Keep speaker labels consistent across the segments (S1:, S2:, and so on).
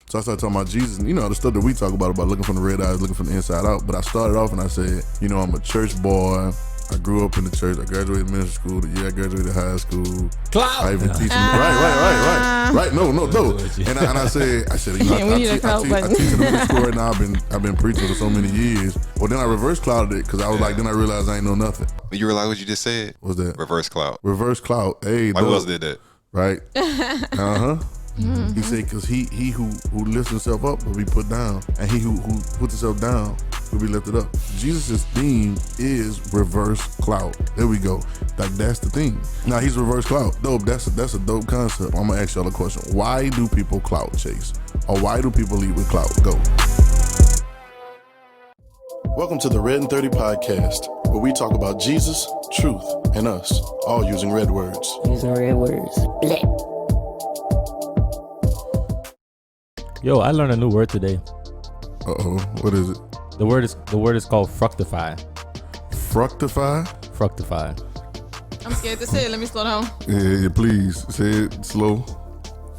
S1: So I started talking about Jesus, and the stuff that we talk about looking from the red eyes, looking from the inside out. But I started off and I said, I'm a church boy. I grew up in the church. I graduated ministry school. The year I graduated high school.
S2: Clout.
S1: I even teach right. No. And I said, I teach in the middle school right now. I've been preaching for so many years. Well, then I reverse clouded it because I was like, then I realized I ain't know nothing.
S3: You realize what you just said?
S1: What's that?
S3: Reverse clout.
S1: Reverse clout. Hey,
S3: who else did that?
S1: Right. Mm-hmm. He said, because he who lifts himself up will be put down, and he who puts himself down will be lifted up. Jesus' theme is reverse clout. There we go. Like, that's the theme. Now, he's reverse clout. Dope. That's a dope concept. I'm gonna ask y'all a question. Why do people clout chase, or why do people lead with clout? Go. Welcome to the Redin30 podcast, where we talk about Jesus, truth, and us, all using red words.
S4: Using red words. Black.
S2: Yo, I learned a new word today.
S1: Uh-oh, what is it?
S2: The word is called fructify.
S1: Fructify?
S2: Fructify.
S5: I'm scared to say it. Let me slow down.
S1: Yeah, please. Say it slow.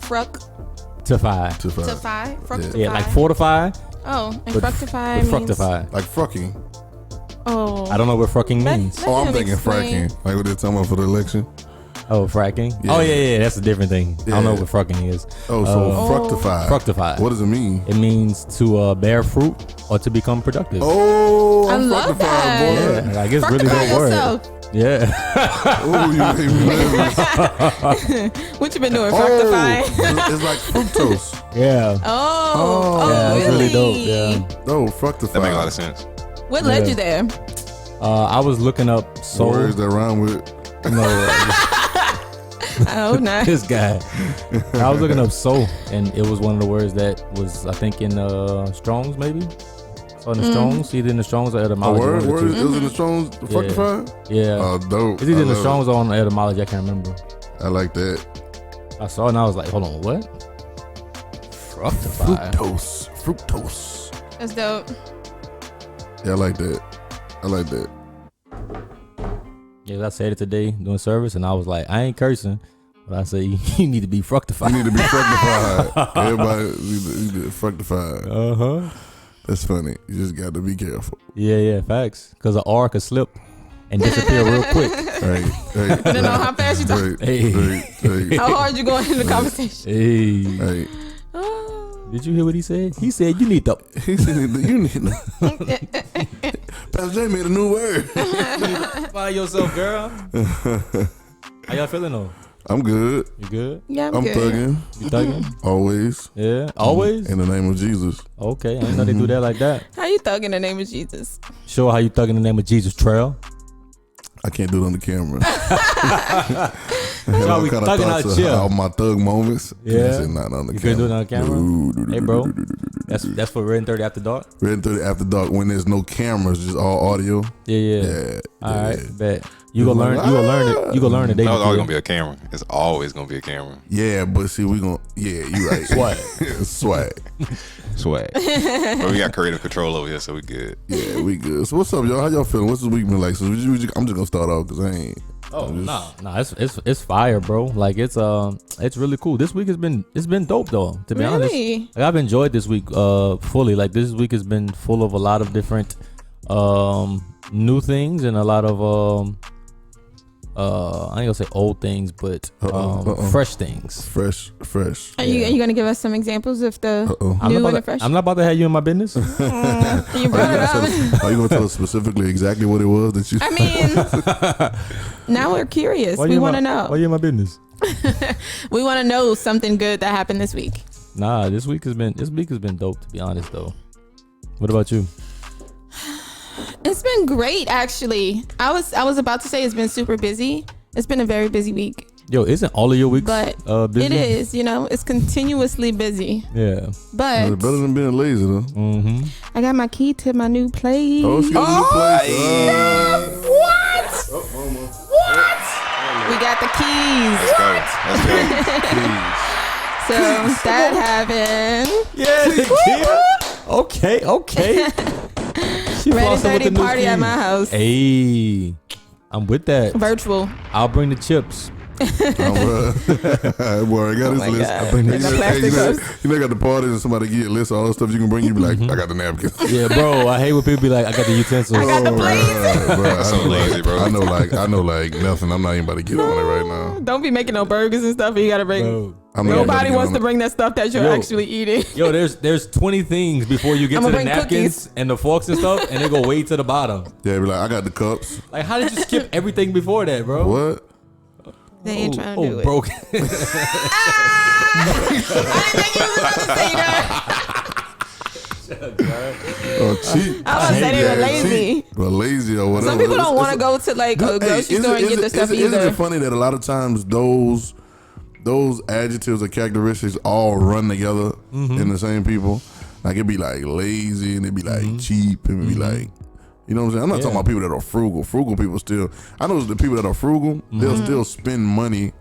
S2: Fructify.
S5: Fructify?
S2: Yeah, like fortify.
S5: Oh, and fructify means...
S2: fructify.
S1: Like frucking.
S5: Oh.
S2: I don't know what frucking means.
S1: I'm thinking fracking. Like what they're talking about for the election.
S2: Oh, fracking? Yeah. Oh, yeah, that's a different thing. Yeah. I don't know what fracking is.
S1: Oh, so fructify.
S2: Fructify.
S1: What does it mean?
S2: It means to bear fruit or to become productive.
S1: Oh,
S5: I love that.
S1: Boy.
S2: Yeah, like it's really good word. Yeah.
S1: Oh, you made me nervous.
S5: What you been doing? Fructifying?
S1: It's like fructose.
S2: Yeah.
S5: Oh,
S2: yeah,
S5: really?
S2: It's really dope. Yeah.
S1: Oh, fructify.
S3: That makes a lot of sense.
S5: What led you there?
S2: I was looking up soul.
S1: Words that rhyme with.
S5: Oh, nice.
S2: This guy. I was looking up soul, and it was one of the words that was, I think, in Strong's, maybe. So in the Strong's, either in the Strong's or etymology.
S1: It was in the Strong's, fructify?
S2: Yeah.
S1: Oh, dope.
S2: It's either in the Strong's or on etymology. I can't remember.
S1: I like that.
S2: I saw it and I was like, hold on, what? Fructify.
S1: Fructose.
S5: That's dope.
S1: Yeah, I like that.
S2: Yeah, I said it today doing service, and I was like, I ain't cursing, but I say you need to be fructified.
S1: You need to be fructified. Everybody need to fructified. That's funny. You just got to be careful.
S2: Yeah, facts. Because an R could slip and disappear real quick.
S1: Right.
S5: You don't know how fast you talk.
S1: Hey.
S5: How hard you going in the conversation.
S1: Hey.
S2: Did you hear what he said? He said you need to.
S1: Pastor J made a new word.
S2: Find yourself, girl. How y'all feeling though?
S1: I'm good.
S2: You good?
S5: Yeah,
S1: I'm
S5: good.
S1: thugging.
S2: You thugging?
S1: Always.
S2: Yeah, always?
S1: In the name of Jesus.
S2: Okay, I didn't know they do that like that.
S5: How you thug in the name of Jesus?
S2: Show how you thug in the name of Jesus, Trail.
S1: I can't do it on the camera.
S2: So we thugging out chill.
S1: All my thug moments.
S2: Yeah.
S1: Not on the camera.
S2: You couldn't do it on the camera? Hey, bro. That's for Redin30 After Dark?
S1: Redin30 After Dark, when there's no cameras, just all audio.
S2: Yeah. All right, bet. You gonna learn it. You gonna learn it.
S3: No, it's always gonna be a camera. It's always gonna be a camera.
S1: Yeah, but see, we gonna. Yeah, you right. Swag. But
S3: we got creative control over here, so we good.
S1: Yeah, we good. So what's up, y'all? How y'all feeling? What's this week been like? So I'm just gonna start off because I ain't.
S2: Nah, it's fire, bro. Like it's really cool. This week it's been dope though. To be honest, like I've enjoyed this week fully. Like this week has been full of a lot of different new things and a lot of I ain't gonna say old things, but fresh things.
S1: Fresh.
S5: Are you gonna give us some examples of the new and the fresh?
S2: I'm not about to have you in my business.
S5: You brought it up.
S1: Are you gonna tell us specifically exactly what it was that you?
S5: I mean, now we're curious. We want to know.
S2: Why you in my business?
S5: We want to know something good that happened this week.
S2: Nah, this week has been dope, to be honest though. What about you?
S5: It's been great, actually. I was about to say it's been super busy. It's been a very busy week.
S2: Yo, isn't all of your weeks busy?
S5: It is, it's continuously busy.
S2: Yeah.
S5: But
S1: it's better than being lazy, though.
S2: Mm-hmm.
S5: I got my key to my new place.
S1: Oh, she got a new place.
S5: What? What? We got the keys.
S3: Let's go. Keys.
S5: So that happened.
S2: Yeah, the key. Okay.
S5: Redin30 party at my house.
S2: Hey, I'm with that.
S5: Virtual.
S2: I'll bring the chips.
S1: Boy, I got his list.
S5: God. And the plastic cups.
S1: You know, got the party and somebody get a list of all the stuff you can bring. You be like, I got the napkins.
S2: Yeah, bro. I hate when people be like, I got the utensils.
S5: I got the plates.
S1: Bro,
S3: So lazy, bro.
S1: I know like nothing. I'm not even about to get on it right now.
S5: Don't be making no burgers and stuff. You gotta bring.
S2: Bro.
S5: Nobody wants to bring that stuff that you're actually eating.
S2: Yo, there's 20 things before you get to the napkins and the forks and stuff, and they go way to the bottom.
S1: Yeah, be like, I got the cups.
S2: Like, how did you skip everything before that, bro?
S1: What?
S5: They ain't trying to do it.
S2: Broke.
S5: I didn't think you was about to say that.
S1: Oh, cheap.
S5: I was gonna say they were lazy.
S1: Well, lazy or whatever.
S5: Some people don't want to go to like a grocery store and get their stuff
S1: Isn't
S5: either.
S1: it funny that a lot of times those adjectives or characteristics all run together in the same people? Like it'd be like lazy and it'd be like cheap and it'd be like, you know what I'm saying? I'm not talking about people that are frugal. Frugal people still, I know the people that are frugal, they'll still spend money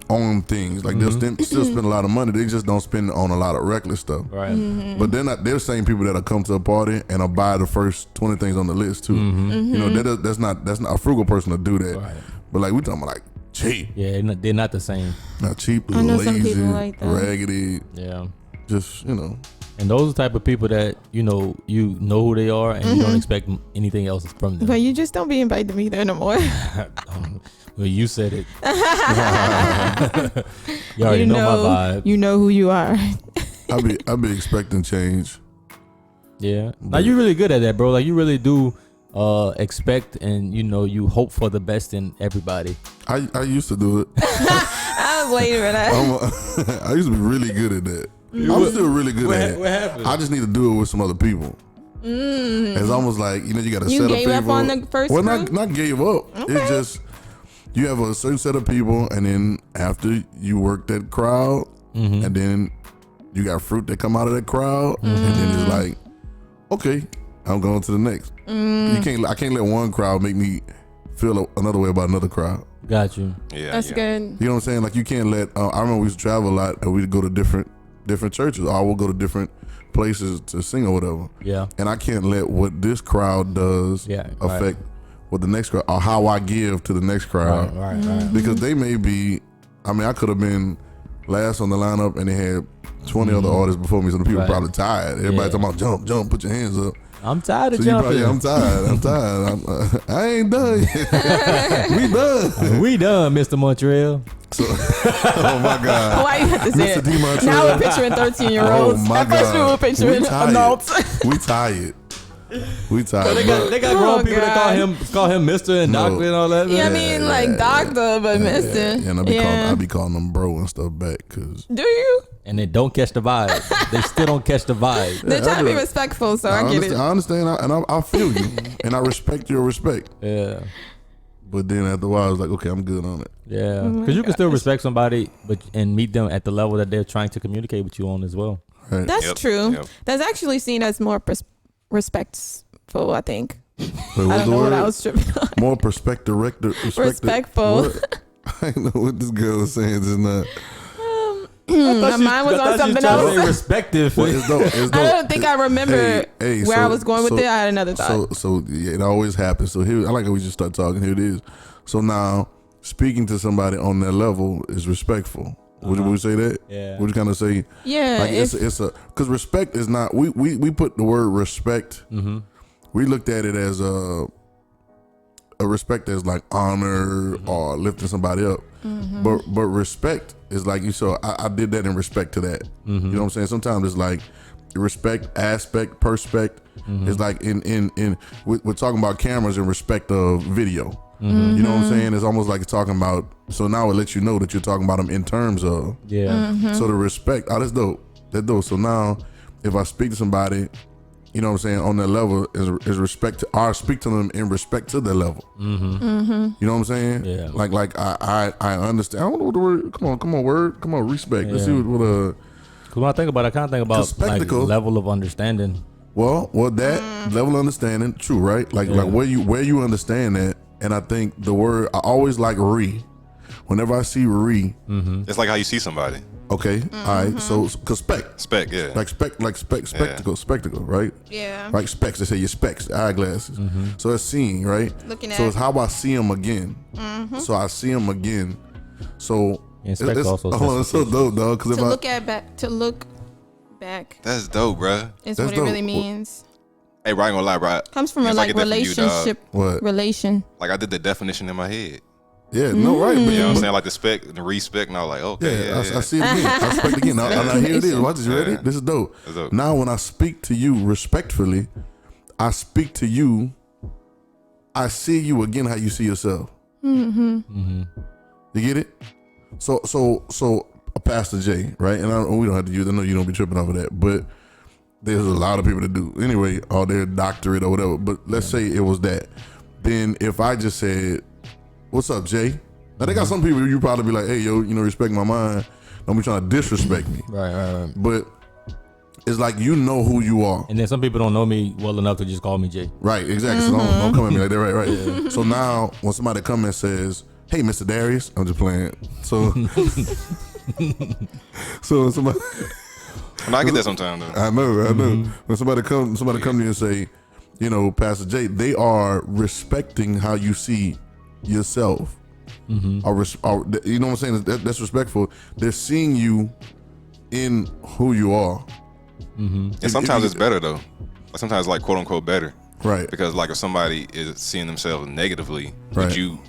S1: on things. Like they'll still spend a lot of money. They just don't spend it on a lot of reckless stuff.
S2: Right.
S1: But they're the same people that'll come to a party and will buy the first 20 things on the list too. You know, that's not a frugal person to do that.
S2: Right.
S1: But like we talking about like cheap.
S2: Yeah, they're not the same.
S1: Not cheap,
S5: I know
S1: lazy,
S5: some people like that.
S1: raggedy,
S2: Yeah.
S1: just, you know.
S2: And those are the type of people that, you know who they are and you don't expect anything else from them.
S5: But you just don't be invited to me there no more.
S2: Well, you said it. You already know my vibe.
S5: You know who you are.
S1: I be expecting change.
S2: Yeah. Now you really good at that, bro. Like you really do expect and you hope for the best in everybody.
S1: I used to do it.
S5: I was waiting for that.
S1: I used to be really good at that. I'm still really good at it.
S2: What happened?
S1: I just need to do it with some other people. It's almost like, you got a set of people.
S5: You gave up on the first
S1: Well,
S5: crew?
S1: not gave up.
S5: Okay.
S1: It's just, you have a certain set of people, and then after you work that crowd, and then you got fruit that come out of that crowd, and then it's like, okay, I'm going to the next. I can't let one crowd make me feel another way about another crowd.
S2: Got you.
S3: Yeah,
S5: That's good.
S1: You know what I'm saying? Like you can't let. I remember we used to travel a lot, and we'd go to different churches, or we'll go to different places to sing or whatever.
S2: Yeah.
S1: And I can't let what this crowd does affect what the next crowd, or how I give to the next crowd.
S2: Right.
S1: Because they may be. I mean, I could have been last on the lineup, and they had 20 other artists before me, so the people probably tired. Everybody talking about jump, put your hands up.
S2: I'm tired of
S1: So
S2: jumping.
S1: I'm tired. I ain't done yet. We done.
S2: We done, Mr. Montreal.
S1: So, oh my God.
S5: Why you have to say
S1: Mr.
S5: it?
S1: D. Montreal.
S5: Now we're picturing 13-year-olds.
S1: Oh my
S5: At first we
S1: God.
S5: were picturing adults.
S1: We tired. We tired.
S2: They got grown people that call him Mr. and
S1: No.
S2: Doctor and all that.
S5: Yeah, I mean like doctor, but mister.
S1: And I be calling them bro and stuff back, cause
S5: Do you?
S2: And they don't catch the vibe. They still don't catch the vibe.
S5: They're trying to be respectful, so I get it.
S1: I understand, and I feel you, and I respect your respect.
S2: Yeah.
S1: But then after a while, I was like, okay, I'm good on it.
S2: Yeah. Because you can still respect somebody and meet them at the level that they're trying to communicate with you on as well.
S1: Right.
S5: That's true.
S3: Yep.
S5: That's actually seen as more respectful, I think.
S1: Wait,
S5: I
S1: what's
S5: don't
S1: the
S5: know what
S1: word?
S5: I was tripping on.
S1: More respectful.
S5: Respectful.
S1: I know what this girl was saying just now.
S5: Mine was on something else.
S2: Respective.
S1: Well, it's dope.
S5: I don't think I remember where I was going with it. I had another thought.
S1: So yeah, it always happens. So here, I like how we just start talking. Here it is. So now, speaking to somebody on that level is respectful. Would you say that?
S2: Yeah.
S1: Would you kind of say?
S5: Yeah.
S1: Like it's a because respect is not. We put the word respect. We looked at it as a respect as like honor or lifting somebody up. But respect is like I did that in respect to that. You know what I'm saying? Sometimes it's like respect, aspect, perspect. It's like we're talking about cameras in respect of video. You know what I'm saying? It's almost like it's talking about. So now it lets you know that you're talking about them in terms of.
S2: Yeah.
S1: So the respect. Oh, that's dope. That's dope. So now, if I speak to somebody, you know what I'm saying, on that level is respect to. I speak to them in respect to their level. You know what I'm saying?
S2: Yeah.
S1: Like I understand. I don't know what the word. Come on, word. Come on, respect. Let's see what.
S2: Because when I think about it, I kind of think about like
S1: spectacle-
S2: level of understanding.
S1: Well, that level of understanding, true, right? Like where you understand that, and I think the word I always like whenever I see
S3: It's like how you see somebody.
S1: okay, all right. So cause
S3: Spec, yeah.
S1: like spectacle, right?
S5: Yeah.
S1: Like specs, they say your specs, eyeglasses. So that's seeing, right?
S5: Looking
S1: So
S5: at.
S1: it's how I see them again. So I see them again. So
S2: Inspect
S1: it's
S2: also
S1: so dope, dog. Because
S5: to look back.
S3: That's dope, bro.
S5: Is
S1: That's
S5: what it
S1: dope.
S5: really means.
S3: Hey, bro, I ain't gonna lie, bro.
S5: Comes from a
S3: It's
S5: like
S3: like a different view, dog.
S5: relationship.
S1: What?
S5: Relation.
S3: Like I did the definition in my head.
S1: Yeah, no, right. But,
S3: You know what I'm
S1: but-
S3: saying? Like the spec and the respect, and I was like, okay,
S1: Yeah, I see it again. I respect again. Now here it is. Watch this. You ready?
S3: Yeah.
S1: This is dope.
S3: That's dope.
S1: Now when I speak to you respectfully, I speak to you. I see you again how you see yourself. You get it? So Pastor J, right? And we don't have to use. I know you don't be tripping over that, but there's a lot of people that do. Anyway, or their doctorate or whatever. But let's say it was that. Then if I just said, "What's up, Jay?" Now they got some people you probably be like, "Hey, yo, respect my mind. Don't be trying to disrespect me."
S2: Right.
S1: But it's like you know who you are.
S2: And then some people don't know me well enough to just call me Jay.
S1: Right, exactly. So don't come at me like that. Right. Yeah. So now when somebody come and says, "Hey, Mr. Darius," I'm just playing. So so somebody,
S3: And I get that sometimes, though.
S1: I know. When somebody come to you and say, Pastor J, they are respecting how you see yourself. Or you know what I'm saying? That's respectful. They're seeing you in who you are.
S3: And sometimes it's better, though. Like sometimes, like, quote unquote, better.
S1: Right.
S3: Because, like, if somebody is seeing themselves negatively,
S1: Right.
S3: would you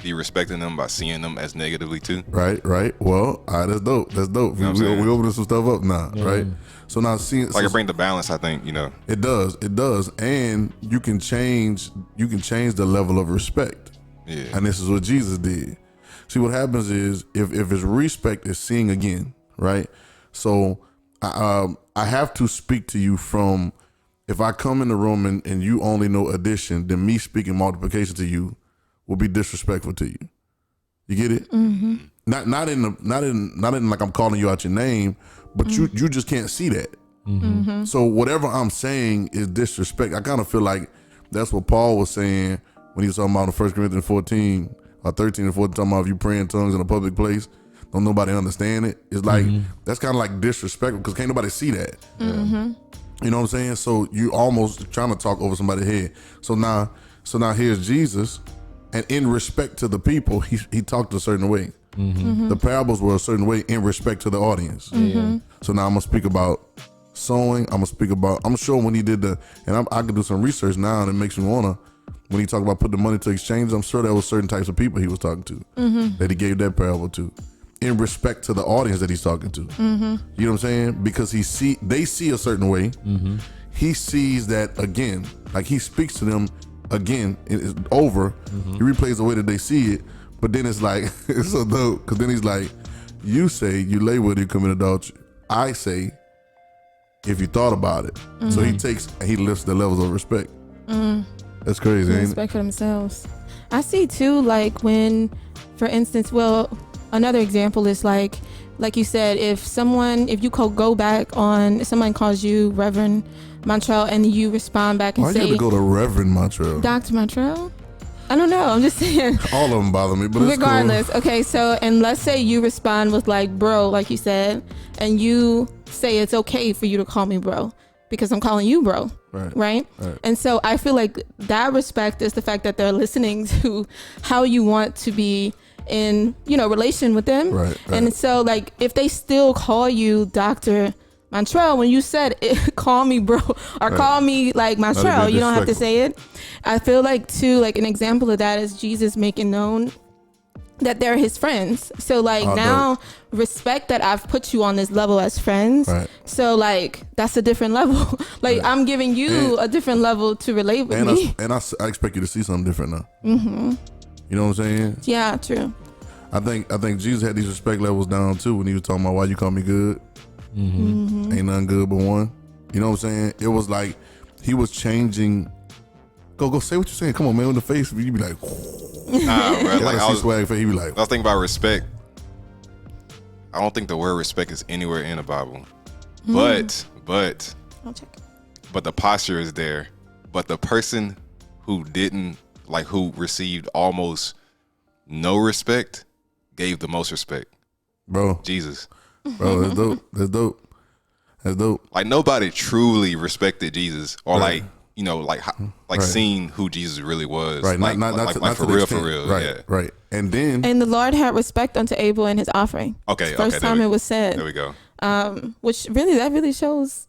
S3: be respecting them by seeing them as negatively too?
S1: Right. Well, all right, that's dope.
S3: You know what I'm
S1: We
S3: saying?
S1: opening some stuff up now, right? So now seeing
S3: Like, it bring the balance, I think,
S1: it does, and you can change the level of respect.
S3: Yeah.
S1: And this is what Jesus did. See, what happens is if it's respect, is seeing again, right? So I have to speak to you from, if I come in the room and you only know addition, then me speaking multiplication to you will be disrespectful to you. You get it? Mm-hmm. Not in like I'm calling you out your name, but you just can't see that.
S5: Mm-hmm.
S1: So whatever I'm saying is disrespect. I kind of feel like that's what Paul was saying when he was talking about in 1 Corinthians 14 or 13 and 14, talking about if you pray in tongues in a public place, don't nobody understand it. It's like, that's kind of like disrespectful because can't nobody see that.
S5: Mm-hmm.
S1: You know what I'm saying? So you almost trying to talk over somebody's head. So now here's Jesus, and in respect to the people, he talked a certain way. The parables were a certain way in respect to the audience. So now I'm gonna speak about sowing. I'm sure when he did I could do some research now, and it makes me wanna. When he talked about putting the money to exchange, I'm sure there was certain types of people he was talking to that he gave that parable to, in respect to the audience that he's talking to. You know what I'm saying? Because they see a certain way. He sees that again, like he speaks to them again. It's over. He replays the way that they see it, but then it's like it's so dope because then he's like, "You say you lay with you commit adultery. I say, if you thought about it." So he takes and he lifts the levels of respect. That's crazy, ain't it?
S5: Respect for themselves. I see too, like when, for instance, another example is like you said, if you go back on, if someone calls you Reverend Montreal and you respond back and
S1: Why you
S5: say,
S1: have to go to Reverend Montreal?
S5: Dr. Montreal? I don't know. I'm just saying.
S1: All of them bother me, but it's
S5: Regardless.
S1: cool.
S5: Okay, so, and let's say you respond with like, bro, like you said, and you say it's okay for you to call me bro because I'm calling you bro. Right? And so I feel like that respect is the fact that they're listening to how you want to be in, relation with them.
S1: Right.
S5: And so like if they still call you Dr. Montreal, when you said it, call me bro or call me like Montreal, you don't have to say it. I feel like too, like an example of that is Jesus making known that they're his friends. So like now respect that I've put you on this level as friends.
S1: Right.
S5: So like that's a different level. Like I'm giving you a different level to relate with me.
S1: I expect you to see something different now. You know what I'm saying?
S5: Yeah, true.
S1: I think Jesus had these respect levels down too when he was talking about why you call me good. Ain't nothing good but one. You know what I'm saying? It was like he was changing. Go say what you're saying. Come on, man. In the face, you be like,
S3: Nah, bro. Like, I was
S1: swag face. He be like,
S3: I was thinking about respect. I don't think the word respect is anywhere in the Bible. But
S5: I'll check.
S3: But the posture is there. But the person who who received almost no respect gave the most respect.
S1: bro,
S3: Jesus.
S1: Bro, that's dope. That's dope.
S3: Like nobody truly respected Jesus or like you know, like
S1: Right.
S3: seeing who Jesus really was,
S1: Right,
S3: like,
S1: not
S3: like
S1: to
S3: for
S1: the
S3: real,
S1: extent. Right,
S3: yeah.
S1: right. And then
S5: And the Lord had respect unto Abel and his offering.
S3: Okay,
S5: First time it was said.
S3: There we go.
S5: Which really shows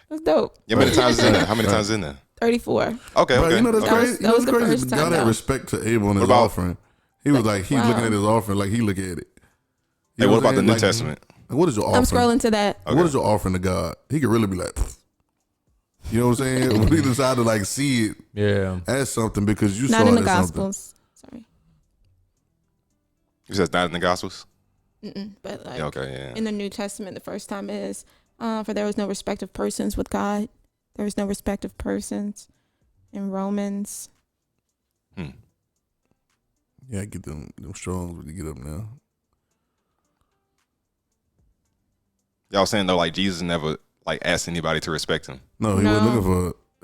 S5: that's dope.
S3: Yeah, how many times is in there? How many times is in there?
S5: 34.
S3: Okay,
S1: Bro,
S3: okay.
S1: you know that's
S3: okay.
S1: crazy.
S5: That was the
S1: crazy.
S5: first time,
S1: God had
S5: though.
S1: respect to Abel and his
S3: about-
S1: offering. He was like, he's
S5: wow.
S1: looking at his offering like he look at it.
S3: Hey, what about the New Testament?
S1: Like, what is your offering?
S5: I'm scrolling to that.
S3: Okay.
S1: What is your offering to God? He could really be like, pfft. You know what I'm saying? When he decide to like see it
S2: Yeah.
S1: as something because you
S5: Not
S1: saw
S5: in
S1: it
S5: the
S1: as something.
S5: Gospels. Sorry.
S3: You said not in the Gospels?
S5: But like
S3: Yeah, okay, yeah.
S5: in the New Testament, the first time is, for there was no respect of persons with God. There was no respect of persons in Romans.
S1: Yeah, get them strongs when you get up now.
S3: Y'all saying though, like Jesus never like asked anybody to respect him.
S1: No, he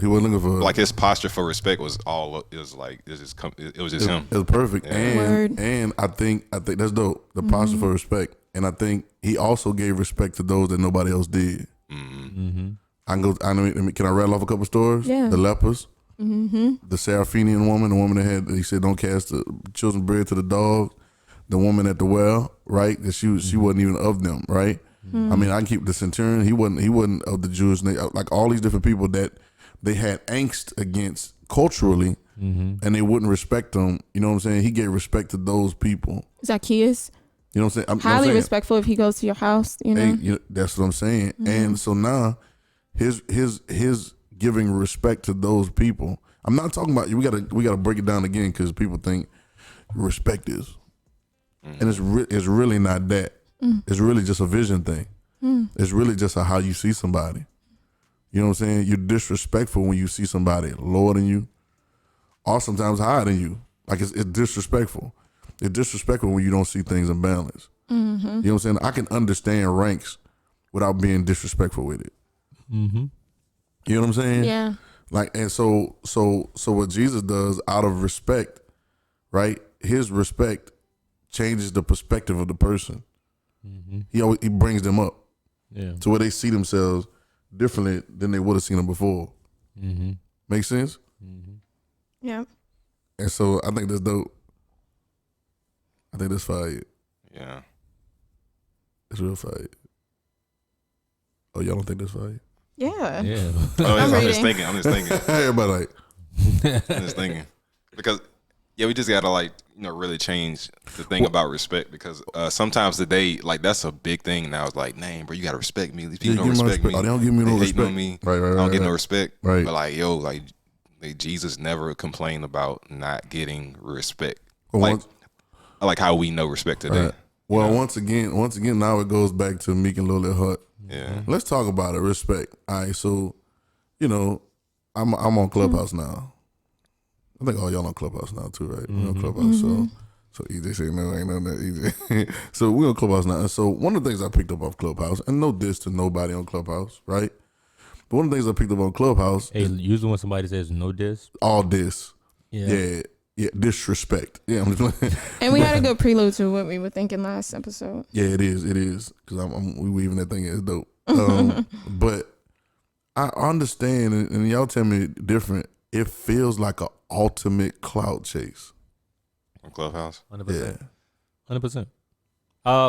S1: wasn't looking for
S3: Like his posture for respect was all. It was like it was just him.
S1: It was perfect.
S3: Yeah.
S5: Word.
S1: And I think that's dope. The posture for respect. And I think he also gave respect to those that nobody else did.
S2: Mm-hmm.
S1: Can I rattle off a couple stories?
S5: Yeah.
S1: The lepers, the Seraphinian woman, the woman that he said don't cast the children's bread to the dogs, the woman at the well, right? That she wasn't even of them, right? I mean, I can keep the centurion. He wasn't of the Jewish nation. Like all these different people that they had angst against culturally, and they wouldn't respect them. You know what I'm saying? He gave respect to those people.
S5: Zacchaeus,
S1: You know what I'm saying? I'm
S5: highly
S1: saying,
S5: respectful if he goes to your house. You know,
S1: hey, that's what I'm saying. And so now, his giving respect to those people. I'm not talking about. We gotta break it down again because people think respect is, and it's really not that. It's really just a vision thing. It's really just how you see somebody. You know what I'm saying? You're disrespectful when you see somebody lower than you, or sometimes higher than you. Like it's disrespectful. It's disrespectful when you don't see things in balance. You know what I'm saying? I can understand ranks without being disrespectful with it. You know what I'm saying?
S5: yeah,
S1: Like, and so what Jesus does out of respect, right? His respect changes the perspective of the person. He brings them up
S2: Yeah.
S1: to where they see themselves differently than they would have seen them before. Make sense?
S5: yeah.
S1: And so I think that's dope. I think that's fire.
S3: Yeah.
S1: It's real fire. Oh, y'all don't think that's fire?
S5: Yeah.
S2: Yeah.
S3: I'm just
S5: reading.
S3: thinking.
S1: Everybody like,
S3: I'm just thinking because we just gotta like really change the thing about respect because sometimes today like that's a big thing now. It's like, dang, bro, you gotta respect me. These people don't respect me.
S1: Oh, they don't give me no
S3: They
S1: respect.
S3: hating on me.
S1: Right,
S3: I don't get no respect.
S1: Right.
S3: But like, yo, like Jesus never complained about not getting respect.
S1: Well,
S3: like,
S1: once-
S3: like how we know respect today.
S1: Right. Well, once again, now it goes back to Meek and Lil Hut.
S3: Yeah.
S1: Let's talk about it. Respect. All right, so I'm on Clubhouse now. I think all y'all on Clubhouse now too, right? We're on Clubhouse, so EJ say no, ain't none of that EJ. So we're on Clubhouse now. And so one of the things I picked up off Clubhouse, and no diss to nobody on Clubhouse, right? But one of the things I picked up on Clubhouse
S2: Hey,
S1: is
S2: usually when somebody says no diss.
S1: all diss.
S2: Yeah.
S1: Yeah, disrespect. Yeah, I'm just playing.
S5: And we had a good prelude to what we were thinking last episode.
S1: Yeah, it is because we weaving that thing is dope. But I understand, and y'all tell me different. It feels like an ultimate clout chase.
S3: On Clubhouse.
S2: 100%.
S1: Yeah,
S2: 100%. I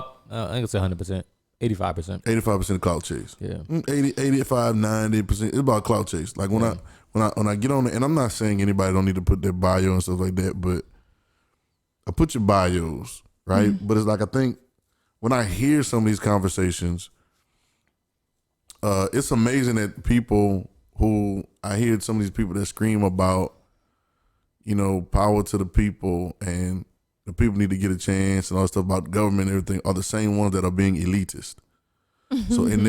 S2: ain't gonna say 100%. 85%.
S1: 85% clout chase.
S2: Yeah.
S1: 80, 85, 90%. It's about clout chase. Like when I get on it, and I'm not saying anybody don't need to put their bio and stuff like that, but I put your bios, right? But it's like I think when I hear some of these conversations, it's amazing that people who I hear some of these people that scream about, power to the people and the people need to get a chance and all that stuff about the government and everything are the same ones that are being elitist. So in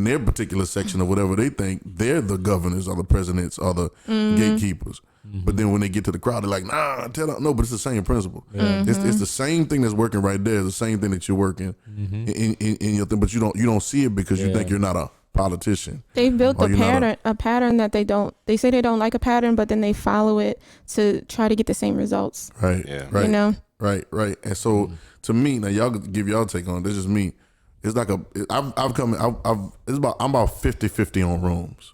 S1: their particular section of whatever they think, they're the governors or the presidents or the gatekeepers. But then when they get to the crowd, they're like, nah, no, but it's the same principle. It's the same thing that's working right there. It's the same thing that you're working in your thing, but you don't see it because you think you're not a politician.
S5: They built
S1: Or
S5: a
S1: you're not
S5: pattern that they say they don't like a pattern, but then they follow it to try to get the same results.
S1: Right.
S3: Yeah.
S1: Right. Right. And so to me, now y'all give y'all take on it. This is me. It's like I'm about 50-50 on rooms.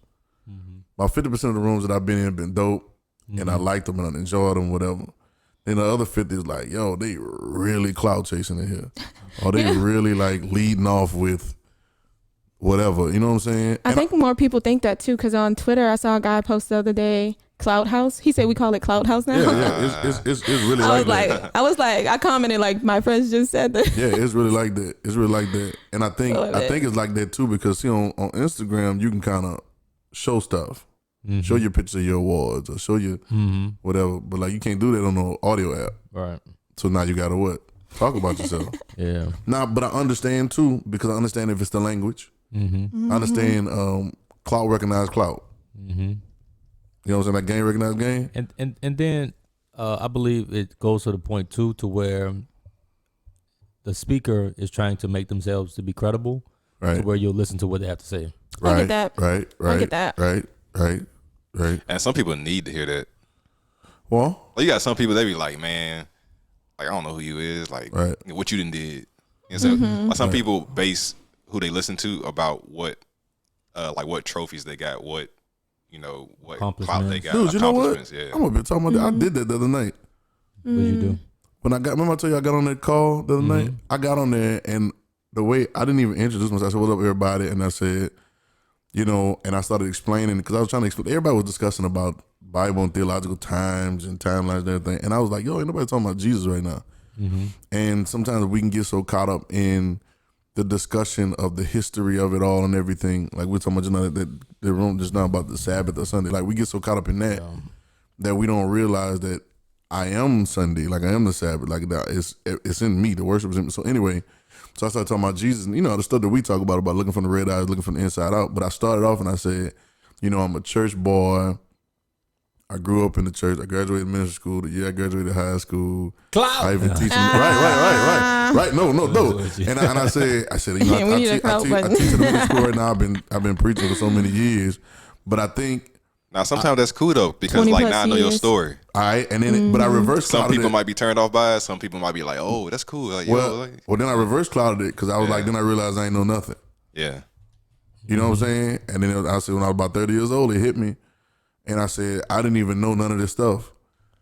S1: about 50% of the rooms that I've been in have been dope, and I liked them and I enjoyed them, whatever. Then the other 50 is like, yo, they really clout chasing in here, or they really like leading off with whatever. You know what I'm saying?
S5: I think more people think that too, because on Twitter I saw a guy post the other day, Clout House. He said we call it Clout House now.
S1: Yeah, it's really
S5: I was like, I commented like my friends just said that.
S1: Yeah, it's really like that. It's really like that. And I think it's like that too, because see on Instagram you can kind of show stuff. Show your pictures of your awards or show your whatever. But like you can't do that on the audio app.
S2: Right.
S1: So now you gotta what? Talk about yourself.
S2: Yeah.
S1: Now, but I understand too, because I understand if it's the language. I understand Clout recognize Clout. You know what I'm saying? Like game recognize game.
S2: And then I believe it goes to the point too, to where the speaker is trying to make themselves to be credible,
S1: right?
S2: To where you'll listen to what they have to say.
S1: Right.
S5: I get that.
S1: Right.
S5: I get that.
S1: Right.
S3: And some people need to hear that.
S1: Well,
S3: you got some people, they be like, man, like I don't know who you is, like what you done did. And so like, some people base who they listen to about what, like what trophies they got, what what clout they got.
S1: Dude, you know what?
S3: Yeah.
S1: I'm gonna be talking about that. I did that the other night.
S2: What did you do?
S1: Remember I told you I got on that call the other night? I got on there and the way I didn't even introduce myself. I said, "What's up, everybody?" And I said, and I started explaining because I was trying to explain. Everybody was discussing about Bible and theological times and timelines and everything. And I was like, yo, ain't nobody talking about Jesus right now. And sometimes we can get so caught up in the discussion of the history of it all and everything. Like we're talking about that the room just now about the Sabbath or Sunday. Like we get so caught up in that that we don't realize that I am Sunday, like I am the Sabbath, like that it's in me. The worship is in me. So anyway, so I started talking about Jesus, and the stuff that we talk about looking from the red eyes, looking from the inside out. But I started off and I said, I'm a church boy. I grew up in the church. I graduated ministry school. The year I graduated high school.
S2: Clout.
S1: I even teach right. No. And I said, I teach in the middle school right now. I've been preaching for so many years, but I think
S3: now sometimes that's cool though, because like now I know your story.
S1: All right, and then but I reverse
S3: some
S1: clouded
S3: people
S1: it.
S3: might be turned off by it. Some people might be like, oh, that's cool. Like,
S1: well, then I reverse clouded it because I was like, then I realized I ain't know nothing.
S3: Yeah.
S1: You know what I'm saying? And then I said when I was about 30 years old, it hit me. And I said, I didn't even know none of this stuff.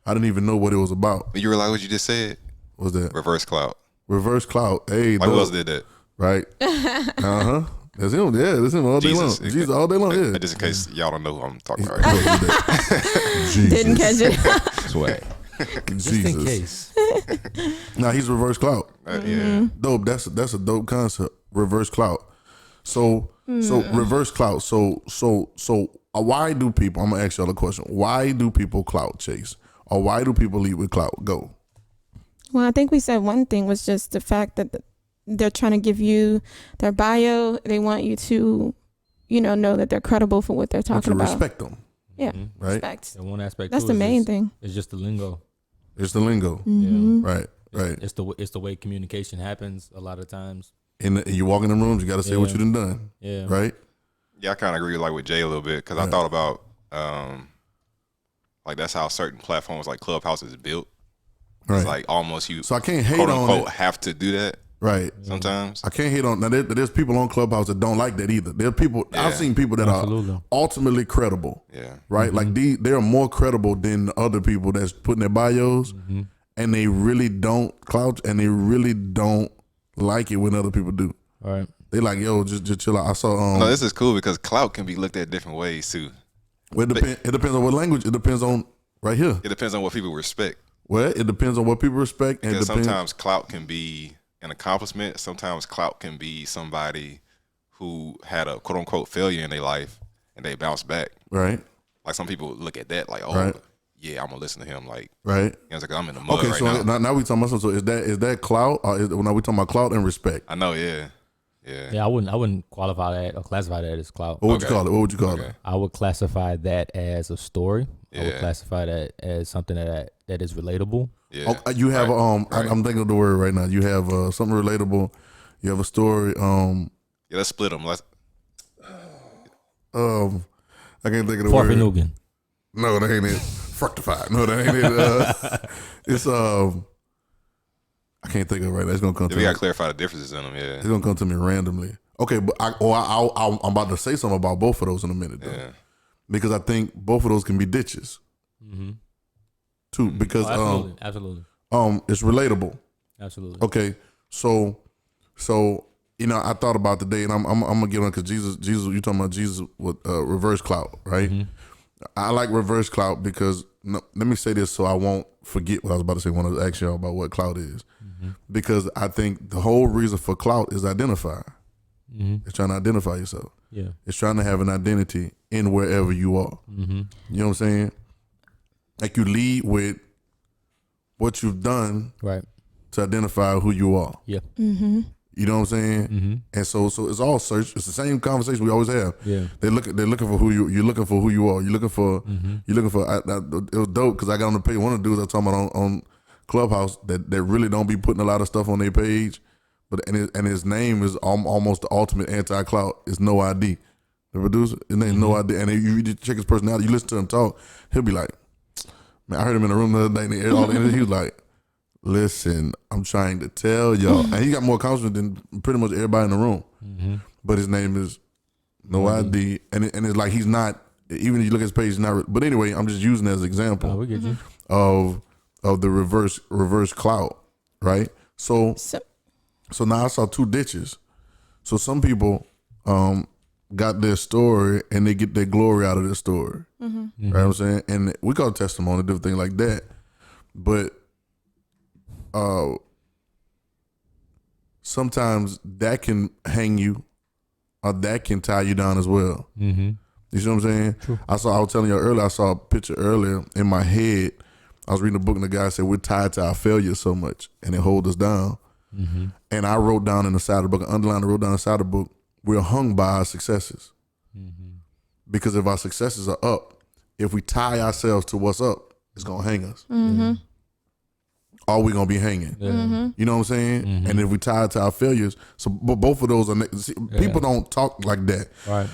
S1: I didn't even know what it was about.
S3: You realize what you just said?
S1: What's that?
S3: Reverse Clout.
S1: Reverse Clout. Hey,
S3: like who else did that?
S1: Right. That's him. Yeah, that's him all day long. Jesus all day long. Yeah.
S3: Just in case y'all don't know who I'm talking about right
S1: now.
S5: Didn't catch it.
S3: Swag.
S2: Just in case.
S1: Now he's Reverse Clout.
S3: Yeah.
S1: Dope. That's a dope concept. Reverse Clout. So Reverse Clout. So why do people? I'm gonna ask y'all a question. Why do people clout chase, or why do people lead with clout? Go.
S5: Well, I think we said one thing was just the fact that they're trying to give you their bio. They want you to, know that they're credible for what they're talking about.
S1: Respect them.
S5: Yeah.
S1: Right.
S5: Respect.
S2: And one aspect.
S5: That's the main thing.
S2: It's just the lingo.
S1: It's the lingo.
S5: Mm-hmm.
S1: Yeah. Right.
S2: It's the way communication happens a lot of times.
S1: And you walk in the rooms, you got to say what you done.
S2: Yeah.
S1: Right.
S3: Yeah, I kind of agree with Jay a little bit because I thought about like that's how certain platforms like Clubhouse is built. Right. It's like almost you.
S1: So I can't hate
S3: quote
S1: on
S3: unquote
S1: it.
S3: Have to do that.
S1: Right.
S3: Sometimes
S1: I can't hate on. Now there's people on Clubhouse that don't like that either. There are people I've seen people that are ultimately credible.
S3: Yeah.
S1: Right. Like they're more credible than other people that's putting their bios, and they really don't clout, and they really don't like it when other people do.
S2: All right.
S1: They like, yo, just chill out. I saw.
S3: No, this is cool because clout can be looked at different ways too.
S1: Well, it depends on what language. It depends on right here.
S3: It depends on what people respect.
S1: Well, it depends on what people respect, and
S3: sometimes clout can be an accomplishment. Sometimes clout can be somebody who had a quote unquote failure in their life and they bounce back.
S1: Right.
S3: Like some people look at that like, oh, yeah, I'm gonna listen to him. Like,
S1: right.
S3: Like I'm in the mud
S1: okay,
S3: right
S1: so
S3: now.
S1: Now we talking about something. So is that clout? Or now we talking about clout and respect?
S3: I know. Yeah.
S2: I wouldn't qualify that or classify that as clout.
S1: What would you call it? What would you call it?
S2: I would classify that as a story.
S3: Yeah.
S2: I would classify that as something that is relatable.
S3: Yeah.
S1: Oh, you have I'm thinking of the word right now. You have something relatable. You have a story.
S3: Yeah, let's split them.
S1: I can't think of the
S2: Fort
S1: word.
S2: Nugan.
S1: No, that ain't it. Fructified. No, that ain't it. It's I can't think of it right now. It's gonna come to me.
S3: We gotta clarify the differences in them. Yeah,
S1: it's gonna come to me randomly. Okay, but I'm about to say something about both of those in a minute. Though.
S3: Yeah.
S1: because I think both of those can be ditches.
S2: Mm-hmm.
S1: Too, because
S2: absolutely.
S1: It's relatable.
S2: Absolutely.
S1: Okay, so I thought about today, and I'm gonna get on because Jesus, you talking about Jesus with reverse clout, right?
S2: Mm-hmm.
S1: I like reverse clout because let me say this so I won't forget what I was about to say when I was asking y'all about what clout is, because I think the whole reason for clout is identify. It's trying to identify yourself.
S2: Yeah,
S1: it's trying to have an identity in wherever you are. You know what I'm saying? Like you lead with what you've done,
S2: right,
S1: to identify who you are.
S2: Yeah.
S1: You know what I'm saying? And so it's all search. It's the same conversation we always have.
S2: Yeah.
S1: They're looking for who you're looking for who you are. You're looking for. It was dope because I got on the page. One of the dudes I was talking about on Clubhouse that really don't be putting a lot of stuff on their page, but and his name is almost the ultimate anti-clout. It's No ID. The producer, his name is No ID, and you check his personality. You listen to him talk, he'll be like, "Man, I heard him in the room the other day, and he was like." Listen, I'm trying to tell y'all. And he got more confidence than pretty much everybody in the room. But his name is No ID. And it's like he's not, even if you look at his page, he's not. But anyway, I'm just using it as an example
S2: we get you.
S1: of the reverse clout, right? So now I saw two ditches. So some people got their story and they get their glory out of their story. Right what I'm saying? And we call it testimony, different things like that. But sometimes that can hang you or that can tie you down as well. You see what I'm saying?
S2: True.
S1: I was telling you earlier, I saw a picture earlier in my head. I was reading a book and the guy said, we're tied to our failure so much and it holds us down. And I wrote down in the side of the book, underlined and wrote down the side of the book, we're hung by our successes. Because if our successes are up, if we tie ourselves to what's up, it's going to hang us. Are we gonna be hanging? You know what I'm saying? And if we tie it to our failures, but both of those are people don't talk like that.
S2: Right?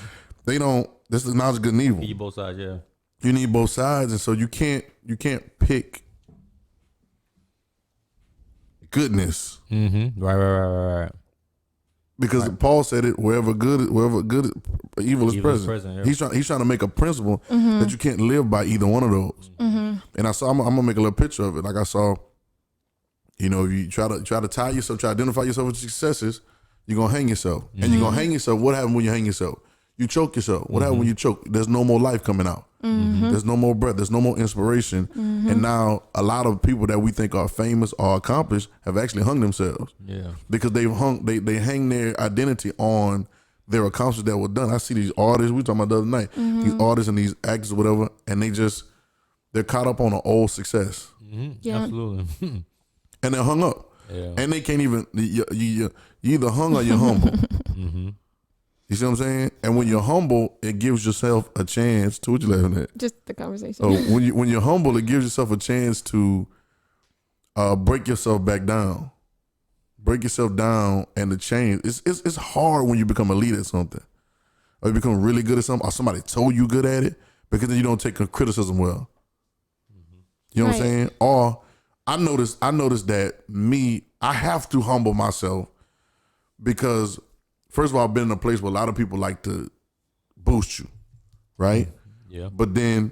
S1: They don't. This is not good and evil.
S2: You need both sides, yeah.
S1: You need both sides, and so you can't pick goodness.
S2: Right.
S1: Because Paul said it, wherever good, evil is present.
S2: Yeah.
S1: He's trying to make a principle that you can't live by either one of those. And I saw, I'm gonna make a little picture of it. Like I saw. You know, if you try to tie yourself, try to identify yourself with successes, you're gonna hang yourself. And you're gonna hang yourself. What happens when you hang yourself? You choke yourself. What happens when you choke? There's no more life coming out. There's no more breath. There's no more inspiration. And now a lot of people that we think are famous or accomplished have actually hung themselves. Yeah. Because they hang their identity on their accomplishments that were done. I see these artists, we were talking about the other night, these artists and these actors or whatever, and they're caught up on an old success.
S5: Yeah.
S2: Absolutely.
S1: And they're hung up. Yeah. And they can't even, you either hung or you're humble. You see what I'm saying? And when you're humble, it gives yourself a chance to, what you laughing at?
S5: Just the conversation.
S1: So when you're humble, it gives yourself a chance to break yourself back down. Break yourself down and the change. It's hard when you become a leader at something. Or you become really good at something, or somebody told you good at it, because then you don't take criticism well. You know what I'm saying? Or I noticed that I have to humble myself because, first of all, I've been in a place where a lot of people like to boost you, right? Yeah. But then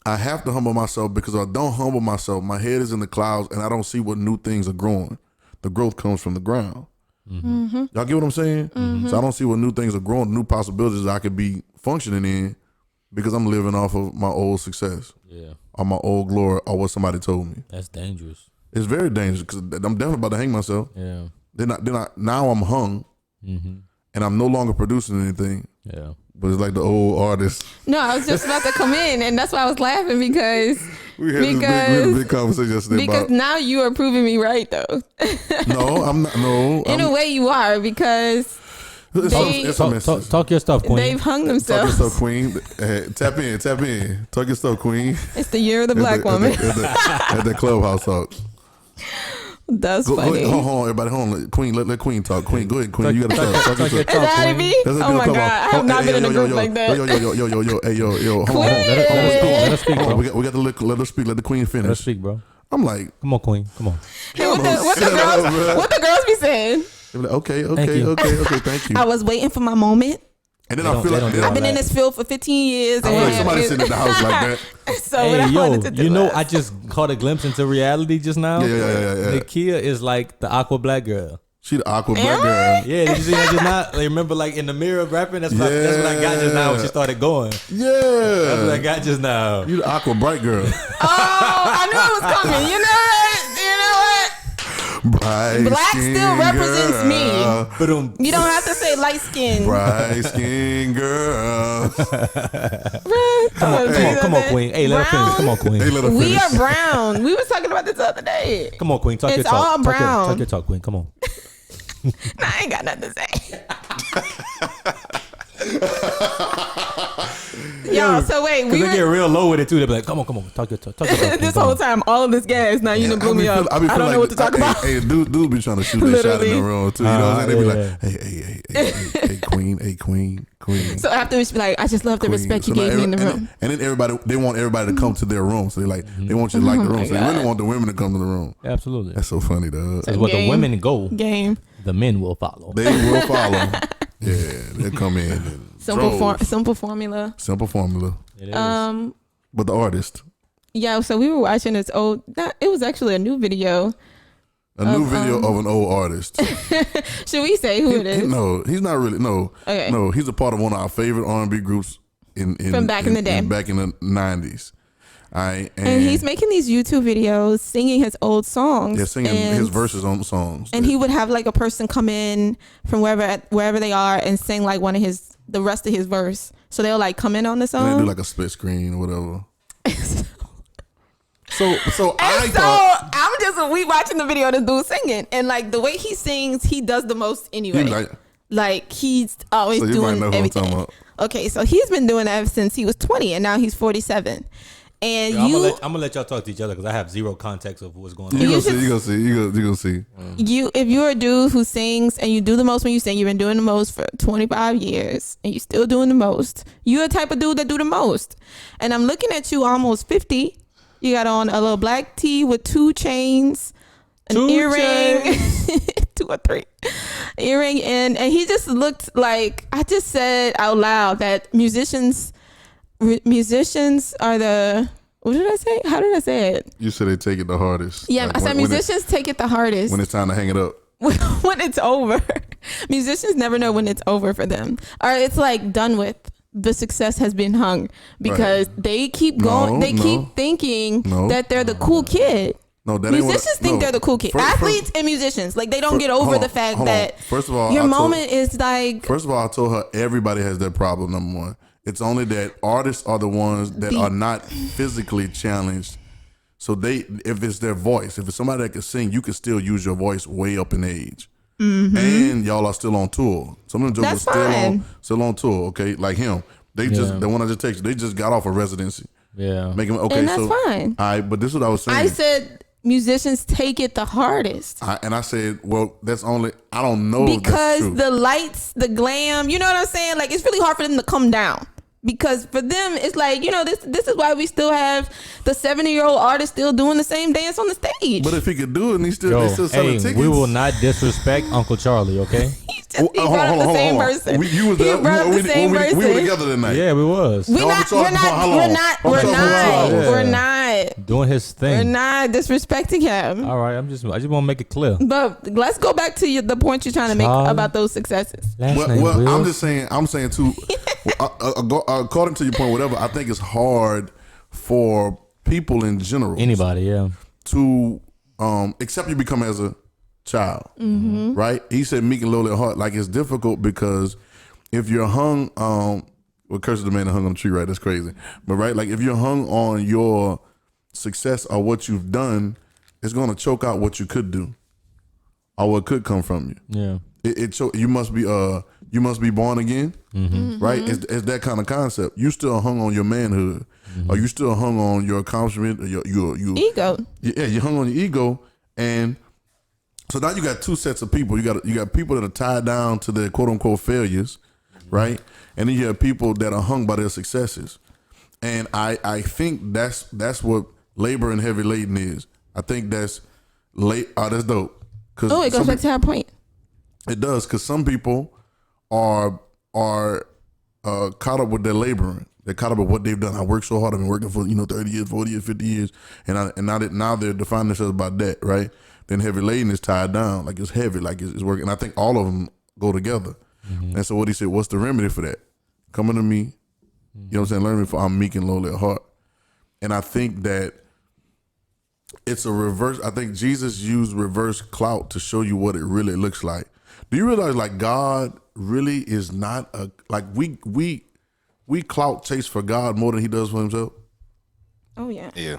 S1: I have to humble myself because if I don't humble myself, my head is in the clouds and I don't see what new things are growing. The growth comes from the ground. Y'all get what I'm saying? So I don't see what new things are growing, new possibilities I could be functioning in because I'm living off of my old success. Yeah. Or my old glory or what somebody told me.
S2: That's dangerous.
S1: It's very dangerous because I'm definitely about to hang myself. Yeah. Now I'm hung and I'm no longer producing anything. Yeah. But it's like the old artist.
S5: No, I was just about to come in and that's why I was laughing because
S1: we had a big conversation yesterday
S5: because now you are proving me right though.
S1: No, I'm not. No.
S5: In a way you are because
S1: talk your stuff, Queen.
S5: They've hung themselves.
S1: Talk your stuff, Queen. Tap in. Talk your stuff, Queen.
S5: It's the year of the black woman.
S1: At the Clubhouse talk.
S5: That's funny.
S1: Hold on, everybody. Hold on. Queen, let Queen talk. Queen, go ahead, Queen. You got to talk.
S5: Is that me? Oh my God. I have not been in a group like that.
S1: Yo. Hold on.
S2: Let her speak, bro.
S1: We got to let her speak. Let the Queen finish.
S2: Let her speak, bro.
S1: I'm like,
S2: come on, Queen. Come on.
S5: Hey, what the girls be saying?
S1: Okay. Thank you.
S5: I was waiting for my moment.
S1: And then I feel like
S5: I've been in this field for 15 years.
S1: I feel like somebody sitting in the house like that.
S5: So hey,
S2: I just caught a glimpse into reality just now.
S1: Yeah.
S2: Nakia is like the aqua black girl.
S1: She the aqua black girl.
S2: Yeah, did you see that just now? Like, remember, like in the mirror rapping. That's what I got just now when she started going.
S1: Yeah,
S2: that's what I got just now.
S1: You the aqua bright girl.
S5: Oh, I knew it was coming. You know what?
S1: Bright
S5: black still represents
S1: girl.
S5: Me. You don't have to say light skin.
S1: Bright skin girl.
S2: Come on, Queen. Hey, let her finish. Come on, Queen.
S1: Hey, let her finish.
S5: We are brown. We were talking about this the other day.
S2: Come on, Queen. Talk your talk.
S5: It's all brown.
S2: Talk your talk, Queen. Come on.
S5: Nah, I ain't got nothing to say. Yo, so wait,
S2: we get real low with it too. They be like, "Come on, talk your talk."
S5: This whole time, all of this gas. Now you done blew me up. I don't know what to talk about.
S1: Hey, dude be trying to shoot that shot in the room too. You know what I'm saying? They be like, hey, queen.
S5: So afterwards, be like, I just love the respect you gave me in the room.
S1: And then they want everybody to come to their room. So they want you to like the room. So they really want the women to come to the room.
S2: Absolutely.
S1: That's so funny, though.
S2: That's what the women go.
S5: Game.
S2: The men will follow.
S1: They will follow. Yeah, they come in.
S5: Simple formula.
S1: Simple formula.
S2: It is.
S1: But the artist.
S5: Yeah, so we were watching this old. It was actually a new video.
S1: A new video of an old artist.
S5: Should we say who it is?
S1: No, he's not really. No,
S5: okay.
S1: No, he's a part of one of our favorite R&B groups
S5: from back in the day,
S1: back in the 90s.
S5: And he's making these YouTube videos singing his old songs.
S1: Yeah, singing his verses on the songs.
S5: And he would have like a person come in from wherever they are and sing like the rest of his verse. So they'll like come in on the song.
S1: And they do like a split screen or whatever.
S5: We watching the video of this dude singing, and like the way he sings, he does the most anyway. He's always doing everything. Okay, so he's been doing that since he was 20, and now he's 47. And
S2: I'm gonna let y'all talk to each other because I have zero context of what's going on.
S1: You gonna see.
S5: If you're a dude who sings and you do the most when you sing, you've been doing the most for 25 years, and you're still doing the most. You're the type of dude that do the most. And I'm looking at you, almost 50. You got on a little black tee with 2 chains, an earring, 2 or 3 earring, and he just looked like, I just said out loud that musicians are the, what did I say? How did I say it?
S1: You said they take it the hardest.
S5: Yeah, I said musicians take it the hardest.
S1: When it's time to hang it up.
S5: When it's over. Musicians never know when it's over for them. Or it's like done with. The success has been hung because they keep going. They keep thinking that they're the cool kid.
S1: No, that
S5: musicians think they're the cool kid. Athletes and musicians, like they don't get over the fact that
S1: first of all,
S5: your moment is like.
S1: First of all, I told her everybody has that problem. Number one, it's only that artists are the ones that are not physically challenged. So if it's their voice, if it's somebody that can sing, you can still use your voice way up in age. Mm-hmm. And y'all are still on tour. Some of them jokers still on tour. Okay, like him. They just the one I just texted. They just got off a residency.
S2: Yeah,
S1: making okay.
S5: And that's fine.
S1: All right, but this is what I was saying.
S5: I said musicians take it the hardest.
S1: I said, well, that's only I don't know
S5: because the lights, the glam. You know what I'm saying? Like it's really hard for them to come down. Because for them, it's like, this is why we still have the 70-year-old artist still doing the same dance on the stage.
S1: But if he could do it, and they still selling tickets.
S2: We will not disrespect Uncle Charlie, okay?
S5: He brought up the same person.
S1: You was there. We were together that night.
S2: Yeah, we was.
S5: We're not
S2: doing his thing.
S5: We're not disrespecting him.
S2: All right, I just want to make it clear.
S5: But let's go back to the point you're trying to make about those successes.
S1: Well, I'm just saying. I'm saying too. According to your point, whatever. I think it's hard for people in general.
S2: Anybody, yeah.
S1: To except you become as a child, right? He said meek and lowly at heart. Like it's difficult because if you're hung, curse the man that hung on the tree, right? That's crazy. But right, like if you're hung on your success or what you've done, it's gonna choke out what you could do or what could come from you. Yeah, you must be born again, right? It's that kind of concept. You still hung on your manhood, or you still hung on your accomplishment, or your
S5: ego.
S1: Yeah, you hung on your ego, and so now you got 2 sets of people. You got people that are tied down to their quote unquote failures, right? And then you have people that are hung by their successes. And I think that's what labor and heavy laden is. I think that's that's dope.
S5: It goes back to our point.
S1: It does, because some people are caught up with their laboring. They're caught up with what they've done. I worked so hard. I've been working for 30 years, 40 years, 50 years, and now they're defining themselves by that, right? Then heavy laden is tied down, like it's heavy, like it's working. And I think all of them go together. And so what he said, what's the remedy for that? Come unto me, you know what I'm saying? Learn me, for I'm meek and lowly at heart. And I think that it's a reverse. I think Jesus used reverse clout to show you what it really looks like. Do you realize like God really is not a, like we clout chase for God more than he does for himself?
S5: Oh yeah.
S3: Yeah.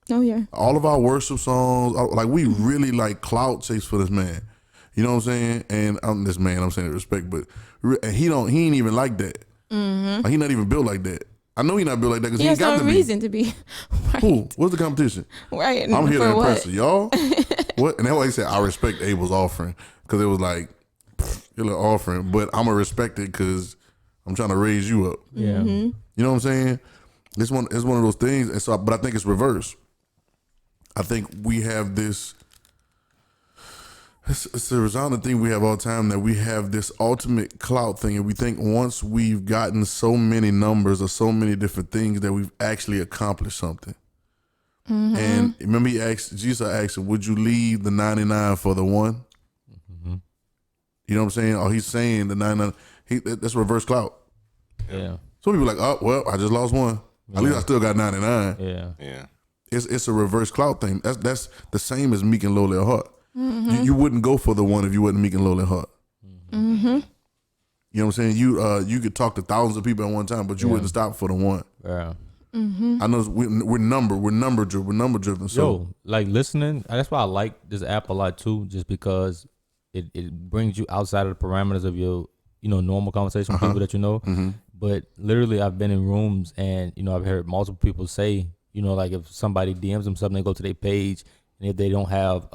S5: Oh yeah.
S1: All of our worship songs, like we really like clout chase for this man. You know what I'm saying? And I'm this man, I'm saying it respect, but and he ain't even like that. Like, he not even built like that. I know he not built like that because he ain't got
S5: no
S1: to be.
S5: reason to be. Right.
S1: Who? What's the competition?
S5: Right.
S1: I'm here to
S5: For
S1: impress y'all. What? And that's why he said I respect Abel's offering, because it was like your little offering, but I'm gonna respect it because I'm trying to raise you up.
S2: Yeah.
S1: You know what I'm saying? It's one of those things. And so, but I think it's reverse. I think we have this. It's a resounding thing we have all the time, that we have this ultimate clout thing, and we think once we've gotten so many numbers or so many different things that we've actually accomplished something. And remember, Jesus asked him, "Would you leave the 99 for the one?" You know what I'm saying? Or he's saying the 99. That's reverse clout.
S2: Yeah.
S1: Some people are like, oh well, I just lost one. At least I still got 99.
S2: Yeah.
S3: Yeah.
S1: It's a reverse clout thing. That's the same as meek and lowly at heart. You wouldn't go for the one if you wasn't meek and lowly at heart. You know what I'm saying? You could talk to thousands of people at one time, but you wouldn't stop for the one.
S2: Yeah.
S1: I know we're number driven. So
S2: Yo, like listening, that's why I like this app a lot too, just because it brings you outside of the parameters of your normal conversation with people that you know. But literally, I've been in rooms and I've heard multiple people say, like if somebody DMs them something, they go to their page, and if they don't have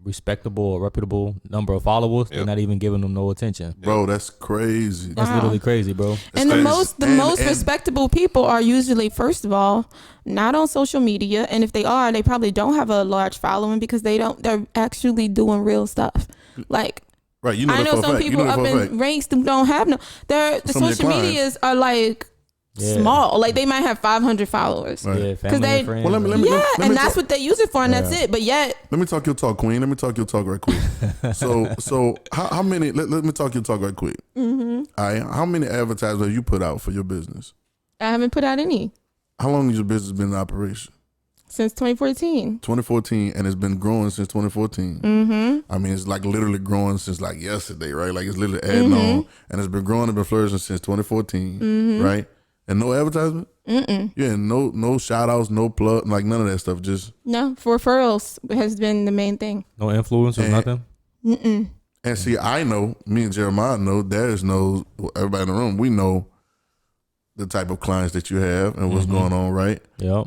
S2: respectable or reputable number of followers, they're not even giving them no attention.
S1: Bro, that's crazy.
S2: That's literally crazy, bro.
S5: And the most respectable people are usually, first of all, not on social media, and if they are, they probably don't have a large following because they're actually doing real stuff. Like,
S1: right,
S5: I know some people up in ranks who don't have the social medias are like small. Like they might have 500 followers.
S2: Right. Yeah, family and friends.
S1: Well, let me
S5: and that's what they use it for, and that's it. But yet,
S1: let me talk your talk, Queen. Let me talk your talk right quick. So how many? Let me talk your talk right quick. All right, how many advertisements have you put out for your business?
S5: I haven't put out any.
S1: How long has your business been in operation?
S5: Since 2014.
S1: 2014, and it's been growing since 2014. I mean, it's like literally growing since like yesterday, right? Like it's literally adding on, and it's been growing and been flourishing since 2014, right? And no advertisement? Yeah, no shout outs, no plug, like none of that stuff. Just
S5: no, for referrals has been the main thing.
S2: No influence or nothing?
S1: And see, I know, me and Jeremiah know, Darius knows, everybody in the room, we know the type of clients that you have and what's going on, right?
S2: Yep.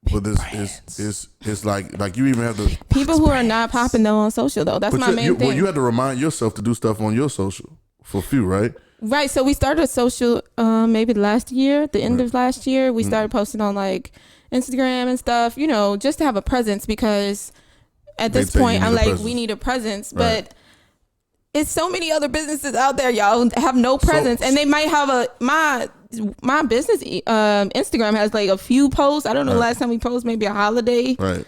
S1: But it's like you even have to
S5: people who are not popping though on social though. That's my main thing.
S1: Well, you have to remind yourself to do stuff on your social for few, right?
S5: Right. So we started social maybe last year, the end of last year. We started posting on like Instagram and stuff, just to have a presence, because at this point I'm like, we need a presence, but it's so many other businesses out there, y'all, have no presence, and they might have my business Instagram has like a few posts. I don't know, last time we posted maybe a holiday. Right.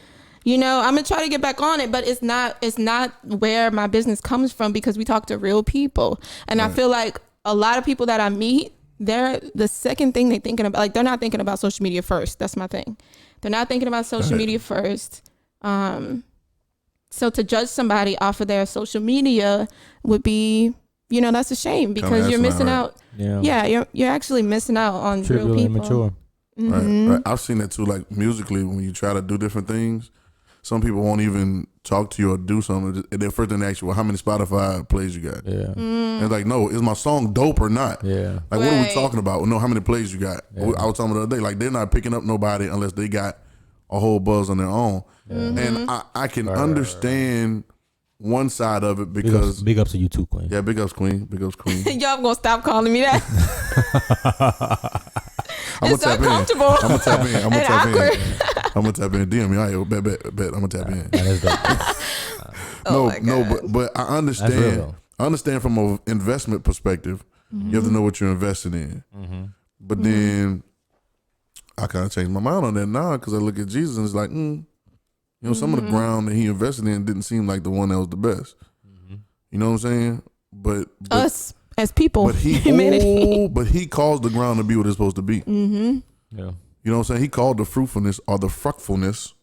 S5: I'm gonna try to get back on it, but it's not where my business comes from, because we talk to real people, and I feel like a lot of people that I meet, they're the second thing they're thinking about. Like, they're not thinking about social media first. That's my thing. They're not thinking about social media first. So to judge somebody off of their social media would be, that's a shame, because you're missing out. Yeah, you're actually missing out on real people. Immature.
S1: Right. I've seen that too. Like musically, when you try to do different things, some people won't even talk to you or do something. And then first thing they ask you, well, how many Spotify plays you got? Yeah. And it's like, no, is my song dope or not? Yeah. Like, what are we talking about? Well, no, how many plays you got? Yeah. I was talking the other day, like, they're not picking up nobody unless they got a whole buzz on their own. Yeah. And I can understand one side of it, because
S2: big ups to you too, Queen.
S1: Yeah, big ups, Queen. Big ups, Queen.
S5: Y'all gonna stop calling me that? It's uncomfortable.
S1: I'm gonna tap in. I'm gonna tap in. DM me. All right, bet. I'm gonna tap in. But I understand. I understand from an investment perspective. You have to know what you're investing in. But then I kind of changed my mind on that now because I look at Jesus and it's like, you know, some of the ground that he invested in didn't seem like the one that was the best. You know what I'm saying? But
S5: us as people,
S1: but he caused the ground to be what it's supposed to be.
S2: Yeah.
S1: You know what I'm saying? He called the fruitfulness or the fruitfulness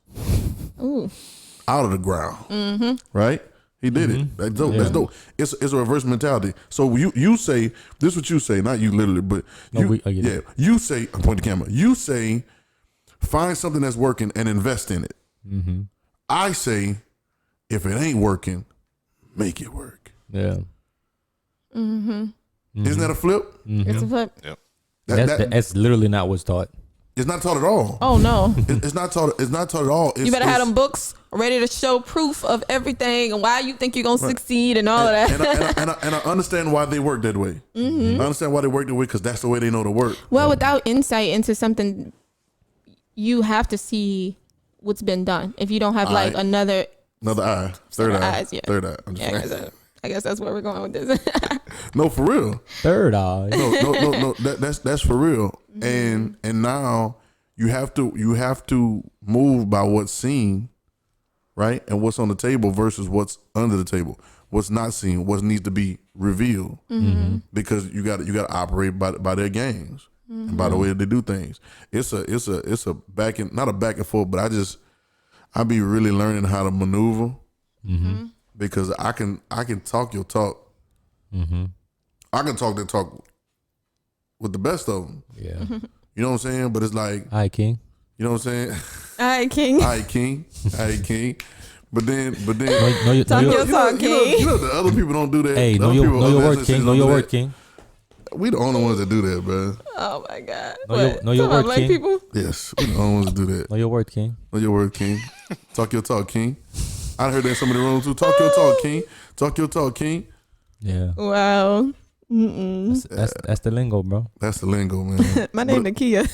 S1: out of the ground. Right? He did it. That's dope. That's dope. It's a reverse mentality. So you say, this is what you say, not you literally, but you say, I point the camera. You say, find something that's working and invest in it. I say, if it ain't working, make it work.
S2: Yeah.
S1: Isn't that a flip?
S5: It's a flip.
S3: Yep.
S2: That's literally not what's taught.
S1: It's not taught at all.
S5: Oh no.
S1: It's not taught. It's not taught at all.
S5: You better have them books ready to show proof of everything and why you think you're gonna succeed and all of that.
S1: And I understand why they work that way. I understand why they work that way because that's the way they know to work.
S5: Well, without insight into something, you have to see what's been done. If you don't have like another
S1: eye, third eye,
S5: eyes, yeah.
S1: third eye. I'm just
S5: I guess that's where we're going with this.
S1: No, for real.
S2: Third eye.
S1: No. That's for real. And now you have to move by what's seen, right? And what's on the table versus what's under the table. What's not seen, what needs to be revealed. Because you got to operate by their games and by the way that they do things. It's a not a back and forth, but I be really learning how to maneuver. Because I can talk your talk. I can talk that talk with the best of them. Yeah. You know what I'm saying? But it's like,
S2: all right, King.
S1: You know what I'm saying?
S5: All right, King.
S1: All right, King. All right, King. But then
S5: talk your talk, King.
S1: You know the other people don't do that.
S2: Hey, know your word, King. Know your word, King.
S1: We the only ones that do that, bro.
S5: Oh my God.
S2: Know your word, King.
S5: People?
S1: Yes, we the only ones that do that.
S2: Know your word, King.
S1: Know your word, King. Talk your talk, King. I heard that in some of the rooms too. Talk your talk, King. Talk your talk, King.
S2: Yeah.
S5: Wow.
S2: That's the lingo, bro.
S1: That's the lingo, man.
S5: My name Nakia.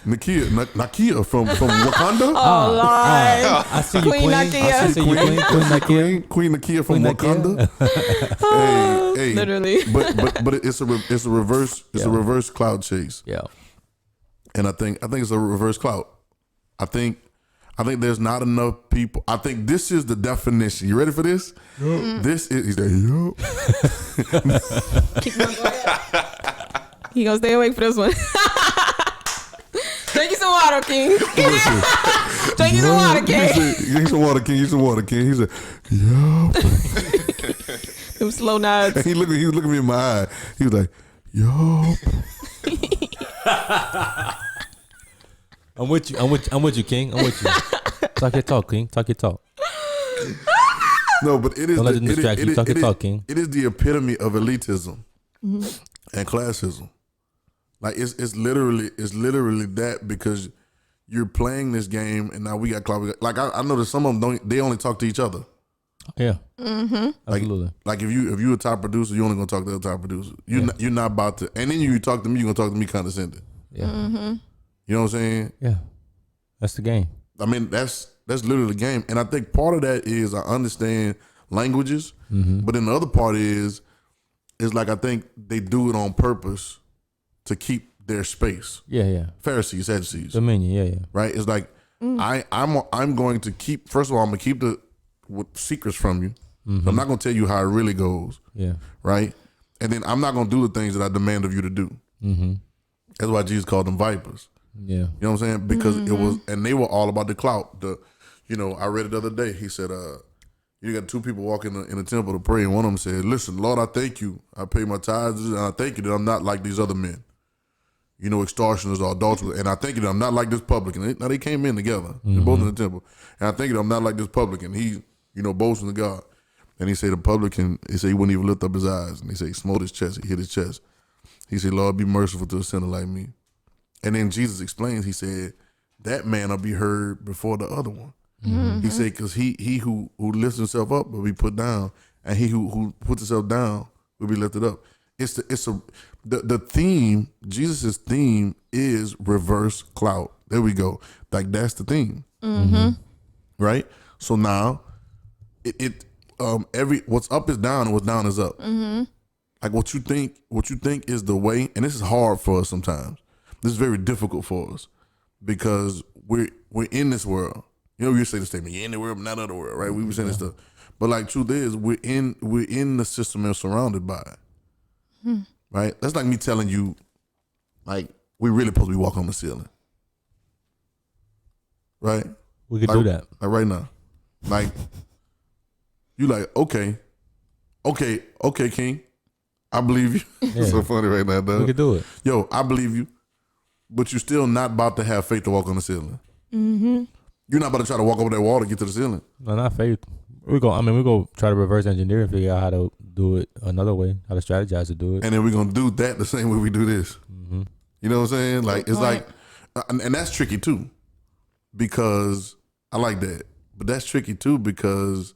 S1: Nakia from Wakanda.
S5: Oh Lord.
S2: I see you,
S5: Queen Nakia.
S2: I see you,
S1: Queen Nakia from Wakanda. hey,
S5: literally.
S1: But it's a reverse. It's a reverse cloud chase.
S2: Yeah.
S1: And I think it's a reverse clout. I think there's not enough people. I think this is the definition. You ready for this? Yep. This is, he's like, yup.
S5: He gonna stay awake for this one. Drink you some water, King. Drink you some water, King.
S1: Drink some water, King. Use some water, King. He said, yup.
S5: Them slow nods.
S1: And he was looking me in my eye. He was like, yup.
S2: I'm with you, King. I'm with you. Talk your talk, King. Talk your talk.
S1: No, but it is.
S2: Don't let them distract you. Talk your talk, King.
S1: It is the epitome of elitism and classism. Like it's literally that because you're playing this game and now we got clout. Like I know that some of them they only talk to each other.
S2: Yeah.
S1: Like,
S2: absolutely.
S1: Like if you a top producer, you only gonna talk to the top producer. You're not about to. And then you talk to me, you gonna talk to me condescending.
S2: Yeah.
S1: You know what I'm saying?
S2: Yeah. That's the game.
S1: I mean, that's literally the game. And I think part of that is I understand languages, but then the other part is like I think they do it on purpose to keep their space.
S2: Yeah.
S1: Pharisees, Sadducees.
S2: Dominion, yeah.
S1: Right? It's like I'm going to keep, first of all, I'm gonna keep the secrets from you. So I'm not gonna tell you how it really goes. Yeah. Right? And then I'm not gonna do the things that I demand of you to do. That's why Jesus called them vipers. Yeah. You know what I'm saying? Because it was, and they were all about the clout. I read it the other day. He said, you got two people walking in the temple to pray, and one of them said, listen, Lord, I thank you. I pay my tithes, and I thank you that I'm not like these other men. Extortioners or adulterers. And I thank you that I'm not like this publican. Now they came in together. They're both in the temple. And I thank you that I'm not like this publican. He, boasting to God. And he said the publican, he said he wouldn't even lift up his eyes. And he said he smote his chest, he hit his chest. He said, Lord, be merciful to a sinner like me. And then Jesus explains, he said, that man will be heard before the other one. He said, because he who lifts himself up will be put down, and he who puts himself down will be lifted up. The theme, Jesus' theme is reverse clout. There we go. Like that's the theme. Right? So now what's up is down and what's down is up. Like what you think is the way, and this is hard for us sometimes. This is very difficult for us because we're in this world. You know, you say the statement, you're in the world, but not of the world, right? We were saying this stuff. But like truth is, we're in the system and surrounded by it. Right? That's like me telling you, like, we really supposed to be walking on the ceiling. Right?
S2: We could do that.
S1: Like right now. Like, you like, okay, King. I believe you.
S2: Yeah.
S1: It's so funny right now, dog.
S2: We could do it.
S1: Yo, I believe you. But you're still not about to have faith to walk on the ceiling. Mm-hmm. You're not about to try to walk over that wall to get to the ceiling.
S2: No, not faith. We go try to reverse engineer and figure out how to do it another way, how to strategize to do it.
S1: And then we're going to do that the same way we do this.
S2: Mm-hmm.
S1: You know what I'm saying? Like, it's like, and that's tricky too. Because I like that. But that's tricky too because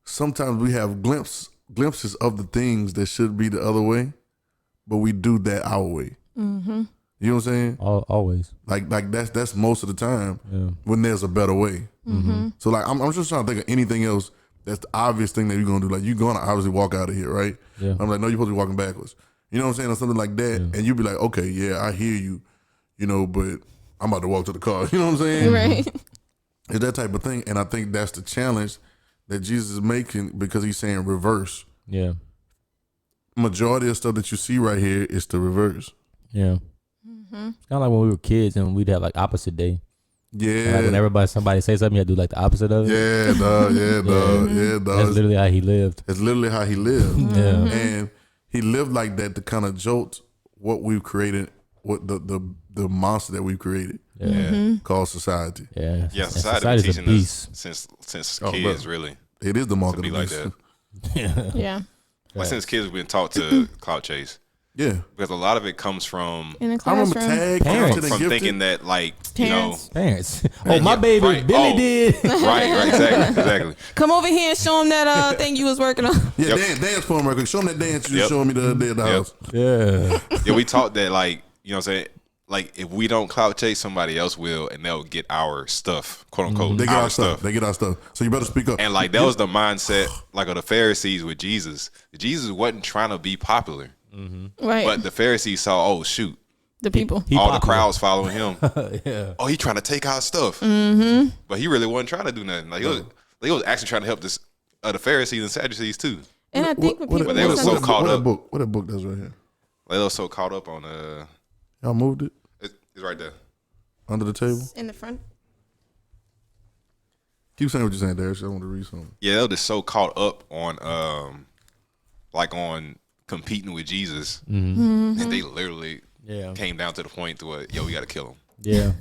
S1: sometimes we have glimpses of the things that should be the other way, but we do that our way. Mm-hmm. You know what I'm saying?
S2: Always.
S1: Like that's most of the time when there's a better way. Mm-hmm. So like I'm just trying to think of anything else that's the obvious thing that you're gonna do. Like you're gonna obviously walk out of here, right?
S2: Yeah.
S1: I'm like, no, you're supposed to be walking backwards. You know what I'm saying? Or something like that. Yeah. And you'd be like, okay, yeah, I hear you, you know, but I'm about to walk to the car. You know what I'm saying?
S5: Right.
S1: It's that type of thing. And I think that's the challenge that Jesus is making because he's saying reverse.
S2: Yeah.
S1: Majority of stuff that you see right here is the reverse.
S2: Yeah. Mm-hmm. It's kind of like when we were kids and we'd have like opposite day.
S1: Yeah.
S2: And like when somebody say something, you had to do like the opposite of it.
S1: Yeah, dog. Yeah, dog. Yeah, dog.
S2: That's literally how he lived.
S1: It's literally how he lived.
S2: Yeah.
S1: And he lived like that to kind of jolt what we've created, what the monster that we've created.
S2: Yeah.
S1: Called society.
S2: Yeah.
S3: Yeah,
S2: Society's
S3: teaching
S2: a beast.
S3: us since
S1: Oh,
S3: kids,
S1: bro.
S3: really.
S1: It is the mark
S3: To
S1: of
S3: be
S1: the
S3: like
S1: beast.
S3: that.
S5: Yeah.
S3: Like since kids, we've been taught to clout chase.
S1: Yeah.
S3: Because a lot of it comes from
S5: In the
S1: I remember
S5: classroom.
S1: tag,
S2: Parents.
S1: talented and
S3: from
S1: gifted.
S3: thinking that, like,
S5: Parents.
S2: Parents. Oh, my baby,
S3: right.
S2: Billy
S3: Oh.
S2: did.
S3: right, exactly.
S5: Come over here and show him that thing you was working on.
S1: Yeah,
S3: Yep.
S1: dance for him real quick. Show him that dance you
S3: Yep.
S1: just showed me the other day at the house.
S2: Yeah.
S3: Yeah, we taught that, like, you know what I'm saying? Like, if we don't clout chase, somebody else will, and they'll get our stuff, quote unquote,
S1: They get
S3: our
S1: our stuff. They get our stuff. So you better speak up.
S3: And like that was the mindset, like, of the Pharisees with Jesus. Jesus wasn't trying to be popular,
S5: Right.
S3: but the Pharisees saw, oh shoot,
S5: the people.
S2: He
S3: all the
S2: popular.
S3: crowds following him.
S2: Yeah.
S3: Oh, he trying to take our stuff, but he really wasn't trying to do nothing. Like he was actually trying to help this the Pharisees and Sadducees too.
S5: And I think when people
S3: they were so caught up.
S1: What that book does right here?
S3: They were so caught up on
S1: Y'all moved it
S3: it's right there.
S1: under the table.
S5: in the front.
S1: Keep saying what you're saying, Darius. I want to read something.
S3: Yeah, they were just so caught up on like on competing with Jesus, and they literally came down to the point to where, yo, we got to kill him.
S2: Yeah.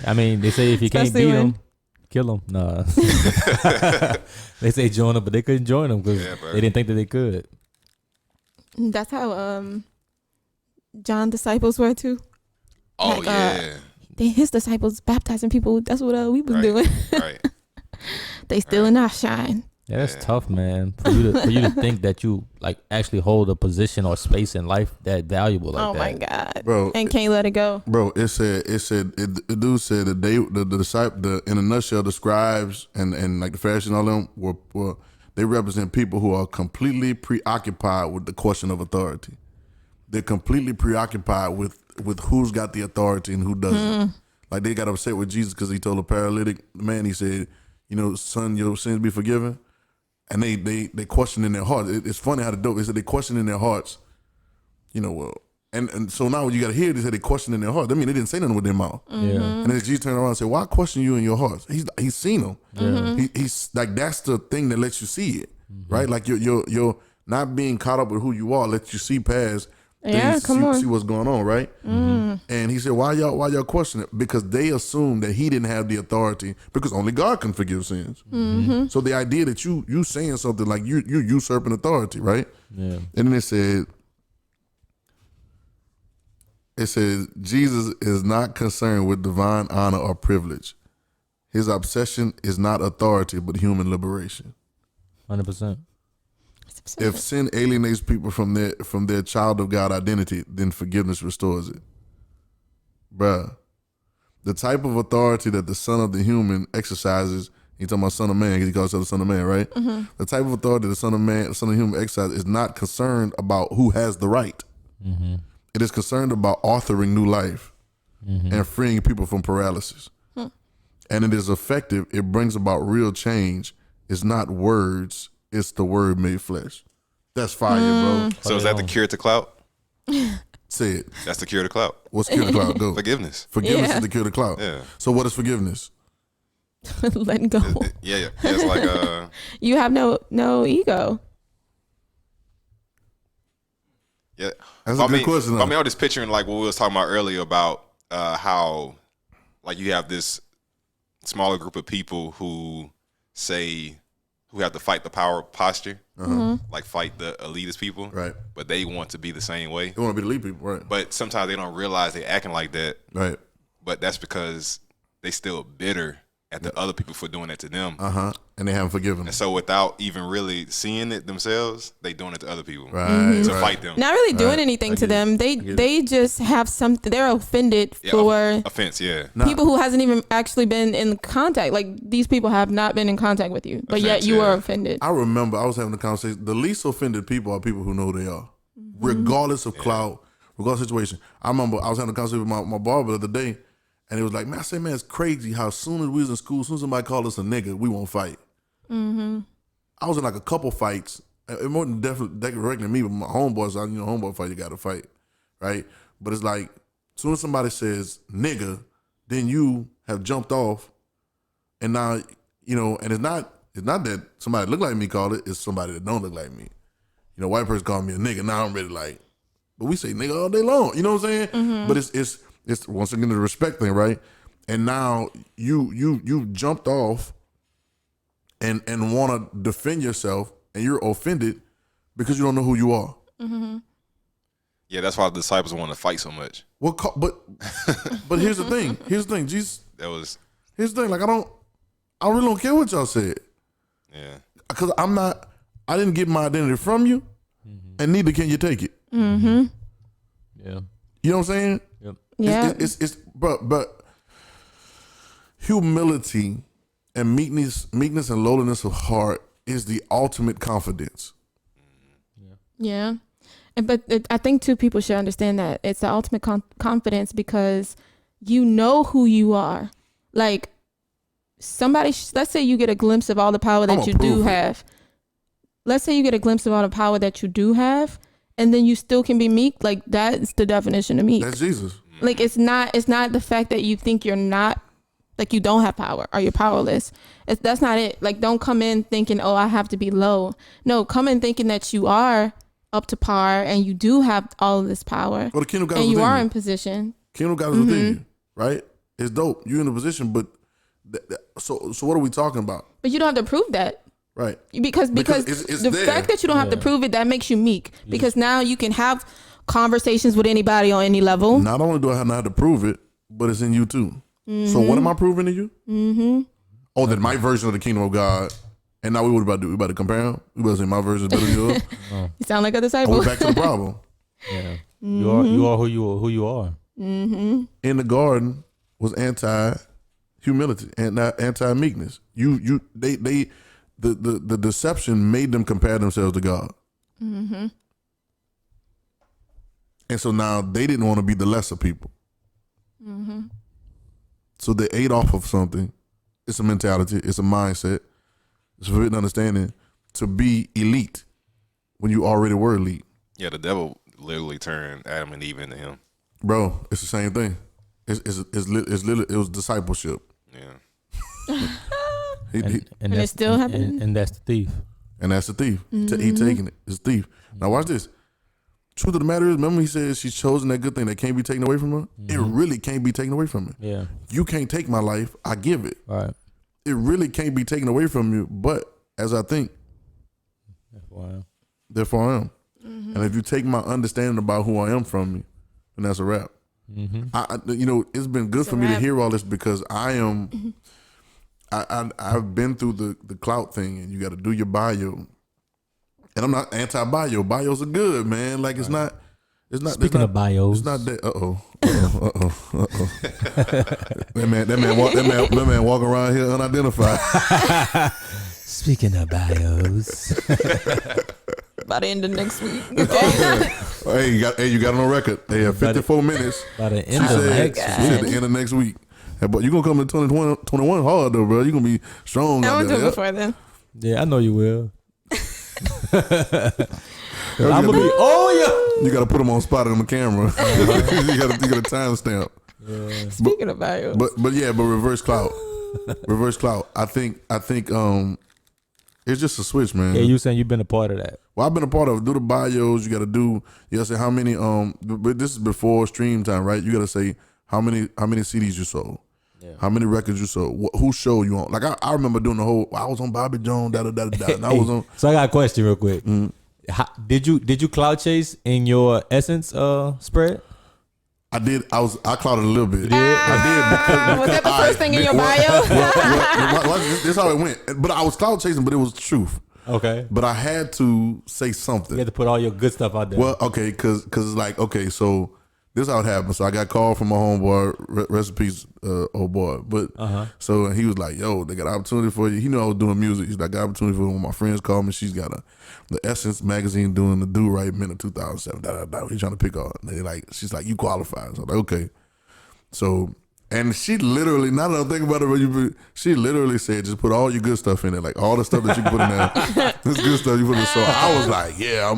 S2: I mean, they say if you can't
S5: Especially
S2: beat
S5: when-
S2: him, kill him. Nah. They say join him, but they couldn't join him because they didn't think that they could.
S5: That's how John's disciples were too.
S3: Oh
S5: Like,
S3: yeah,
S5: His disciples baptizing people. That's what we was
S3: right,
S5: doing.
S3: right.
S5: They still in our shine.
S2: Yeah, that's tough, man. For you to think that you like actually hold a position or space in life that valuable like
S5: Oh
S2: that.
S5: my God,
S1: Bro,
S5: and can't let it go.
S1: Bro, the dude said that the disciple, in a nutshell, the scribes and like the Pharisees and all them were they represent people who are completely preoccupied with the question of authority. They're completely preoccupied with who's got the authority and who doesn't. Like they got upset with Jesus because he told a paralytic man, he said, you know, son, your sins be forgiven. And they question in their heart. It's funny how the dope. They said they question in their hearts. You know, well, and so now you got to hear they said they question in their heart. I mean, they didn't say nothing with their mouth.
S2: Yeah.
S1: And then Jesus turned around and said, "Why question you in your hearts?" He's seen them.
S2: Yeah.
S1: He's like that's the thing that lets you see it, right? Like you're not being caught up with who you are. Lets you see past.
S5: Yeah,
S1: things,
S5: come on.
S1: see what's going on, right? And he said, "Why y'all question it?" Because they assumed that he didn't have the authority because only God can forgive sins. So the idea that you saying something like you usurping authority, right?
S2: Yeah.
S1: And then it says Jesus is not concerned with divine honor or privilege. His obsession is not authority but human liberation.
S2: 100%.
S1: If sin alienates people from their child of God identity, then forgiveness restores it. Bruh, the type of authority that the Son of the Human exercises He talking about son of man because he calls himself the son of man, right? Mm-hmm. The type of authority the son of man, the son of human exercise is not concerned about who has the right. Mm-hmm. It is concerned about authoring new life and freeing people from paralysis. And it is effective. It brings about real change. It's not words. It's the word made flesh. That's fire, bro.
S3: So is that the cure to clout?
S1: Say it.
S3: That's the cure to clout.
S1: What's cure to clout? Go.
S3: Forgiveness.
S1: Forgiveness is the cure to clout.
S3: Yeah.
S1: So what is forgiveness?
S5: Letting go.
S3: Yeah. It's like
S5: you have no ego.
S3: Yeah.
S1: That's a good question, though.
S3: I mean, I'm just picturing like what we was talking about earlier about how like you have this smaller group of people who have to fight the power posture, like fight the elitist people,
S1: right?
S3: But they want to be the same way.
S1: They want to be the elite people, right?
S3: But sometimes they don't realize they're acting like that,
S1: right?
S3: But that's because they still bitter at the other people for doing that to them,
S1: and they haven't forgiven them.
S3: And so without even really seeing it themselves, they doing it to other people,
S1: right?
S3: To fight them.
S5: Not really doing anything to them. They just have something. They're offended for
S3: offense. Yeah,
S5: people who hasn't even actually been in contact. Like these people have not been in contact with you, but yet you are offended.
S1: I remember I was having a conversation. The least offended people are people who know who they are, regardless of clout, regardless of situation. I remember I was having a conversation with my barber the other day. And it was like, man, I said, man, it's crazy how soon as we was in school, as soon as somebody called us a nigga, we won't fight. I was in like a couple fights. It more than directly me, but my homeboys, homeboy fight, you got to fight, right? But it's like, as soon as somebody says nigga, then you have jumped off. And now, and it's not that somebody look like me called it, it's somebody that don't look like me. White person called me a nigga, now I'm ready like, but we say nigga all day long, you know what I'm saying? But it's once again the respect thing, right? And now you jumped off and want to defend yourself, and you're offended because you don't know who you are.
S3: Yeah, that's why the disciples want to fight so much.
S1: Well, but here's the thing. Jesus. Here's the thing. Like I really don't care what y'all said.
S3: Yeah.
S1: Because I didn't get my identity from you, and neither can you take it.
S2: Yeah.
S1: You know what I'm saying?
S2: Yep.
S5: Yeah.
S1: But humility and meekness and lowliness of heart is the ultimate confidence.
S5: Yeah. But I think too, people should understand that it's the ultimate confidence because you know who you are. Like somebody, let's say you get a glimpse of all the power that you do have. Let's say you get a glimpse of all the power that you do have, and then you still can be meek. Like that's the definition of meek.
S1: That's Jesus.
S5: Like it's not the fact that you think you're not, like you don't have power or you're powerless. That's not it. Like don't come in thinking, oh, I have to be low. No, come in thinking that you are up to par and you do have all of this power.
S1: Well, the kingdom of God
S5: and
S1: is
S5: you are
S1: you.
S5: in position.
S1: Kingdom of God is within you, right? It's dope. You're in a position, but so what are we talking about?
S5: But you don't have to prove that.
S1: Right.
S5: Because
S1: it's
S5: the
S1: there.
S5: fact that you don't have to prove it, that makes you meek. Because now you can have conversations with anybody on any level.
S1: Not only do I not have to prove it, but it's in you too. So what am I proving to you? Oh, that my version of the kingdom of God. And now what about to do? We about to compare them? We about to say my version is better than yours?
S5: You sound like a disciple.
S1: We're back to the problem.
S2: Yeah. You are who you are.
S1: In the garden was anti-humility and anti-meekness. The deception made them compare themselves to God. And so now they didn't want to be the lesser people. So they ate off of something. It's a mentality. It's a mindset. It's a forbidden understanding to be elite when you already were elite.
S3: Yeah, the devil literally turned Adam and Eve into him.
S1: Bro, it's the same thing. It's literally, it was discipleship.
S3: Yeah.
S5: And it's still happening.
S2: And that's the thief.
S1: And that's the thief. He taking it. It's the thief. Now watch this. Truth of the matter is, remember he says she's chosen that good thing that can't be taken away from her? It really can't be taken away from her.
S2: Yeah.
S1: You can't take my life. I give it.
S2: All right.
S1: It really can't be taken away from you, but as I think, therefore I am. And if you take my understanding about who I am from me, then that's a wrap. It's been good for me to hear all this because I am, I've been through the Clout thing, and you got to do your bio. And I'm not anti-bio. Bios are good, man. Like it's not It's not.
S2: Speaking of bios,
S1: it's not that. that man walking around here unidentified.
S2: Speaking of bios,
S5: by the end of next week.
S1: Hey, you got it on record. They have 54 minutes.
S2: By the end of next week.
S1: She said the end of next week. Hey, but you gonna come in 2021 hard though, bro. You gonna be strong.
S5: I won't do it before then.
S2: Yeah, I know you will. I'm gonna be. Oh yeah.
S1: You gotta put them on spot on the camera. you got a timestamp.
S5: Yeah. Speaking of bios,
S1: but reverse Clout. Reverse Clout. I think it's just a switch, man.
S2: Yeah, you saying you've been a part of that.
S1: Well, I've been a part of it. Do the bios. You gotta say how many but this is before stream time, right? You gotta say how many CDs you sold. Yeah. How many records you sold? Who show you on? Like I remember doing the whole. I was on Bobby Jones, and I was on.
S2: So I got a question real quick.
S1: Mm-hmm.
S2: Did you clout chase in your Essence spread?
S1: I did. I clouded a little bit.
S2: Yeah.
S1: I did because
S5: was that the first thing in your bio?
S1: This is how it went. But I was cloud chasing, but it was truth.
S2: Okay.
S1: But I had to say something.
S2: You had to put all your good stuff out there.
S1: Well, okay, because it's like, okay, so this is how it happened. So I got called from my homeboy, rest in peace, old boy. But so he was like, yo, they got an opportunity for you. He knew I was doing music. He's like, got an opportunity for one of my friends called me. She's got the Essence magazine doing the Do Right Men of 2007. He's trying to pick on. She's like, you qualified. So I'm like, okay. So, and she literally, now that I think about it, she literally said, just put all your good stuff in it. Like all the stuff that you can put in there. This good stuff you put in. So I was like, yeah,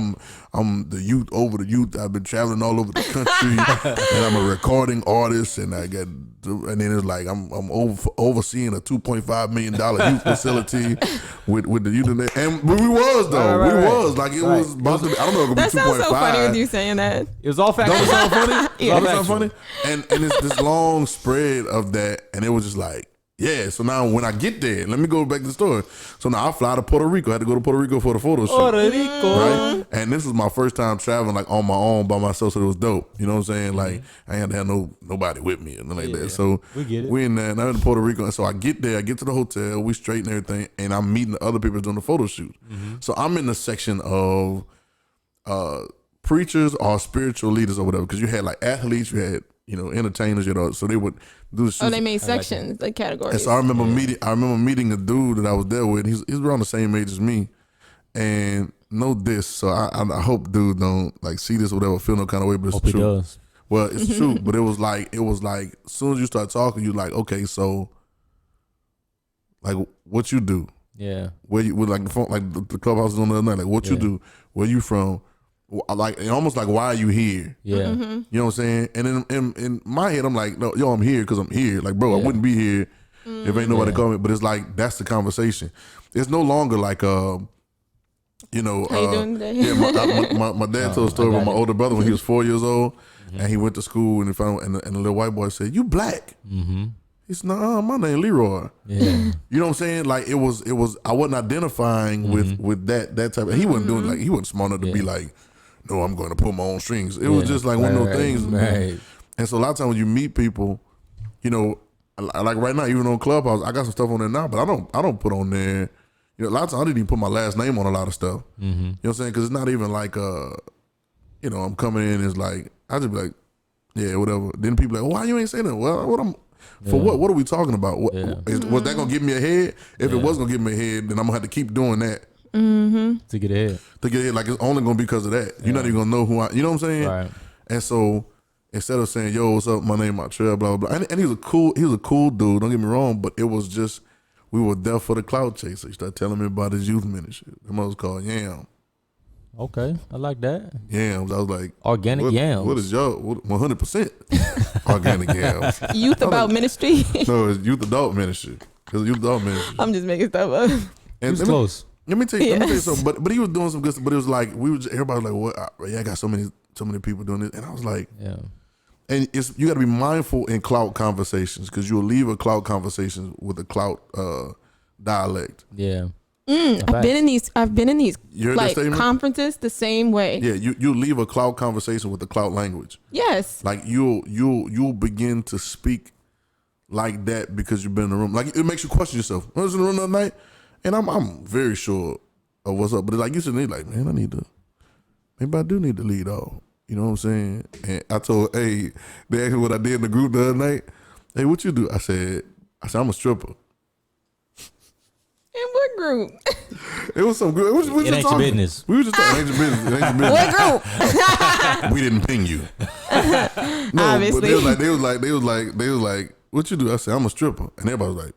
S1: I'm the youth over the youth. I've been traveling all over the country, and I'm a recording artist, and and then it's like I'm overseeing a $2.5 million youth facility with the youth in there. And we was though,
S2: right.
S1: We was like it was about to be, I don't know if it
S5: That
S1: could be 2.5.
S5: sounds so funny with you saying that.
S2: It was all factual.
S1: Don't it sound funny?
S5: Yeah.
S1: Don't it sound funny? And it's this long spread of that, and it was just like, yeah. So now when I get there, let me go back to the story. So now I fly to Puerto Rico. I had to go to Puerto Rico for the photo shoot.
S2: Puerto Rico.
S1: Right? And this was my first time traveling like on my own by myself, so it was dope. You know what I'm saying? Like I ain't had to have nobody with me and nothing like that. So
S2: we get it.
S1: We in there, and I'm in Puerto Rico, and so I get there, I get to the hotel, we straight and everything, and I'm meeting the other people doing the photo shoot. So I'm in the section of preachers or spiritual leaders or whatever, because you had like athletes, you had entertainers, so they would do the shoots.
S5: Oh, they made sections, like categories.
S1: And so I remember meeting a dude that I was there with. He's around the same age as me, and know this. So I hope dude don't like see this or whatever, feel no kind of way, but it's
S2: Hope
S1: true.
S2: he does.
S1: Well, it's true, but it was like as soon as you start talking, you like, okay, so like what you do?
S2: Yeah.
S1: Where you with like the clubhouses on the other night, like what you do? Where you from? Like almost like why are you here?
S2: Yeah.
S1: You know what I'm saying? And in my head, I'm like, no, yo, I'm here because I'm here. Like, bro, I wouldn't be here if ain't nobody call me. But it's like that's the conversation. It's no longer like
S5: How you doing today?
S1: Yeah, my dad told a story about my older brother when he was 4 years old, and he went to school and and the little white boy said, "You black?" He said, "No, my name Leroy."
S2: Yeah.
S1: You know what I'm saying? Like it was. I wasn't identifying with that type. He wasn't doing like he wasn't smart enough to be like, no, I'm going to pull my own strings. It was just like one of those things.
S2: Right.
S1: And so a lot of times when you meet people, like right now, even on Clubhouse, I got some stuff on there now, but I don't put on there. A lot of times I didn't even put my last name on a lot of stuff. You know what I'm saying? Because it's not even like, I'm coming in. It's like I just be like, yeah, whatever. Then people like, why you ain't saying that? Well, what? What are we talking about? Was that gonna give me a head? If it was gonna give me a head, then I'm gonna have to keep doing that.
S2: To get ahead.
S1: Like it's only gonna be because of that. You're not even gonna know who I. You know what I'm saying?
S2: Right.
S1: And so instead of saying, "Yo, what's up? My name Montreal," blah blah blah, and he was a cool dude. Don't get me wrong, but it was just we were there for the clout chaser. He started telling me about his youth ministry. That was called Yam.
S2: Okay, I like that.
S1: Yams. I was like,
S2: organic yams.
S1: What is y'all? 100% organic yams.
S5: Youth about ministry.
S1: No, it's youth adult ministry. It's youth adult ministry.
S5: I'm just making stuff up.
S1: And
S2: It's close.
S1: Let me tell you something. But he was doing some good stuff. But it was like everybody was like, "What? Yeah, I got so many people doing this." And I was like,
S2: "Yeah."
S1: And you got to be mindful in clout conversations because you'll leave a clout conversation with a clout dialect.
S2: Yeah.
S5: I've been in these like conferences the same way.
S1: Yeah, you leave a clout conversation with the clout language.
S5: Yes.
S1: Like you'll begin to speak like that because you've been in the room. Like it makes you question yourself. I was in the room the other night. And I'm very sure of what's up. But like you said, like, man, maybe I do need to lead off. You know what I'm saying? And I told, they asked me what I did in the group the other night. Hey, what you do? I said I'm a stripper.
S5: In what group?
S1: It was some group.
S2: It ain't your business.
S1: We were just talking. It ain't your business. It ain't your business.
S5: What group?
S1: We didn't ping you. No,
S5: obviously.
S1: But they was like, what you do? I said I'm a stripper, and everybody was like,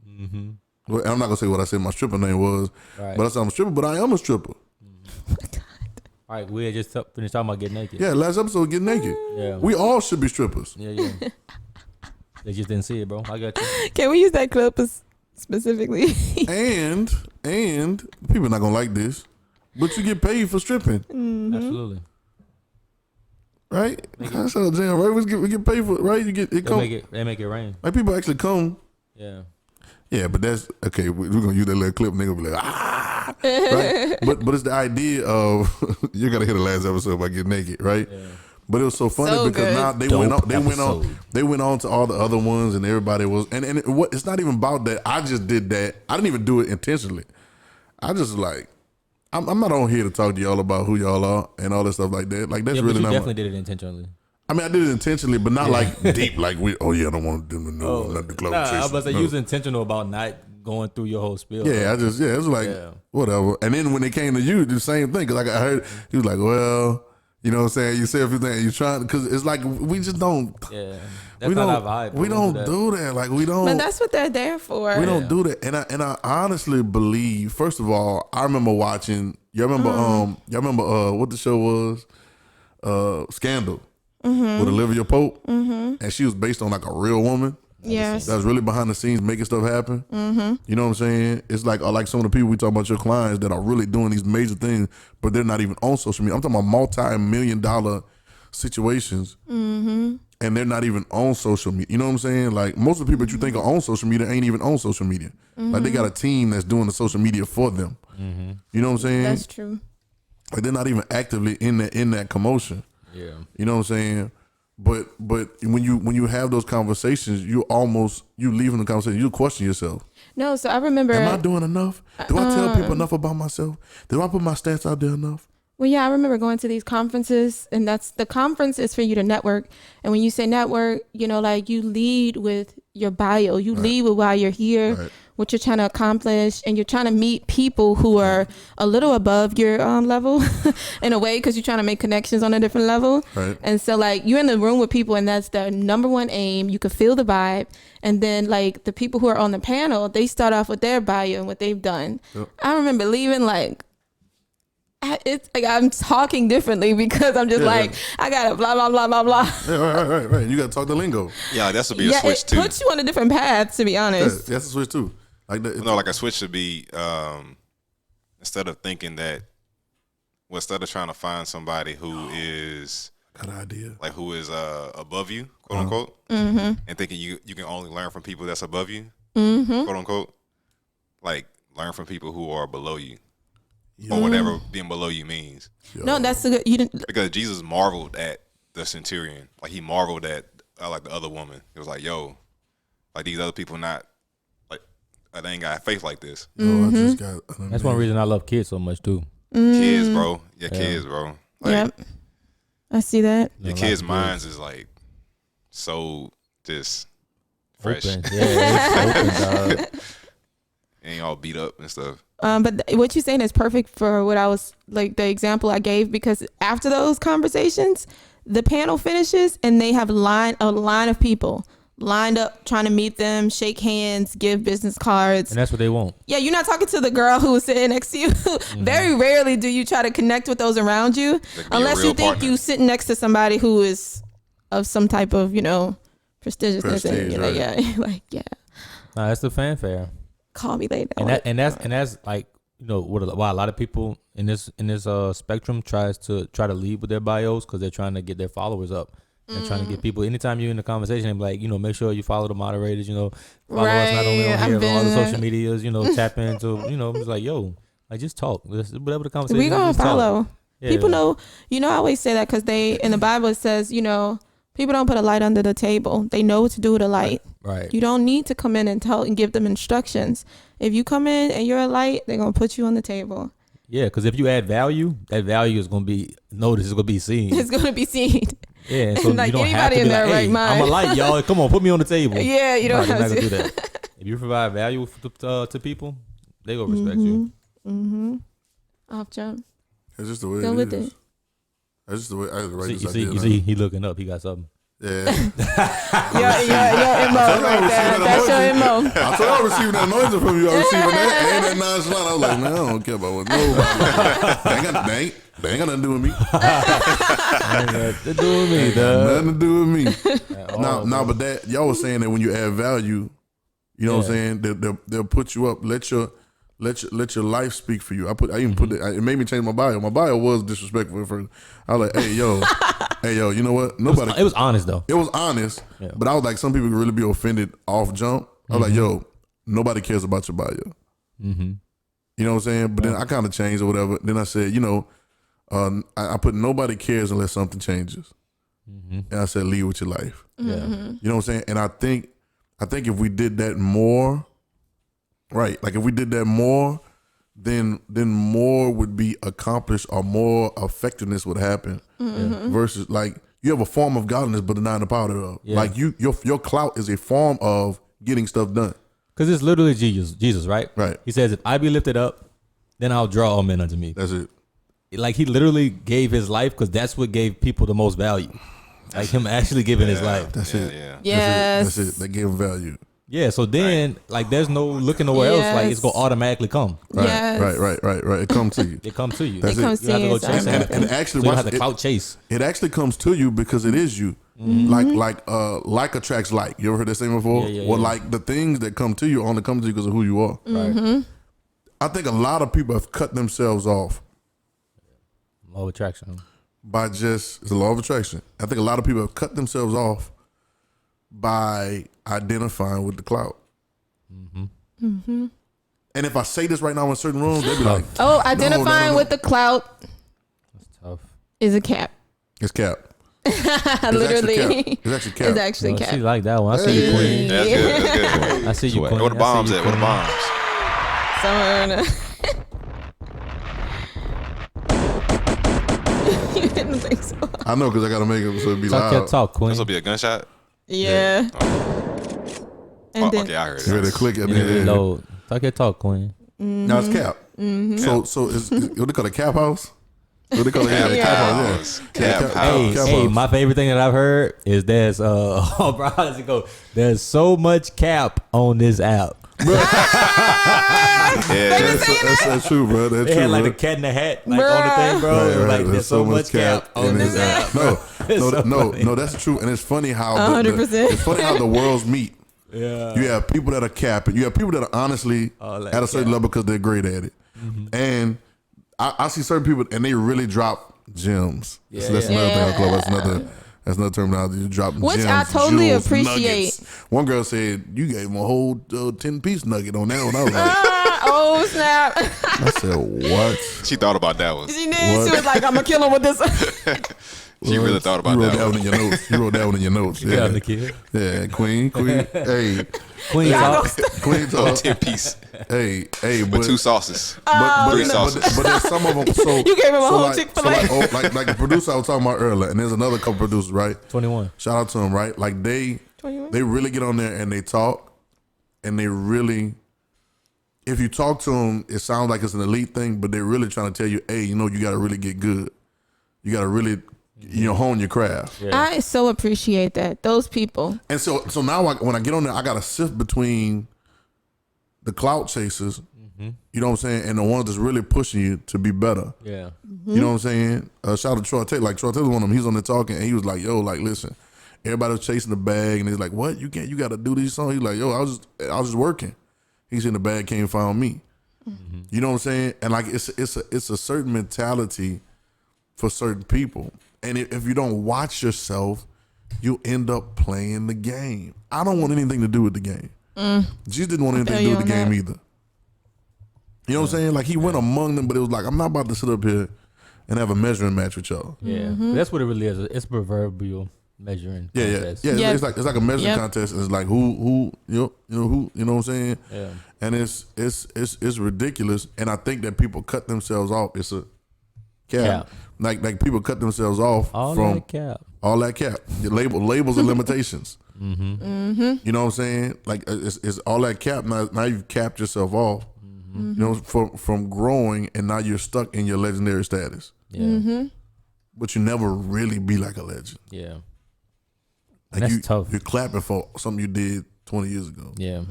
S2: mm-hmm.
S1: Well, and I'm not gonna say what I said my stripper name was, but I said I'm a stripper, but I am a stripper.
S2: All right, we had just finished talking about getting naked.
S1: Yeah, last episode, get naked.
S2: Yeah,
S1: we all should be strippers.
S2: Yeah. They just didn't see it, bro. I got you.
S5: Can we use that clip specifically?
S1: and people are not gonna like this, but you get paid for stripping.
S5: Mm-hmm.
S2: Absolutely.
S1: Right? That's how damn right. We get paid for it, right? You get it.
S2: They make it rain.
S1: Like people actually come.
S2: Yeah.
S1: Yeah, but that's okay. We're gonna use that little clip. Nigga be like, right? But it's the idea of you gotta hear the last episode about getting naked, right? Yeah. But it was so funny because now they went on to all the other ones, and everybody was and it's not even about that. I just did that. I didn't even do it intentionally. I just like I'm not on here to talk to y'all about who y'all are and all that stuff like that. Like that's really
S2: but you
S1: not.
S2: Definitely did it intentionally.
S1: I mean, I did it intentionally, but not like deep. Like I don't want to do not the club.
S2: Nah, I was about to say you was intentional about not going through your whole spiel.
S1: Yeah, it was like whatever. And then when it came to you, the same thing. Cause like I heard he was like, well, you know what I'm saying. You say everything you trying because it's like we just don't.
S2: Yeah, that's not our vibe.
S1: We don't do that. Like we don't.
S5: But that's what they're there for.
S1: We don't do that. And I honestly believe. First of all, I remember watching. Y'all remember what the show was? Scandal. Mm-hmm. With Olivia Pope, and she was based on like a real woman.
S5: Yes,
S1: that was really behind the scenes making stuff happen. Mm-hmm. You know what I'm saying? It's like some of the people we talk about, your clients that are really doing these major things, but they're not even on social media. I'm talking about multi-million-dollar situations, and they're not even on social media. You know what I'm saying? Like most of the people that you think are on social media ain't even on social media. Like they got a team that's doing the social media for them. You know what I'm saying?
S5: That's true.
S1: Like they're not even actively in that commotion.
S2: Yeah,
S1: you know what I'm saying, but when you have those conversations, you leaving the conversation, you question yourself.
S5: No, so I remember.
S1: Am I doing enough? Do I tell people enough about myself? Do I put my stats out there enough?
S5: Well, yeah, I remember going to these conferences, and the conference is for you to network. And when you say network, like you lead with your bio, you lead with why you're here, what you're trying to accomplish, and you're trying to meet people who are a little above your level in a way, because you're trying to make connections on a different level. Right. And so like you're in the room with people, and that's their number one aim. You can feel the vibe. And then like the people who are on the panel, they start off with their bio and what they've done. Yep. I remember leaving like, it's like I'm talking differently because I'm just I gotta blah blah blah blah blah.
S1: Yeah, right. You gotta talk the lingo.
S3: Yeah, that's would be a switch too.
S5: It puts you on a different path, to be honest.
S1: Yeah, that's a switch too. Like
S3: a switch should be instead of thinking that, instead of trying to find somebody who is
S1: got an idea,
S3: like who is above you, quote unquote, and thinking you can only learn from people that's above you, quote unquote, like learn from people who are below you. Or whatever being below you means.
S5: No, that's a good. You didn't,
S3: because Jesus marveled at the centurion, like he marveled at like the other woman. It was like, yo, like these other people not like they ain't got faith like this.
S1: I just got.
S2: That's one reason I love kids so much too.
S3: Kids, bro. Kids, bro. Like,
S5: yep, I see that.
S3: Your kids' minds is like so just fresh.
S2: Open. Yeah, it's open, dog.
S3: Ain't all beat up and stuff.
S5: But what you're saying is perfect for what I was like the example I gave, because after those conversations, the panel finishes and they have a line of people lined up trying to meet them, shake hands, give business cards.
S2: And that's what they want.
S5: Yeah, you're not talking to the girl who was sitting next to you. Very rarely do you try to connect with those around you, unless you think you sitting next to somebody who is of some type of, prestigiousness. Yeah.
S2: Nah, that's the fanfare.
S5: Call me later.
S2: And that's like, why a lot of people in this spectrum try to lead with their bios, because they're trying to get their followers up. They're trying to get people. Anytime you're in the conversation, they're like, make sure you follow the moderators. Follow us not only on here, but on all the social medias. Tap into. It's like, yo, like just talk. Whatever the conversation.
S5: We gonna follow.
S2: Yeah.
S5: People know. I always say that because in the Bible it says, people don't put a light under the table. They know what to do with a light.
S2: Right.
S5: You don't need to come in and tell and give them instructions. If you come in and you're a light, they're going to put you on the table.
S2: Yeah, because if you add value, that value is going to be noticed. It's going to be seen.
S5: It's going to be seen.
S2: Yeah, so
S5: like
S2: you don't
S5: anybody
S2: have to be
S5: in their
S2: like,
S5: right
S2: hey,
S5: mind.
S2: I'm a light, y'all. Come on, put me on the table.
S5: Yeah, you don't have
S2: not
S5: to
S2: gonna do that. If you provide value to people, they will respect you.
S5: Off jump.
S1: That's just the way
S5: Go
S1: it
S5: with
S1: is.
S5: it.
S1: That's just the way I had to write this
S2: You
S1: idea.
S2: see, he looking up. He got something.
S5: Your
S1: Yeah.
S5: MO right there. That's your MO.
S1: I told you I was receiving that noise from you. I was receiving that and that nonchalant. I was like, man, I don't care about what nobody. They ain't got nothing to do with me.
S2: Nothing to do with me, dog.
S1: Nothing to do with me. Now, but that y'all was saying that when you add value, you know what I'm saying? They'll put you up. Let your life speak for you. I even put it. It made me change my bio. My bio was disrespectful at first. I was like, hey yo, you know what? Nobody.
S2: It was honest though.
S1: It was honest, but I was like, some people could really be offended off jump. I was like, yo, nobody cares about your bio.
S2: Mm-hmm.
S1: You know what I'm saying? But then I kind of changed or whatever. Then I said, you know, I put nobody cares unless something changes. And I said, lead with your life.
S2: Yeah.
S1: You know what I'm saying? And I think if we did that more, right? Like if we did that more, then more would be accomplished or more effectiveness would happen. Versus like you have a form of godliness, but not in the power thereof.
S2: Yeah.
S1: Like your clout is a form of getting stuff done.
S2: Because it's literally Jesus, right?
S1: Right.
S2: He says, if I be lifted up, then I'll draw all men unto me.
S1: That's it.
S2: Like he literally gave his life because that's what gave people the most value. Like him actually giving his life.
S1: That's it.
S3: Yeah.
S5: Yes.
S1: That's it. They gave him value.
S2: Yeah, so then like there's no looking nowhere else. Like it's gonna automatically come.
S1: Right,
S5: Yes.
S1: right. It comes to you.
S2: It comes to you.
S1: That's
S5: It comes
S2: You don't have to
S5: to
S2: go
S5: you.
S2: chase
S1: And
S2: anything.
S1: actually,
S2: So you
S1: watch
S2: have to
S1: it.
S2: clout chase.
S1: It actually comes to you because it is you. Like attracts like. You ever heard that saying before?
S2: Yeah.
S1: Like the things that come to you only come to you because of who you are.
S2: Right.
S1: I think a lot of people have cut themselves off
S2: Law of attraction.
S1: by it's the law of attraction. I think a lot of people have cut themselves off by identifying with the clout. And if I say this right now in certain rooms, they'd be like,
S5: Oh, identifying
S1: no.
S5: with the clout
S2: That's tough.
S5: is a cap.
S1: it's cap.
S5: Literally.
S1: It's actually cap.
S5: It's actually
S2: Well,
S5: cap.
S2: she like that one. I see you, queen.
S3: That's good. That's good.
S2: I see you, queen.
S3: Where the bombs at? Where the bombs?
S5: Somewhere in You didn't think so.
S1: I know because I got to make it so it'd be
S2: Talk your
S1: loud.
S2: talk, queen.
S3: This will be a gunshot.
S5: Yeah. And then
S3: Okay, I heard
S1: You ready
S3: it.
S1: to click it?
S2: You need to reload. Talk your talk, queen.
S1: Now it's cap. So it's what they call a cap house? What they call it? Yeah,
S5: Yeah.
S1: cap house. Yeah.
S3: Cap
S2: Hey,
S3: house.
S2: hey, my favorite thing that I've heard is there's oh, bro, how does it go? There's so much cap on this app.
S3: Yeah.
S1: That's true, bro. That's
S2: They
S1: true.
S2: had like
S1: bro.
S2: the cat in the hat like on the thing, bro.
S1: Right.
S2: Like there's so much cap on
S1: in
S2: this
S1: his
S2: app.
S1: No, that's true. And it's funny how
S5: 100%.
S1: it's funny how the worlds meet.
S2: Yeah.
S1: You have people that are capping. You have people that are honestly
S2: like
S1: at a certain level because they're great at it. And I see certain people and they really drop gems.
S2: Yeah,
S1: So that's
S2: yeah.
S1: another thing I club. That's another terminology. You drop
S5: Which
S1: gems,
S5: I totally
S1: jewels,
S5: appreciate.
S1: nuggets. One girl said you gave him a whole 10-piece nugget on that one. I was like,
S5: Oh snap!
S1: I said what?
S3: She thought about that one.
S5: She did. She was like, "I'm gonna kill him with this."
S3: She really thought about
S1: You wrote
S3: that
S1: that
S3: one.
S1: one in your notes. You wrote that one in your notes.
S2: Yeah,
S1: Yeah,
S2: the kid.
S1: yeah. Queen. Hey,
S2: Queen talk.
S1: Queen.
S3: A 10-piece
S1: Hey, but
S3: with 2 sauces.
S1: but,
S3: Three sauces.
S1: but there's some of them. So
S5: You gave him a whole
S1: like,
S5: Chick-fil-A.
S1: like the producer I was talking about earlier, and there's another couple producers, right?
S2: 21.
S1: Shout out to them, right? Like they
S5: 21?
S1: really get on there and they talk, and they really. If you talk to them, it sounds like it's an elite thing, but they're really trying to tell you, hey, you know, you got to really get good. You got to really, hone your craft.
S2: Yeah.
S5: I so appreciate that. Those people.
S1: And so now when I get on there, I got to sift between the clout chasers, you know what I'm saying, and the ones that's really pushing you to be better.
S2: Yeah.
S1: You know what I'm saying? Shout out to Troy Taylor. Like Troy Taylor's one of them. He's on there talking, and he was like, "Yo, like, listen, everybody was chasing the bag, and he's like, what? You got to do these songs." He's like, "Yo, I was just working." He said the bag came and found me. You know what I'm saying? And like it's a certain mentality for certain people, and if you don't watch yourself, you end up playing the game. I don't want anything to do with the game. Jesus didn't want anything to do with the game either. You know what I'm saying? Like he went among them, but it was like, I'm not about to sit up here and have a measuring match with y'all.
S2: Yeah. That's what it really is. It's proverbial. measuring
S1: contest. Yeah.
S5: Yep.
S1: It's like a measuring contest. It's like who you know what I'm saying?
S2: Yeah.
S1: And it's ridiculous. And I think that people cut themselves off. It's a cap. Like people cut themselves off from all that cap. Your labels and limitations.
S2: Mm-hmm.
S1: You know what I'm saying? Like it's all that cap. Now you've capped yourself off. You know, from growing, and now you're stuck in your legendary status.
S2: Yeah.
S1: But you never really be like a legend.
S2: Yeah.
S1: Like
S2: that's tough.
S1: You're clapping for something you did 20 years ago.
S2: Yeah.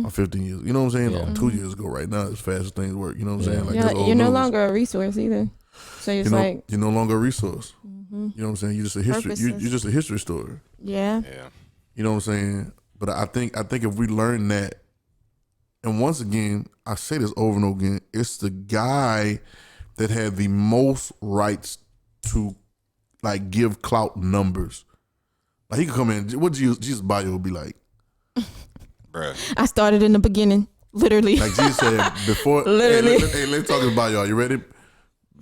S1: Or 15 years. You know what I'm saying?
S2: Yeah.
S1: Or 2 years ago right now, as fast as things work. You know what I'm saying? Like
S5: you're no longer a resource either. So it's like
S1: you're no longer a resource. You know what I'm saying? You're just a history. You're just a history story.
S5: Yeah.
S1: You know what I'm saying? But I think if we learn that, and once again, I say this over and over again, it's the guy that had the most rights to like give Clout numbers. Like he could come in, what Jesus' bio would be like?
S3: Bruh.
S5: I started in the beginning, literally.
S1: Like Jesus said before.
S5: Literally.
S1: Hey, let's talk about y'all. You ready?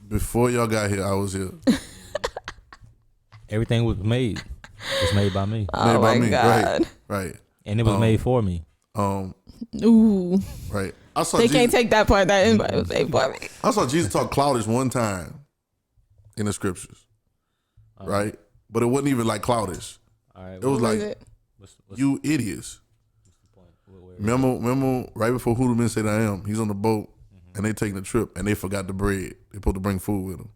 S1: Before y'all got here, I was here.
S2: Everything was made. It's made by me.
S5: Oh
S1: made by
S5: my
S1: me.
S5: God.
S1: Right.
S2: And it was made for me.
S5: Ooh.
S1: Right. I saw
S5: They
S1: Jesus,
S5: can't take that part. That invite was made for me.
S1: I saw Jesus talk cloudish one time in the scriptures. Right? But it wasn't even like cloudish.
S2: All right.
S1: It was like, you idiots. Remember right before Hoodoo said I am, he's on the boat and they taking a trip and they forgot the bread. They supposed to bring food with them.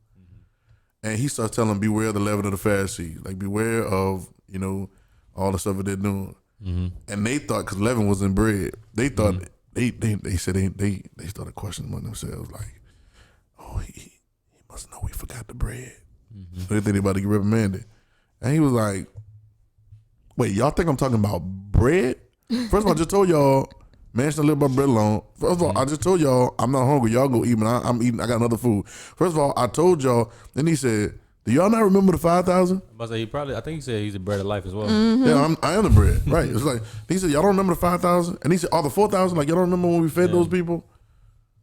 S1: And he starts telling them, beware of the leaven of the Pharisees. Like, beware of, you know, all the stuff that they're doing. And they thought, because leaven was in bread, they thought, they said they started questioning among themselves, like, oh, he must know we forgot the bread. So they think they about to get reprimanded. And he was like, wait, y'all think I'm talking about bread? First of all, I just told y'all, man should live by bread alone. First of all, I just told y'all I'm not hungry. Y'all go eat, but I'm eating. I got another food. First of all, I told y'all. Then he said, "Do y'all not remember the 5,000?"
S2: I think he said he's the bread of life as well.
S1: Yeah, I am the bread. Right. It's like he said, y'all don't remember the 5,000, and he said, "Oh, the 4,000. Like y'all don't remember when we fed those people?"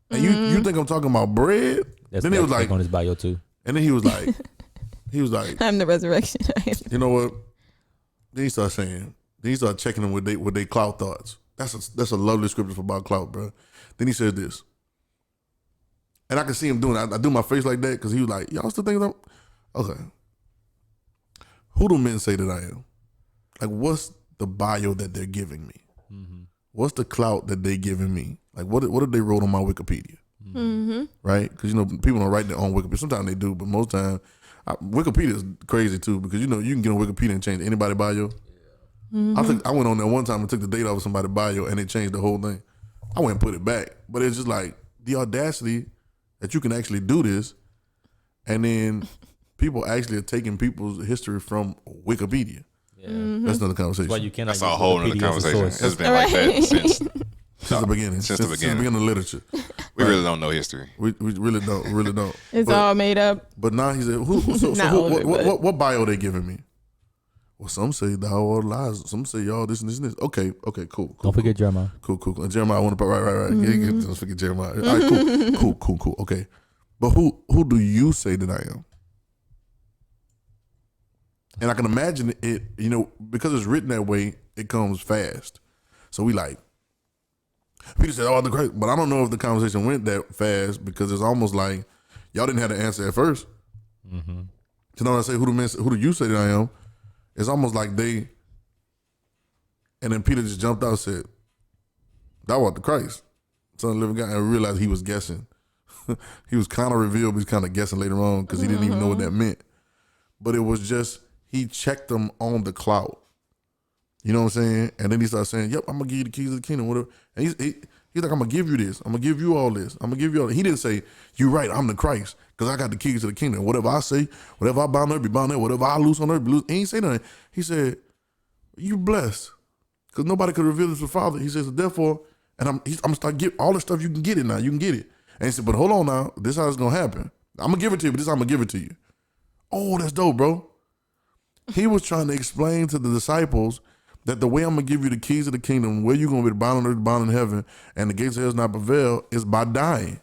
S1: And you think I'm talking about bread? Then he was like
S2: on his bio too.
S1: And then he was like,
S5: I'm the resurrection.
S1: You know what? Then he started saying. Then he started checking them with they Clout thoughts. That's a lovely scripture for about Clout, bro. Then he said this, and I can see him doing it. I do my face like that because he was like, y'all still thinking I'm okay. Who do men say that I am? Like, what's the bio that they're giving me? What's the clout that they giving me? Like, what did they wrote on my Wikipedia? Right? Because, you know, people don't write their own Wikipedia. Sometimes they do, but most times, Wikipedia is crazy too because, you know, you can get on Wikipedia and change anybody's bio. I went on there one time and took the date off of somebody's bio and they changed the whole thing. I went and put it back. But it's just like the audacity that you can actually do this, and then people actually are taking people's history from Wikipedia. That's another conversation.
S2: Why you cannot
S3: That's a whole other conversation. It's been like that since
S1: the beginning. Since the beginning of literature.
S3: We really don't know history.
S1: We really don't.
S5: It's all made up.
S1: But now he said, what bio they giving me? Well, some say thou art lies. Some say y'all this and this and this. Okay, cool.
S2: Don't forget Jeremiah.
S1: Cool. And Jeremiah, I want to right. Don't forget Jeremiah. All right, cool. Okay. But who do you say that I am? And I can imagine it, you know, because it's written that way, it comes fast. So we like, Peter said, oh, the Christ. But I don't know if the conversation went that fast because it's almost like y'all didn't have the answer at first. So now when I say, who do you say that I am? It's almost like and then Peter just jumped out and said, thou art the Christ, Son of the living God, and realized he was guessing. He was kind of revealed, but he's kind of guessing later on because he didn't even know what that meant. But it was just, he checked them on the clout. You know what I'm saying? And then he started saying, yep, I'm going to give you the keys of the kingdom, whatever. And he's like, I'm going to give you this. I'm going to give you all this. I'm going to give you all this. He didn't say, you're right, I'm the Christ, because I got the keys to the kingdom. Whatever I say, whatever I bind on earth, be bound there. Whatever I loose on earth, be loose. He ain't say nothing. He said, you blessed, because nobody could reveal this to the Father. He says, therefore, and I'm going to start getting all the stuff you can get it now. You can get it. And he said, but hold on now. This is how it's going to happen. I'm going to give it to you, but this is how I'm going to give it to you. Oh, that's dope, bro. He was trying to explain to the disciples that the way I'm going to give you the keys of the kingdom, where you're going to be bound on earth, bound in heaven, and the gates of hell not prevail, is by dying.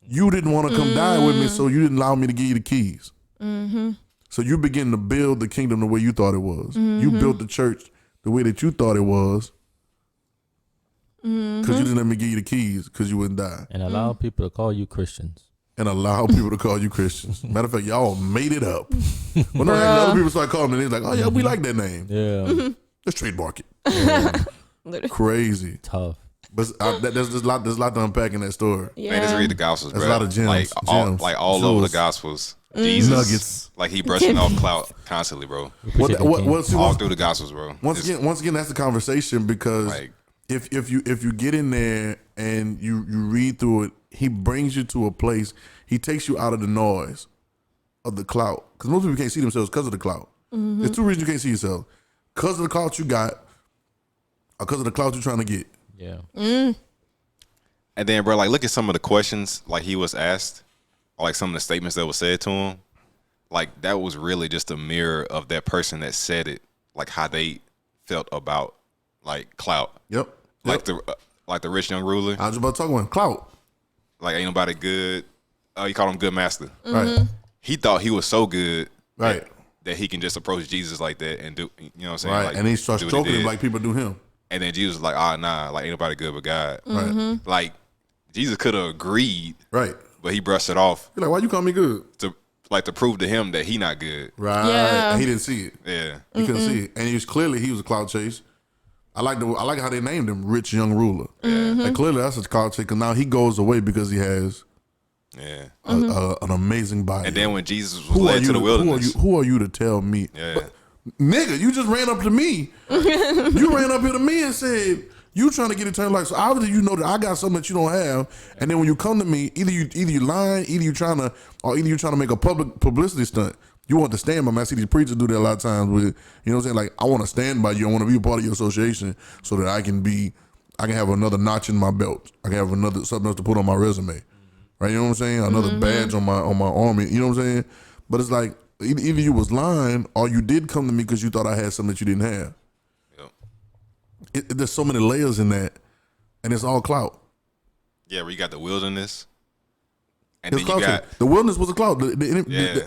S1: You didn't want to come die with me, so you didn't allow me to give you the keys. So you begin to build the kingdom the way you thought it was. You built the church the way that you thought it was. Because you didn't let me give you the keys because you wouldn't die.
S2: And allow people to call you Christians.
S1: And allow people to call you Christians. Matter of fact, y'all made it up. Well, no, other people start calling it. It's like, oh yeah, we like that name.
S2: Yeah.
S1: Let's trademark it. Yeah. Crazy.
S2: Tough.
S1: But there's a lot to unpack in that story.
S5: Yeah.
S3: Man, just read the Gospels, bro.
S1: There's a lot of gems.
S3: All over the Gospels. Jesus,
S1: nuggets.
S3: Like he brushing off Clout constantly, bro. All through the Gospels, bro.
S1: Once again, that's the conversation because
S3: like,
S1: if you get in there and you read through it, he brings you to a place. He takes you out of the noise of the clout because most people can't see themselves because of the clout. There's two reasons you can't see yourself: because of the clout you got, or because of the clout you're trying to get.
S2: Yeah.
S3: And then, bro, like, look at some of the questions like he was asked, or like some of the statements that were said to him. Like that was really just a mirror of that person that said it, like how they felt about like clout.
S1: Yep.
S3: Like the rich young ruler.
S1: I was about to talk about clout.
S3: Like ain't nobody good. You call him good master.
S1: Right.
S3: He thought he was so good.
S1: Right.
S3: That he can just approach Jesus like that and do, you know what I'm saying?
S1: Right.
S3: Like,
S1: and he starts stroking him like people do him.
S3: And then Jesus was like, nah, like ain't nobody good but God.
S1: Right.
S3: Like Jesus could have agreed.
S1: Right.
S3: But he brushed it off.
S1: You're like, why you call me good?
S3: To prove to him that he not good.
S1: Right.
S5: Yeah.
S1: And he didn't see it.
S3: Yeah.
S1: He couldn't see it. And he was a cloud chase. I like how they named him Rich Young Ruler. Like clearly that's a cloud chase because now he goes away because he has an amazing body.
S3: And then when Jesus was led to the wilderness.
S1: Who are you to tell me?
S3: Yeah.
S1: But, nigga, you just ran up to me. You ran up here to me and said, you trying to get eternal life. So obviously you know that I got something that you don't have. And then when you come to me, either you lying, either you trying to make a public publicity stunt. You want to stand by me. I see these preachers do that a lot of times with, you know what I'm saying? Like, I want to stand by you. I want to be a part of your association so that I can have another notch in my belt. I can have something else to put on my resume. Right? You know what I'm saying? Another badge on my army. You know what I'm saying? But it's like, either you was lying or you did come to me because you thought I had something that you didn't have. Yep. There's so many layers in that, and it's all clout.
S3: Yeah, where you got the wilderness. And
S1: it's
S3: then you got
S1: the wilderness was a clout.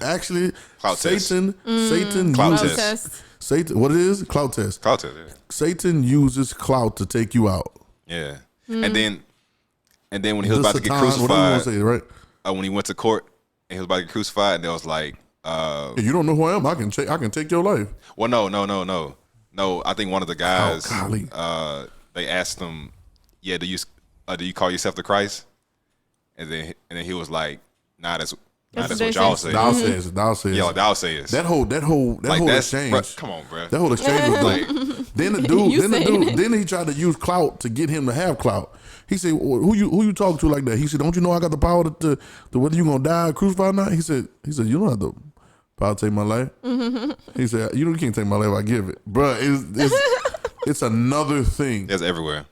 S1: Actually,
S3: clout
S1: Satan
S3: clout
S1: uses
S5: test.
S1: Satan. What it is? Clout test.
S3: Clout test. Yeah.
S1: Satan uses clout to take you out.
S3: Yeah, and then when he was about to get crucified,
S1: right?
S3: When he went to court and he was about to get crucified, and they was like,
S1: you don't know who I am. I can take your life.
S3: Well, no. I think one of the guys, they asked him, "Yeah, do you call yourself the Christ?" And then he was like, "Nah, that's what y'all say."
S1: Thou says.
S3: Yeah, like, thou says.
S1: That whole exchange.
S3: Bruh, come on, bro.
S1: That whole exchange was like. Then he tried to use clout to get him to have clout. He said, "Who you talking to like that?" He said, "Don't you know I got the power to whether you gonna die or crucified or not?" He said, "You don't have the power to take my life." He said, "You can't take my life. I give it, bro. It's another thing.
S3: It's everywhere.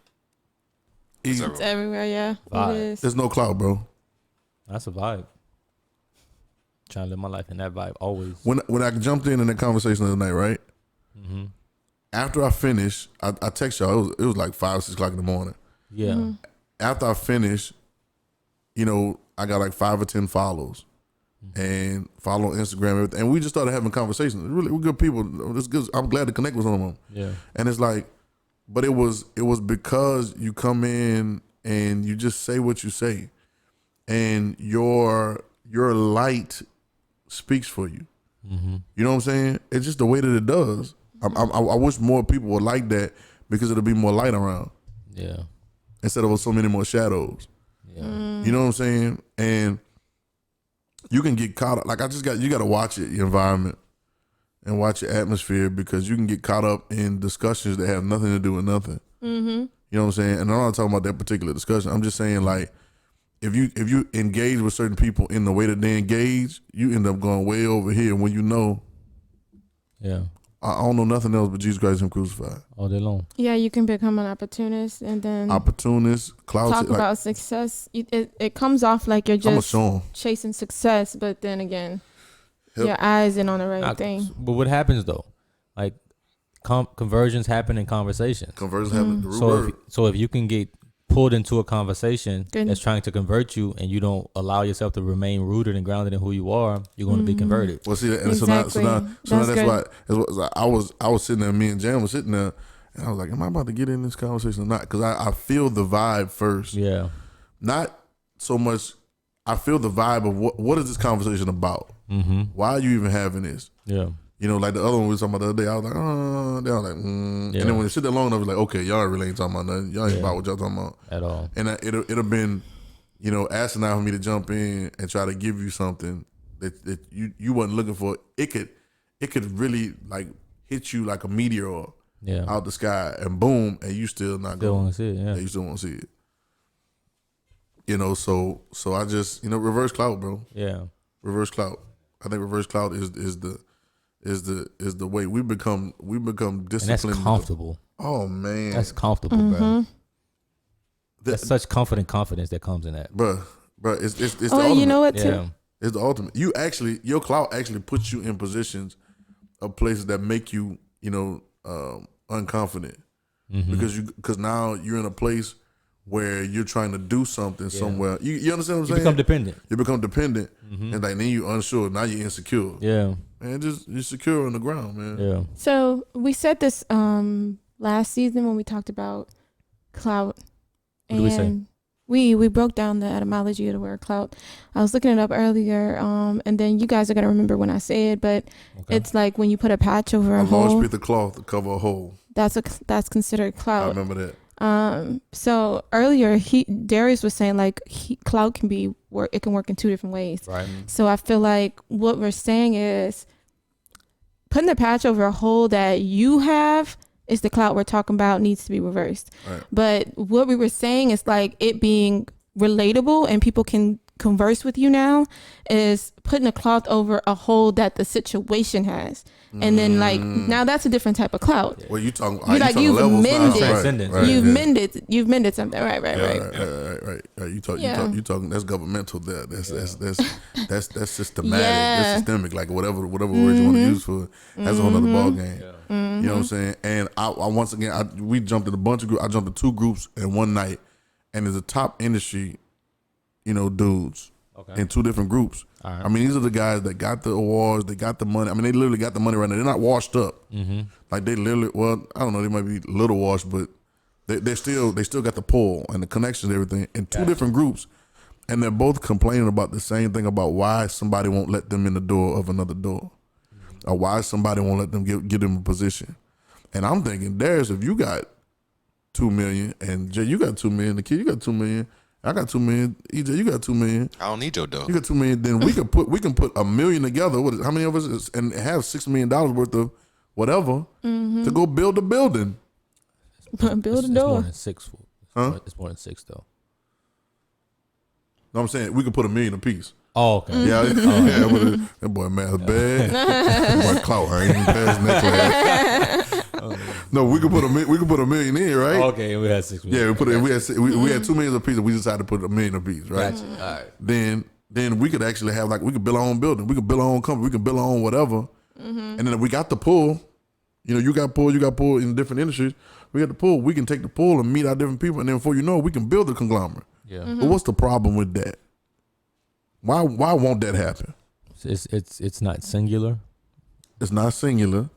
S5: It's everywhere, yeah. It is.
S1: There's no clout, bro.
S2: That's a vibe. Trying to live my life in that vibe always.
S1: When I jumped in that conversation the other night, right? Mm-hmm. After I finished, I text y'all. It was like 5 or 6 o'clock in the morning.
S2: Yeah. Mm-hmm.
S1: After I finished, I got like 5 or 10 follows, and follow on Instagram, and we just started having conversations. Really, we're good people. It's good. I'm glad to connect with some of them.
S2: Yeah.
S1: And it's like, but it was because you come in and you just say what you say, and your light speaks for you. Mm-hmm. You know what I'm saying? It's just the way that it does. I wish more people were like that because it'll be more light around.
S2: Yeah.
S1: Instead of so many more shadows.
S2: Yeah.
S1: You know what I'm saying? And you can get caught up. Like you got to watch it, your environment, and watch your atmosphere, because you can get caught up in discussions that have nothing to do with nothing. Mm-hmm. You know what I'm saying? And I'm not talking about that particular discussion. I'm just saying, like, if you engage with certain people in the way that they engage, you end up going way over here when you know.
S2: Yeah.
S1: I don't know nothing else but Jesus Christ and Him crucified.
S2: All day long.
S5: Yeah, you can become an opportunist and then
S1: talk
S5: about success. It comes off like you're just chasing success, but then again, your eyes ain't on the right thing.
S2: But what happens though? Like conversions happen in conversation.
S1: Conversions happen. The root word.
S2: So if you can get pulled into a conversation that's trying to convert you, and you don't allow yourself to remain rooted and grounded in who you are, you're going to be converted.
S1: Well, see, and so now that's why I was sitting there, me and Jan was sitting there, and I was like, am I about to get in this conversation or not? Because I feel the vibe first.
S2: Yeah.
S1: Not so much, I feel the vibe of what is this conversation about? Mm-hmm. Why are you even having this?
S2: Yeah.
S1: You know, like the other one we were talking about the other day, I was like, they were like, And then when you sit there long enough, it's like, okay, y'all really ain't talking about nothing. Y'all ain't about what y'all talking about.
S2: At all.
S1: And it'd have been, you know, asinine for me to jump in and try to give you something that you wasn't looking for. It could really like hit you like a meteor out the sky and boom, and you still not
S2: Still
S1: going
S2: want to see it, yeah.
S1: You still want to see it. You know, so I just, you know, reverse clout, bro.
S2: Yeah.
S1: Reverse clout. I think reverse clout is the way we become disciplined.
S2: And that's comfortable.
S1: Oh man,
S2: that's comfortable, bro. That's such confidence that comes in that,
S1: bro. It's the
S5: ultimate.
S1: You know
S5: what? Too?
S1: It's the ultimate. Your clout actually puts you in positions of places that make you, you know, unconfident because now you're in a place where you're trying to do something somewhere. You understand what I'm saying?
S2: You become dependent.
S1: You become dependent, and like then you unsure. Now you're insecure.
S2: Yeah,
S1: man, you're secure on the ground, man.
S2: Yeah.
S5: So we said this last season when we talked about clout,
S2: What did we say?
S5: We broke down the etymology of the word clout. I was looking it up earlier, and then you guys are gonna remember when I say it, but it's like when you put a patch over a hole.
S1: A large piece of cloth to cover a hole.
S5: That's considered clout.
S1: I remember that.
S5: So earlier Darius was saying like clout can work in two different ways.
S2: Right.
S5: So I feel like what we're saying is putting the patch over a hole that you have is the clout we're talking about needs to be reversed. Right. But what we were saying is like it being relatable and people can converse with you now is putting a cloth over a hole that the situation has. And then like now that's a different type of clout.
S1: Well, you've mended.
S5: You've mended something. Right.
S1: You talking. That's governmental. That's systematic. That's systemic. Like whatever word you want to use for it. That's a whole other ball game. You know what I'm saying? And I once again we jumped in a bunch of groups. I jumped in 2 groups in one night, and there's a top industry, you know, dudes in 2 different groups. Right. I mean, these are the guys that got the awards, they got the money. I mean, they literally got the money right now. They're not washed up. Like they literally, well, I don't know, they might be a little washed, but they still got the pull and the connections and everything in 2 different groups. And they're both complaining about the same thing about why somebody won't let them in the door of another door. Or why somebody won't let them get them a position. And I'm thinking, Darius, if you got $2 million and Jay, you got $2 million, the kid, you got $2 million, I got $2 million. EJ, you got $2 million.
S3: I don't need your dough.
S1: You got $2 million. Then we can put $1 million together. How many of us and have $6 million worth of whatever to go build a building?
S5: Build a door.
S2: It's more than 6. Huh? It's more than 6 though.
S1: No, I'm saying we could put $1 million apiece.
S2: Oh, okay.
S1: Yeah, that boy math bad. That boy clout. I ain't even passing that class. No, we could put $1 million in, right?
S2: Okay, we had 6 million.
S1: Yeah, we had $2 million apiece, and we decided to put $1 million apiece, right?
S2: Gotcha. All right.
S1: Then we could actually have we could build our own building, we could build our own company, we could build our own whatever, and then if we got the pull. You know, you got pull in different industries. We got the pull. We can take the pull and meet our different people, and then before you know it, we can build a conglomerate. Yeah. But what's the problem with that? Why won't that happen?
S2: It's not singular.
S1: It's not singular.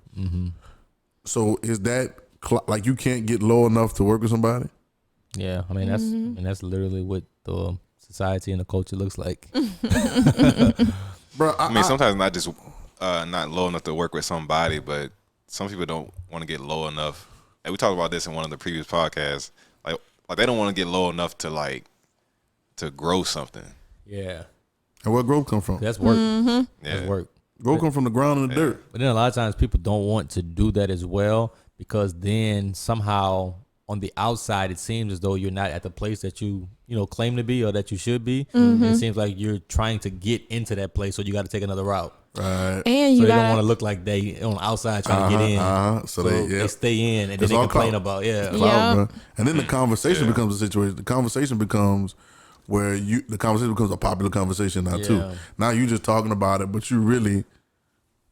S1: So is that like you can't get low enough to work with somebody?
S2: Yeah, I mean that's literally what the society and the culture looks like.
S1: Bro,
S3: I mean sometimes not just not low enough to work with somebody, but some people don't want to get low enough. And we talked about this in one of the previous podcasts. Like they don't want to get low enough to grow something.
S2: Yeah.
S1: And where growth come from?
S2: That's work.
S3: Yeah.
S2: That's work.
S1: Growth come from the ground and the dirt.
S2: But then a lot of times people don't want to do that as well because then somehow on the outside it seems as though you're not at the place that you claim to be or that you should be. It seems like you're trying to get into that place, so you got to take another route.
S1: Right.
S5: And
S2: they don't want to look like they on the outside trying to get in.
S1: So they
S2: stay in and then they complain about
S1: clout, and then the conversation becomes a situation. The conversation becomes where the conversation becomes a popular conversation now too. Now you just talking about it, but you really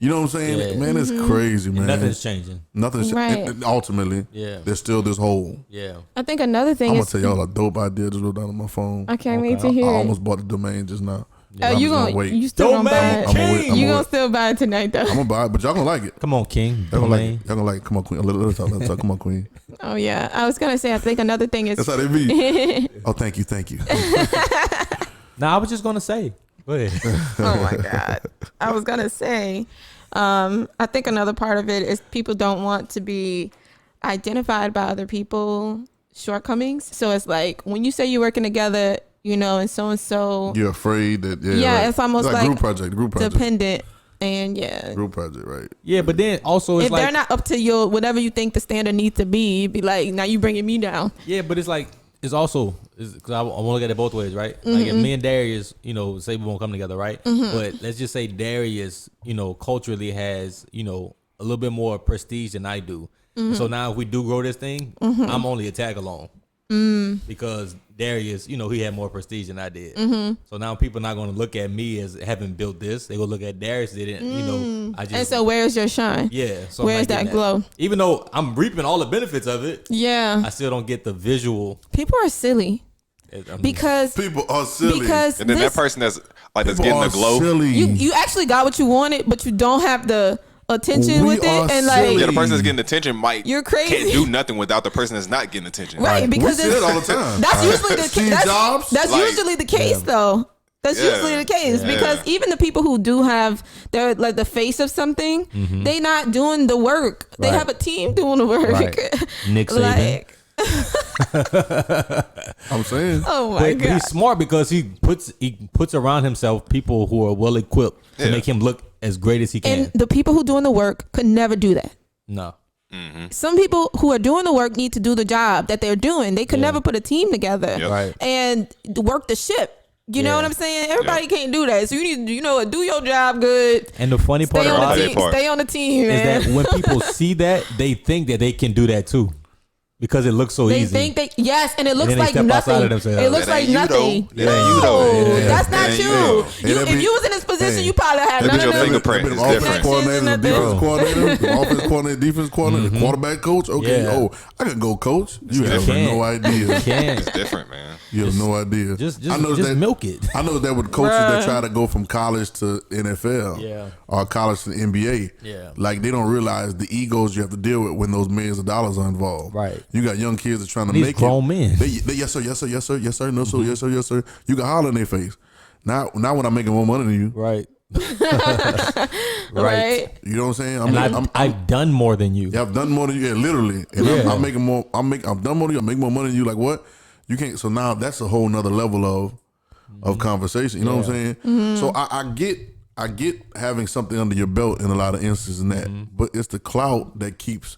S1: You know what I'm saying?
S2: Yeah.
S1: Man, it's crazy, man.
S2: And nothing's changing.
S1: Nothing's
S5: Right.
S1: ultimately, there's still this hole.
S2: Yeah.
S5: I think another thing
S1: I'm
S5: is.
S1: gonna tell y'all a dope idea just wrote down on my phone.
S5: I can't wait to hear
S1: I
S5: it.
S1: almost bought the domain just now.
S5: You gonna
S1: wait.
S5: you still gonna buy it? You gonna
S1: wait.
S5: still buy it tonight though?
S1: I'm gonna buy it, but y'all gonna like it.
S2: Come on, King.
S1: Y'all gonna like it. Y'all gonna like it. Come on, Queen. Let's talk. Come on, Queen.
S5: Oh yeah, I was gonna say. I think another thing is.
S1: That's how they be. Oh, thank you.
S2: Nah, I was just gonna say. Go ahead.
S5: Oh my God. I was gonna say. I think another part of it is people don't want to be identified by other people's shortcomings. So it's like when you say you're working together, you know, and so
S1: You're afraid that
S5: right. It's almost like
S1: group project
S5: dependent. And
S1: group project, right?
S2: Yeah, but then also it's
S5: if
S2: like
S5: they're not up to your whatever you think the standard needs to be, you'd be like, now you bringing me down.
S2: Yeah, but it's like it's also because I want to look at it both ways, right? Like if me and Darius, you know, say we won't come together, right? But let's just say Darius, you know, culturally has, you know, a little bit more prestige than I do. So now if we do grow this thing, I'm only a tag along because Darius, you know, he had more prestige than I did. So now people are not going to look at me as having built this. They go look at Darius did it. You know, I just.
S5: And so where's your shine?
S2: Yeah. So
S5: where's that glow?
S2: Even though I'm reaping all the benefits of it,
S5: yeah,
S2: I still don't get the visual.
S5: People are silly. Because
S1: people are silly.
S5: Because
S3: and then that person that's getting the glow.
S1: Silly.
S5: You actually got what you wanted, but you don't have the attention with it, and like
S3: the person that's getting attention
S5: you're crazy.
S3: Can't do nothing without the person that's not getting attention.
S5: Right? Because
S1: we see it all the time.
S5: That's usually the
S1: Steve Jobs.
S5: That's usually the case, though. That's usually the case because even the people who do have they're like the face of something, they not doing the work. They have a team doing the work.
S2: Right. Nick Saban.
S1: I'm saying.
S5: Oh my God.
S2: But he's smart because he puts around himself people who are well equipped to make him look as great as he can.
S5: And the people who doing the work could never do that.
S2: No.
S5: Some people who are doing the work need to do the job that they're doing. They could never put a team together
S2: Right.
S5: and work the ship. You know what I'm saying? Everybody can't do that. So you need to, do your job good.
S2: And the funny part about it
S5: stay on the team, man.
S2: is that when people see that, they think that they can do that too. Because it looks so
S5: they
S2: easy.
S5: think and it looks
S2: then
S5: like
S2: they step outside
S5: nothing.
S2: of themselves.
S5: It looks
S3: That
S5: like
S3: ain't you,
S5: nothing.
S3: though. That ain't you, though.
S5: That's not
S3: That ain't
S5: you.
S3: you.
S5: If you was in this position, you probably had
S3: That
S5: none
S3: be
S5: of
S3: your
S5: them.
S3: fingerprint. It's
S1: Offense
S3: different.
S1: coordinator,
S5: Nothing.
S1: defense coordinator, offense coordinator, defense coordinator, the quarterback coach. Okay,
S2: Yeah.
S1: I can go coach. You have
S2: can.
S1: no idea.
S3: It's different, man.
S1: You have no idea.
S2: Just milk it.
S1: I know that with coaches that try to go from college to NFL or college to NBA, like they don't realize the egos you have to deal with when those millions of dollars are involved.
S2: Right.
S1: You got young kids that are trying to
S2: These
S1: make
S2: grown men.
S1: They, yes sir, yes sir, yes sir, yes sir, no sir, yes sir, yes sir. You can holler in their face. Now when I'm making more money than you,
S2: Right.
S5: Right.
S1: you know what I'm saying?
S2: I've done more than you.
S1: Yeah, I've done more than you. Yeah, literally. And I'm making more. I've done more than you. I make more money than you. Like what? You can't. So now that's a whole nother level of conversation. You know what I'm saying?
S5: Mm-hmm.
S1: So I get having something under your belt in a lot of instances in that, but it's the clout that keeps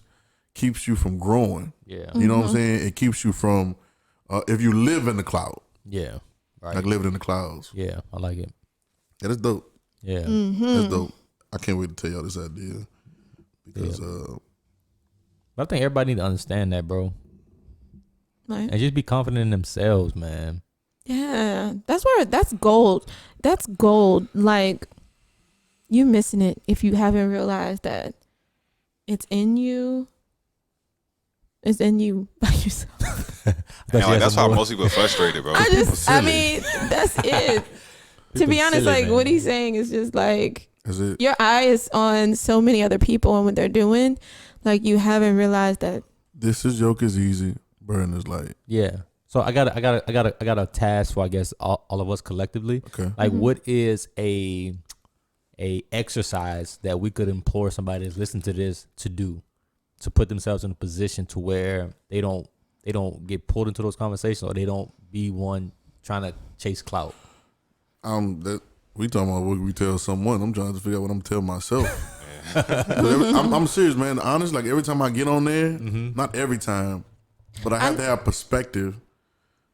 S1: you from growing.
S2: Yeah.
S1: You know what I'm saying? It keeps you from if you live in the cloud.
S2: Yeah. Right.
S1: Like living in the clouds.
S2: Yeah, I like it.
S1: Yeah, that's dope.
S2: Yeah.
S1: That's dope. I can't wait to tell y'all this idea because
S2: But I think everybody need to understand that, bro.
S5: Right.
S2: And just be confident in themselves, man.
S5: Yeah, that's gold. That's gold. Like you're missing it if you haven't realized that it's in you. It's in you by yourself.
S3: That's why most people are frustrated, bro.
S5: I mean, that's it. To be honest,
S2: silly,
S5: like
S2: man.
S5: what he's saying is just like
S1: is it?
S5: your eye is on so many other people and what they're doing. Like you haven't realized that.
S1: This is joke is easy. Burn is light.
S2: Yeah. So I got a task for I guess all of us collectively.
S1: Okay.
S2: Like what is a exercise that we could implore somebody that's listening to this to do to put themselves in a position to where they don't get pulled into those conversations or they don't be one trying to chase clout.
S1: That we talking about what we tell someone. I'm trying to figure out what I'm telling myself. I'm serious, man. Honest, like every time I get on there, not every time, but I have to have perspective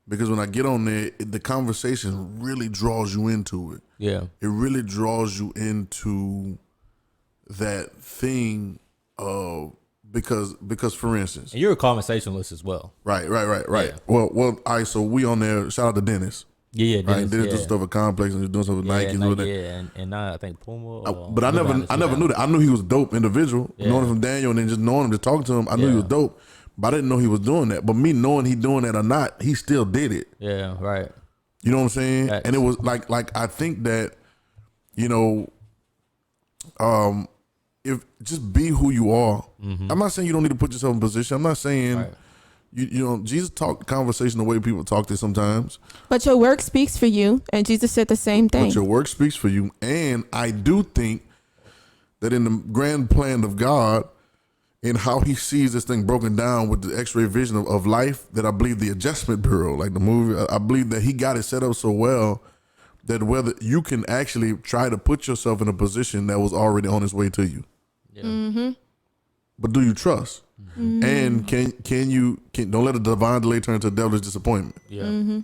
S1: because when I get on there, the conversation really draws you into it.
S2: Yeah.
S1: It really draws you into that thing of because for instance,
S2: And you're a conversationalist as well.
S1: right.
S2: Yeah.
S1: Well, all right. So we on there. Shout out to Dennis.
S2: Yeah,
S1: right. Did do stuff with Complex and he was doing stuff with Nike.
S2: And now I think Puma.
S1: But I never knew that. I knew he was a dope individual. Knowing him from Daniel and then just knowing him, just talking to him, I knew he was dope. But I didn't know he was doing that. But me knowing he doing that or not, he still did it.
S2: Yeah, right.
S1: You know what I'm saying?
S2: Facts.
S1: And it was like I think that, if just be who you are. I'm not saying you don't need to put yourself in position. I'm not saying Jesus talked conversation the way people talk to sometimes.
S5: But your work speaks for you, and Jesus said the same thing.
S1: But your work speaks for you, and I do think that in the grand plan of God, in how He sees this thing broken down with the X-ray vision of life, that I believe the Adjustment Bureau, like the movie, I believe that He got it set up so well that whether you can actually try to put yourself in a position that was already on its way to you. Yeah. But do you trust? And can you don't let a divine delay turn into a devilish disappointment. Yeah.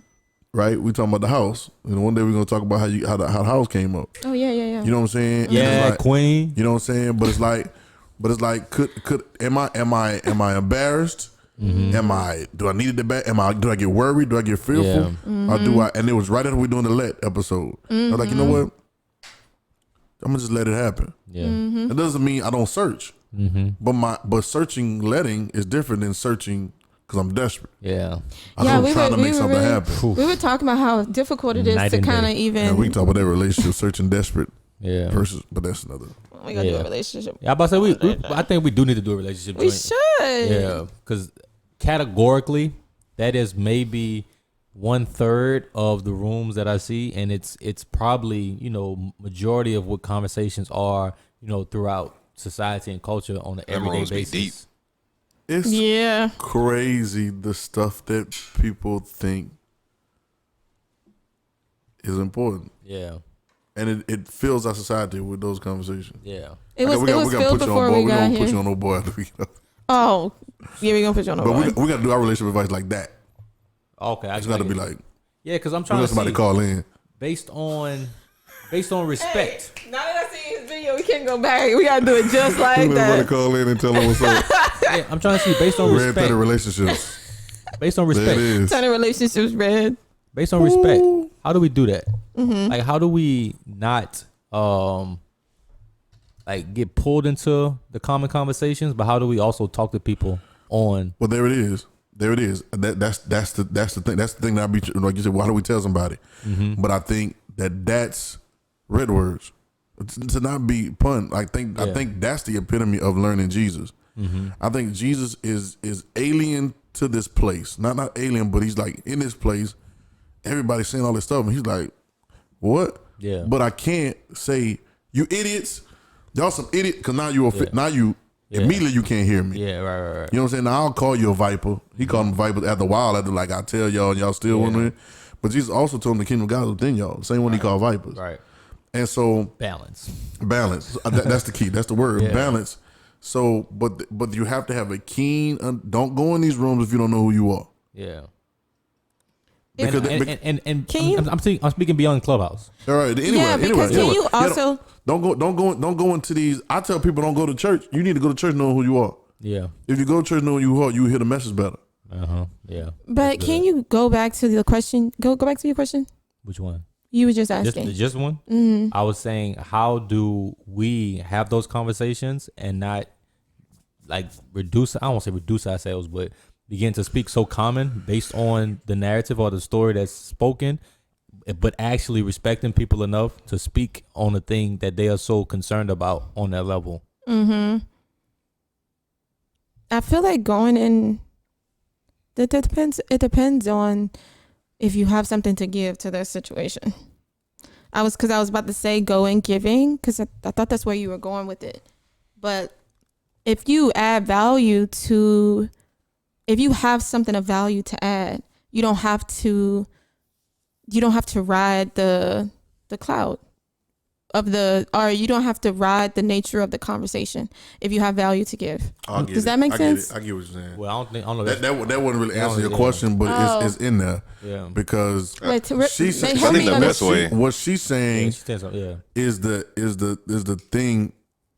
S1: Right? We talking about the house. One day we're gonna talk about how the house came up.
S5: Oh yeah.
S1: You know what I'm saying?
S2: Yeah, Queen.
S1: You know what I'm saying? But it's like could am I embarrassed? Do I need it to back? Do I get worried? Do I get fearful? Or do I? And it was right after we doing the Let episode. I was like, you know what? I'm gonna just let it happen. Yeah. It doesn't mean I don't search. But searching, letting is different than searching because I'm desperate.
S2: Yeah.
S5: I'm trying to make something happen. We were talking about how difficult it is to kind of even.
S1: Yeah, we can talk about that relationship, searching desperate. Yeah. Versus, but that's another.
S5: We gotta do a relationship.
S2: Yeah, I'm about to say I think we do need to do a relationship.
S5: We should.
S2: Yeah, because categorically, that is maybe 1/3 of the rooms that I see, and it's probably majority of what conversations are throughout society and culture on an everyday basis. Deep.
S1: It's crazy the stuff that people think is important. Yeah. And it fills our society with those conversations.
S5: Yeah. It was filled before we got here.
S1: Put you on no boy after we get up.
S5: Oh, yeah, we're going to put you on no boy.
S1: But we got to do our relationship advice like that.
S2: Okay.
S1: It's got to be like.
S2: Yeah, because I'm trying to
S1: somebody call in.
S2: Based on respect.
S5: Hey, now that I see his video, we can't go back. We got to do it just like that.
S1: Somebody call in and tell them what's up.
S2: Yeah, I'm trying to see based on respect.
S1: Red relationships.
S2: Based on respect.
S5: Turning relationships red.
S2: Based on respect. How do we do that? Like, how do we not get pulled into the common conversations, but how do we also talk to people on?
S1: Well, there it is. That's the thing. That's the thing that I be like you said. Why do we tell somebody? But I think that's red words to not be pun. I think that's the epitome of learning Jesus. I think Jesus is alien to this place. Not alien, but he's like in this place. Everybody's saying all this stuff, and he's like, "What?" Yeah. But I can't say you idiots. Y'all some idiot because now immediately you can't hear me.
S2: Yeah, right.
S1: You know what I'm saying? Now I'll call you a viper. He called him viper after a while. After like I tell y'all and y'all still wondering. But Jesus also told him the kingdom of God is within y'all. The same one he called vipers.
S2: Right.
S1: And so
S2: balance.
S1: That's the key. That's the word. Yeah. Balance. So, but you have to have a keen. Don't go in these rooms if you don't know who you are.
S2: Yeah.
S5: Because
S2: I'm speaking beyond Clubhouse.
S1: All right. Anyway,
S5: you also
S1: don't go into these. I tell people don't go to church. You need to go to church knowing who you are.
S2: Yeah.
S1: If you go to church knowing who you are, you hear the message better.
S2: Yeah.
S5: But can you go back to the question? Go back to your question.
S2: Which one?
S5: You were just asking.
S2: Just one? I was saying, how do we have those conversations and not reduce? I don't want to say reduce ourselves, but begin to speak so common based on the narrative or the story that's spoken, but actually respecting people enough to speak on the thing that they are so concerned about on that level.
S5: I feel like going in, it depends on if you have something to give to their situation. I was about to say go in giving because I thought that's where you were going with it. But if you add value to, if you have something of value to add, you don't have to ride the clout of or you don't have to ride the nature of the conversation if you have value to give. Does that make sense?
S1: I get what you're saying.
S2: Well, I don't know
S1: that wouldn't really answer your question, but it's in there. Yeah. Because she's saying I think the best way. What she's saying is the thing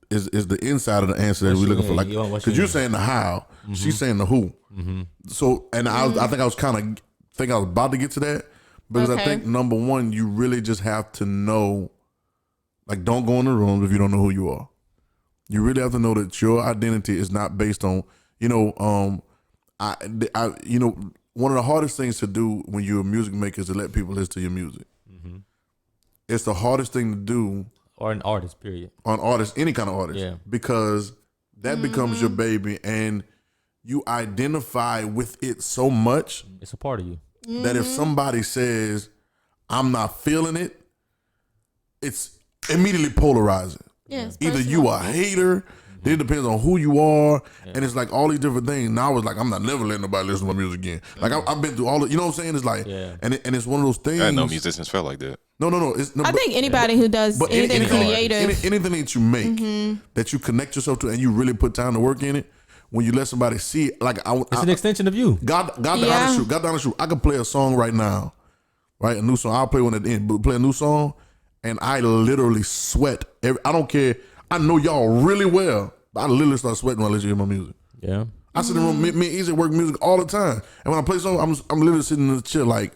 S1: is the inside of the answer that we're looking for. Like, because you're saying the how, she's saying the who. So, and I think I was about to get to that. Because I think number one, you really just have to know, like, don't go in the rooms if you don't know who you are. You really have to know that your identity is not based on, one of the hardest things to do when you're a music maker is to let people listen to your music. Mm-hmm. It's the hardest thing to do.
S2: Or an artist, period.
S1: On artists, any kind of artist.
S2: Yeah.
S1: Because that becomes your baby and you identify with it so much.
S2: It's a part of you.
S1: That if somebody says, I'm not feeling it, it's immediately polarizing.
S5: Yes,
S1: either you a hater, then it depends on who you are, and it's like all these different things. Now it's like, I'm not never letting nobody listen to my music again. Like I've been through all you know what I'm saying? It's like, and it's one of those things.
S3: I didn't know musicians felt like that.
S1: No.
S5: I think anybody who does anything creative.
S1: Anything that you make, that you connect yourself to and you really put time to work in it, when you let somebody see it, like
S2: it's an extension of you.
S1: God down the shoot. I can play a song right now, right? A new song. I'll play one at the end, but play a new song, and I literally sweat. I don't care. I know y'all really well, but I literally start sweating when I listen to my music.
S2: Yeah.
S1: I sit in the room, me and Easy work music all the time, and when I play song, I'm literally sitting in the chair like.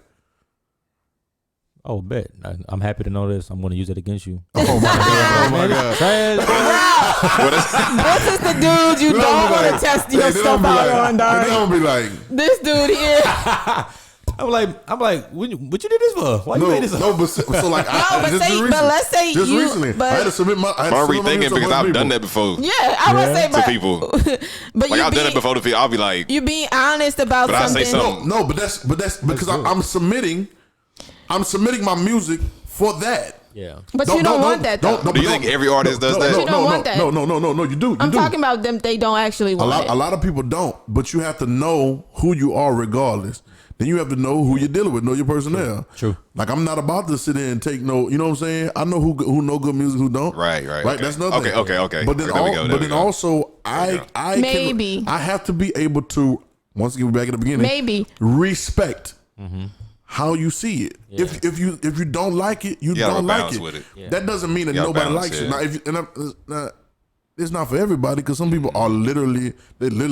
S2: Oh, bet. I'm happy to know this. I'm going to use it against you.
S1: Oh, my God. Oh, my God.
S5: This is the dude you don't want to test your stuff out on, dog.
S1: They don't be like.
S5: This dude here.
S2: I'm like, what you did this for? Why you made this up?
S1: No, but so like,
S5: let's say
S1: just
S5: you.
S1: recently, I had to submit my.
S3: I'm rethinking because I've done that before.
S5: Yeah, I would say,
S3: to people.
S5: But
S3: like I've done it before to people. I'll be like,
S5: you being honest about
S3: but
S5: something.
S3: I say something.
S1: No, but that's because I'm submitting. I'm submitting my music for that.
S2: Yeah,
S5: but you don't want that though.
S3: Do you think every artist does that?
S5: You don't want that.
S1: No. You do.
S5: I'm talking about them. They don't actually want it.
S1: A lot of people don't, but you have to know who you are regardless. Then you have to know who you're dealing with, know your personnel.
S2: True.
S1: Like I'm not about to sit there and take no. You know what I'm saying? I know who know good music, who don't.
S3: Right.
S1: Okay. That's nothing.
S3: Okay.
S1: But then also I have to be able to once again back at the beginning. Respect. Mm-hmm. How you see it. Yeah. If you don't like it, you don't like it.
S3: With it.
S1: Yeah. That doesn't mean that nobody likes it. Now, it's not for everybody because some people are literally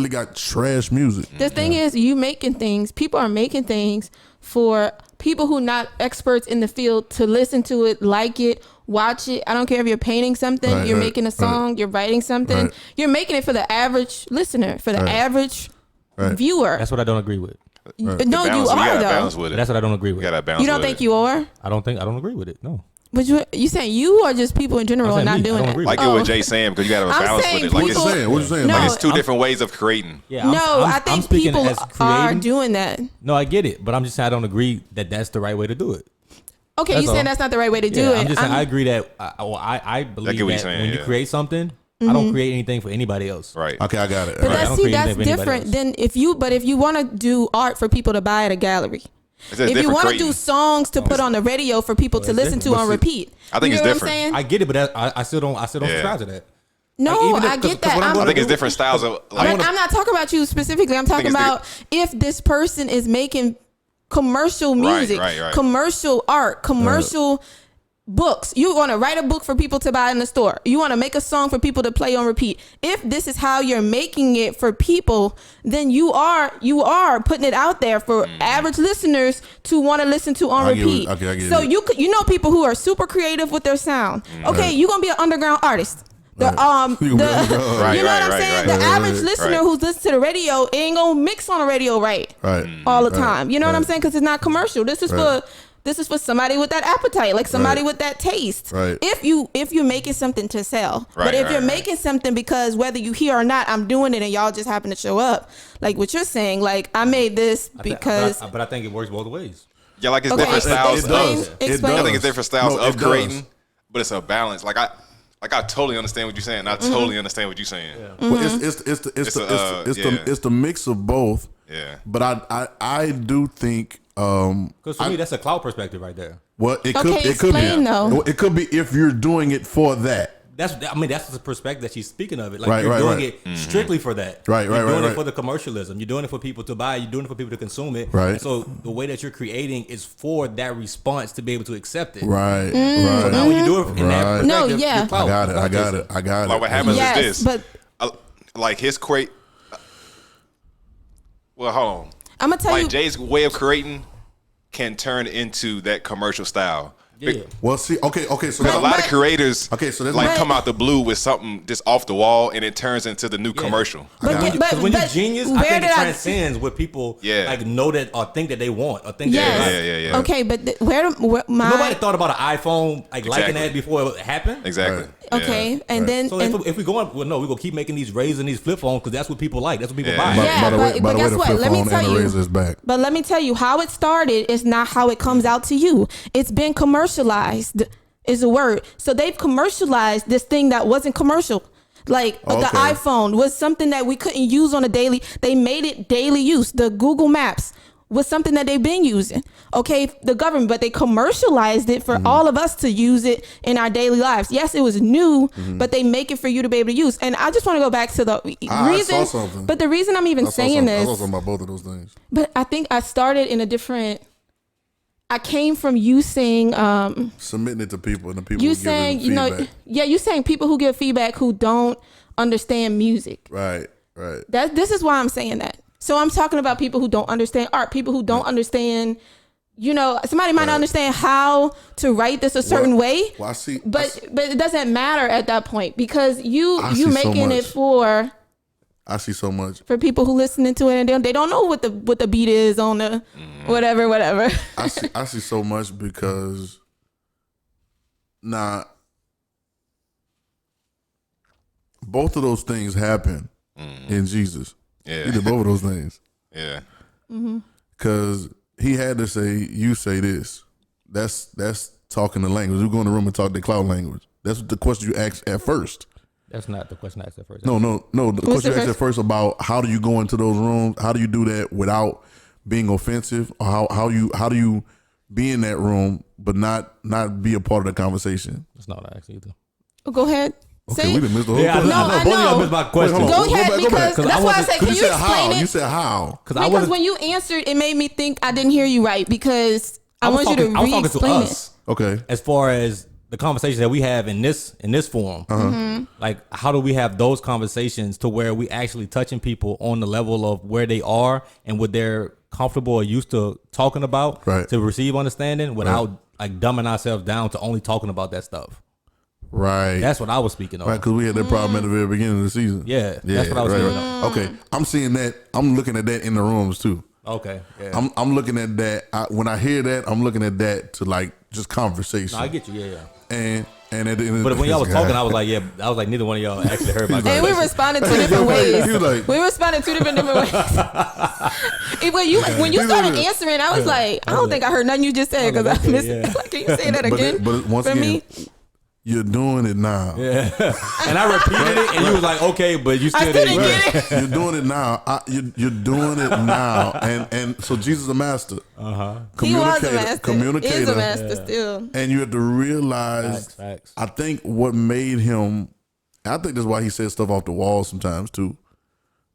S1: got trash music.
S5: The thing is, you making things. People are making things for people who not experts in the field to listen to it, like it, watch it. I don't care if you're painting something, you're making a song, you're writing something. You're making it for the average listener, for the average viewer.
S2: That's what I don't agree with.
S5: No, you are though.
S2: That's what I don't agree with.
S5: You don't think you are?
S2: I don't agree with it. No.
S5: But you saying you or just people in general are not doing it?
S3: Like it with Jay saying because you got to have a balance with it. Like
S1: what you saying?
S5: No,
S3: like it's two different ways of creating.
S2: Yeah.
S5: I think people are doing that.
S2: No, I get it, but I'm just saying I don't agree that that's the right way to do it.
S5: Okay, you saying that's not the right way to do it?
S2: I'm just saying I agree that I believe that when you create something. I don't create anything for anybody else.
S3: Right.
S1: Okay, I got it.
S5: But that's different than if you want to do art for people to buy at a gallery. If you want to do songs to put on the radio for people to listen to on repeat.
S3: I think it's different.
S2: I get it, but I still don't subscribe to that.
S5: No, I get that.
S3: I think it's different styles of.
S5: I'm not talking about you specifically. I'm talking about if this person is making commercial music, commercial art, commercial books. You want to write a book for people to buy in the store. You want to make a song for people to play on repeat. If this is how you're making it for people, then you are putting it out there for average listeners to want to listen to on repeat.
S1: I get
S5: so
S1: it.
S5: you know people who are super creative with their sound. Okay, you're gonna be an underground artist. You know what I'm saying? The average listener who's listening to the radio ain't gonna mix on the radio all the time. You know what I'm saying? Because it's not commercial. This is for somebody with that appetite, like somebody with that taste.
S1: Right.
S5: If you're making something to sell, but if you're making something because whether you hear or not, I'm doing it and y'all just happen to show up, like what you're saying, like I made this because.
S2: But I think it works both ways.
S3: Yeah, like it's different styles.
S5: Explain.
S3: I think it's different styles of creating, but it's a balance. Like I totally understand what you're saying. And I totally understand what you're saying.
S1: Yeah. Well, it's the mix of both.
S3: Yeah.
S1: But I do think.
S2: Because for me, that's a clout perspective right there.
S1: Well, it could be.
S5: Though.
S1: It could be if you're doing it for that.
S2: That's the perspective that she's speaking of it. Like you're doing it strictly for that.
S1: Right.
S2: You're doing it for the commercialism. You're doing it for people to buy. You're doing it for people to consume it.
S1: Right.
S2: And so the way that you're creating is for that response to be able to accept it.
S1: Right.
S2: So now when you do it in that perspective, you're clout.
S1: I got it.
S3: Like what happens is this.
S5: But
S3: like his create. Well, hold on.
S5: I'm gonna tell you.
S3: Like Jay's way of creating can turn into that commercial style.
S2: Yeah.
S1: Well, see, okay. So
S3: a lot of creators,
S1: so
S3: like come out the blue with something just off the wall, and it turns into the new commercial.
S2: Because when you're genius, I think it transcends what people like know that or think that they want or think that.
S3: Yeah.
S5: Okay, but
S2: nobody thought about an iPhone like liking that before it happened.
S3: Exactly.
S5: Right. Okay, and then
S2: so if we go on, well, no, we're gonna keep making these razors and these flip phones because that's what people like. That's what people buy.
S5: But guess what? Let me tell you. But let me tell you how it started is not how it comes out to you. It's been commercialized. Is a word. So they've commercialized this thing that wasn't commercial. Like the iPhone was something that we couldn't use on a daily. They made it daily use. The Google Maps was something that they've been using. Okay, the government, but they commercialized it for all of us to use it in our daily lives. Yes, it was new, but they make it for you to be able to use. And I just want to go back to the reason. I saw something. But the reason I'm even saying this,
S1: I saw something about both of those things.
S5: But I think I started in a different. I came from you saying
S1: submitting it to people and the people
S5: you
S1: who
S5: saying
S1: you know
S5: feedback. You saying people who give feedback who don't understand music.
S1: Right.
S5: This is why I'm saying that. So I'm talking about people who don't understand art, people who don't understand. Somebody might not understand how to write this a certain way.
S1: Well, I see,
S5: but it doesn't matter at that point because you making it for.
S1: I see so much
S5: for people who listening to it and they don't know what the beat is on the whatever.
S1: I see so much because both of those things happen in Jesus.
S3: Yeah,
S1: he did both of those things.
S3: Yeah,
S1: because he had to say, "You say this." That's talking the language. We go in the room and talk the Clout language. That's the question you ask at first.
S2: That's not the question I asked at first.
S1: No. The question you asked at first about how do you go into those rooms? How do you do that without being offensive? Or how do you be in that room but not be a part of the conversation?
S2: That's not what I asked either.
S5: Go ahead.
S1: Okay, we didn't miss the whole
S2: question.
S1: I
S2: know. Both of y'all missed my question.
S5: Wait, go ahead, because that's why I said, can you explain it?
S1: You said how?
S5: Because when you answered, it made me think I didn't hear you right because I want you to re-explain it.
S1: Okay.
S2: As far as the conversations that we have in this forum, like how do we have those conversations to where we actually touching people on the level of where they are and what they're comfortable or used to talking about to receive understanding without like dumbing ourselves down to only talking about that stuff.
S1: Right.
S2: That's what I was speaking of.
S1: Right, because we had that problem at the very beginning of the season.
S2: Yeah, that's what I was speaking of.
S1: Okay, I'm seeing that. I'm looking at that in the rooms too.
S2: Okay. Yeah.
S1: I'm looking at that. When I hear that, I'm looking at that to like just conversation.
S2: No, I get you. Yeah.
S1: And at the end
S2: but when y'all was talking, I was like, neither one of y'all actually heard my question.
S5: And we responded two different ways. We responded two different ways. When you started answering, I was like, I don't think I heard nothing you just said because I missed it. Like, can you say that again?
S1: But once again, you're doing it now.
S2: Yeah. And I repeated it, and you was like, okay, but you still didn't get it.
S1: You're doing it now. You're doing it now. And so Jesus is a master.
S5: He was a master. Communicator. He is a master still.
S1: And you have to realize,
S2: Facts.
S1: I think what made him, I think that's why he said stuff off the wall sometimes too.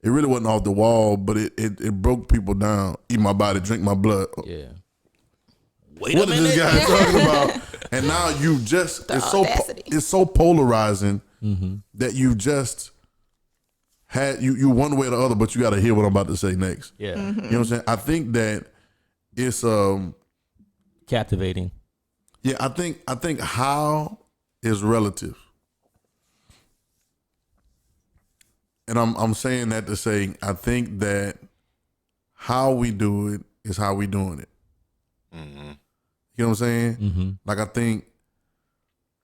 S1: It really wasn't off the wall, but it broke people down. Eat my body, drink my blood.
S2: Yeah.
S1: Wait a minute. What is this guy talking about? And now you just it's so polarizing that you just had you one way or the other, but you got to hear what I'm about to say next.
S2: Yeah,
S1: you know what I'm saying. I think that it's
S2: captivating.
S1: Yeah, I think how is relative, and I'm saying that to say I think that how we do it is how we doing it. You know what I'm saying? Like I think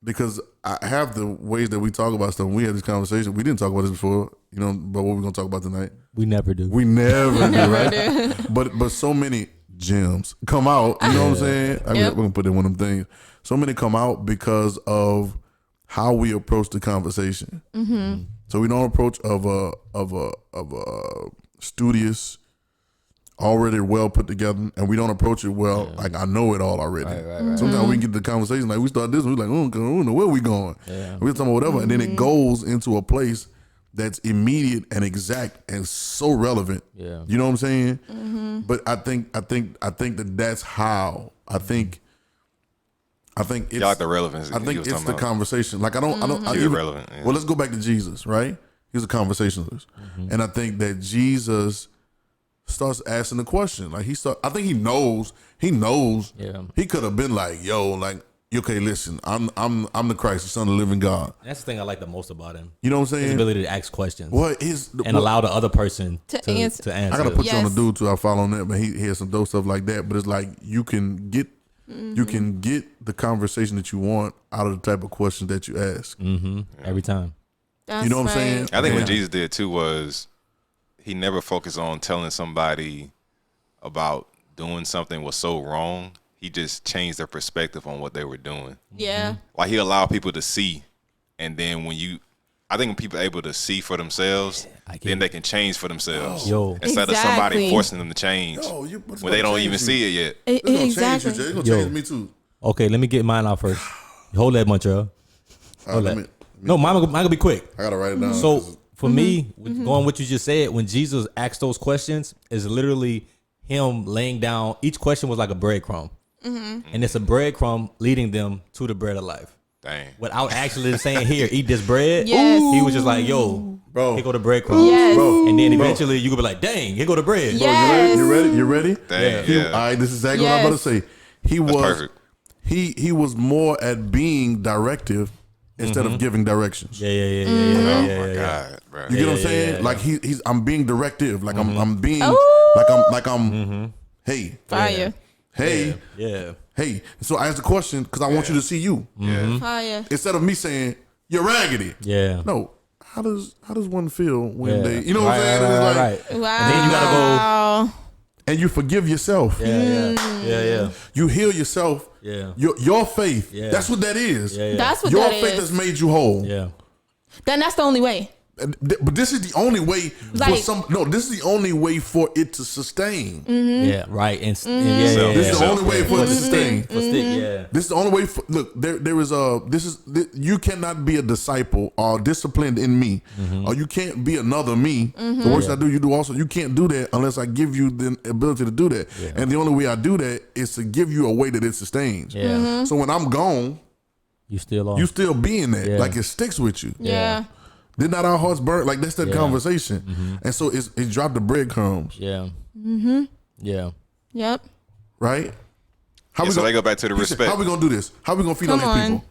S1: because I have the ways that we talk about stuff. We had this conversation. We didn't talk about this before, but what we're gonna talk about tonight.
S2: We never do.
S1: We never do, right? But so many gems come out. You know what I'm saying? We're gonna put in one of them things. So many come out because of how we approach the conversation. So we don't approach of a studious, already well put together, and we don't approach it well. Like I know it all already. Right. Sometimes we can get the conversation like we start this, and we're like, I don't know where we going. We're talking about whatever, and then it goes into a place that's immediate and exact and so relevant.
S2: Yeah,
S1: you know what I'm saying. But I think that's how I think it's
S3: y'all like the relevance.
S1: I think it's the conversation. Like I don't
S3: relevant. Yeah.
S1: Well, let's go back to Jesus. Right, he's a conversationalist, and I think that Jesus starts asking the question. Like I think he knows.
S2: Yeah.
S1: He could have been like, yo, like, okay, listen, I'm the Christ, the Son of the living God.
S2: That's the thing I like the most about him.
S1: You know what I'm saying?
S2: His ability to ask questions.
S1: And
S2: allow the other person to answer.
S1: I gotta put you on the dude too. I follow on that, but he has some dope stuff like that. But it's like you can get the conversation that you want out of the type of questions that you ask.
S2: Every time.
S5: That's
S1: you know what I'm saying?
S3: I think what Jesus did too was he never focused on telling somebody about doing something was so wrong. He just changed their perspective on what they were doing.
S5: Yeah.
S3: Like he allowed people to see. And then I think when people are able to see for themselves, then they can change for themselves. Instead of somebody forcing them to change when they don't even see it yet.
S5: Exactly.
S1: It's going to change me too.
S2: Okay, let me get mine out first. Hold that, Montreal. No, mine gonna be quick.
S1: I gotta write it down.
S2: So for me, going what you just said, when Jesus asked those questions, is literally him laying down. Each question was like a breadcrumb, and it's a breadcrumb leading them to the bread of life.
S3: Dang.
S2: Without actually saying, "Here, eat this bread."
S5: Yes.
S2: He was just like, "Yo,
S1: bro,
S2: here go the breadcrumbs."
S5: Yes.
S1: Bro,
S2: and then eventually you could be like, "Dang, here go the bread."
S5: Yes.
S1: You ready? You ready?
S3: Dang,
S1: All right, this is exactly what I'm about to say. He was
S3: perfect.
S1: He was more at being directive instead of giving directions.
S2: Yeah.
S3: Oh my God, bro.
S1: You get what I'm saying? Like he's I'm being directive. Like I'm being hey.
S5: Fire.
S1: Hey.
S2: Yeah.
S1: Hey. So I asked the question because I want you to see you.
S5: Fire.
S1: Instead of me saying, you're raggedy.
S2: Yeah.
S1: No. How does one feel when they
S2: you know
S1: what I'm saying? And it's like,
S5: Wow.
S2: And then you gotta go.
S1: And you forgive yourself.
S2: Yeah.
S1: You heal yourself.
S2: Yeah.
S1: Your faith.
S2: Yeah.
S1: That's what that is.
S2: Yeah.
S5: That's what
S1: Your
S5: that
S1: faith
S5: is.
S1: has made you whole.
S2: Yeah.
S5: Then that's the only way.
S1: But this is the only way this is the only way for it to sustain.
S2: Yeah, right. And
S1: This is the only way for it to sustain. This is the only way for, look, there is you cannot be a disciple or disciplined in me, or you can't be another me. The works I do, you do also. You can't do that unless I give you the ability to do that. Yeah. And the only way I do that is to give you a way that it sustains.
S2: Yeah.
S1: So when I'm gone,
S2: you still
S1: being that.
S2: Yeah.
S1: Like it sticks with you.
S5: Yeah.
S1: Did not our hearts burn? Like that's that conversation. And so it dropped the breadcrumbs.
S2: Yeah. Yeah.
S5: Yep.
S1: Right?
S3: So they go back to the respect.
S1: How we gonna do this? How we gonna feed on these people?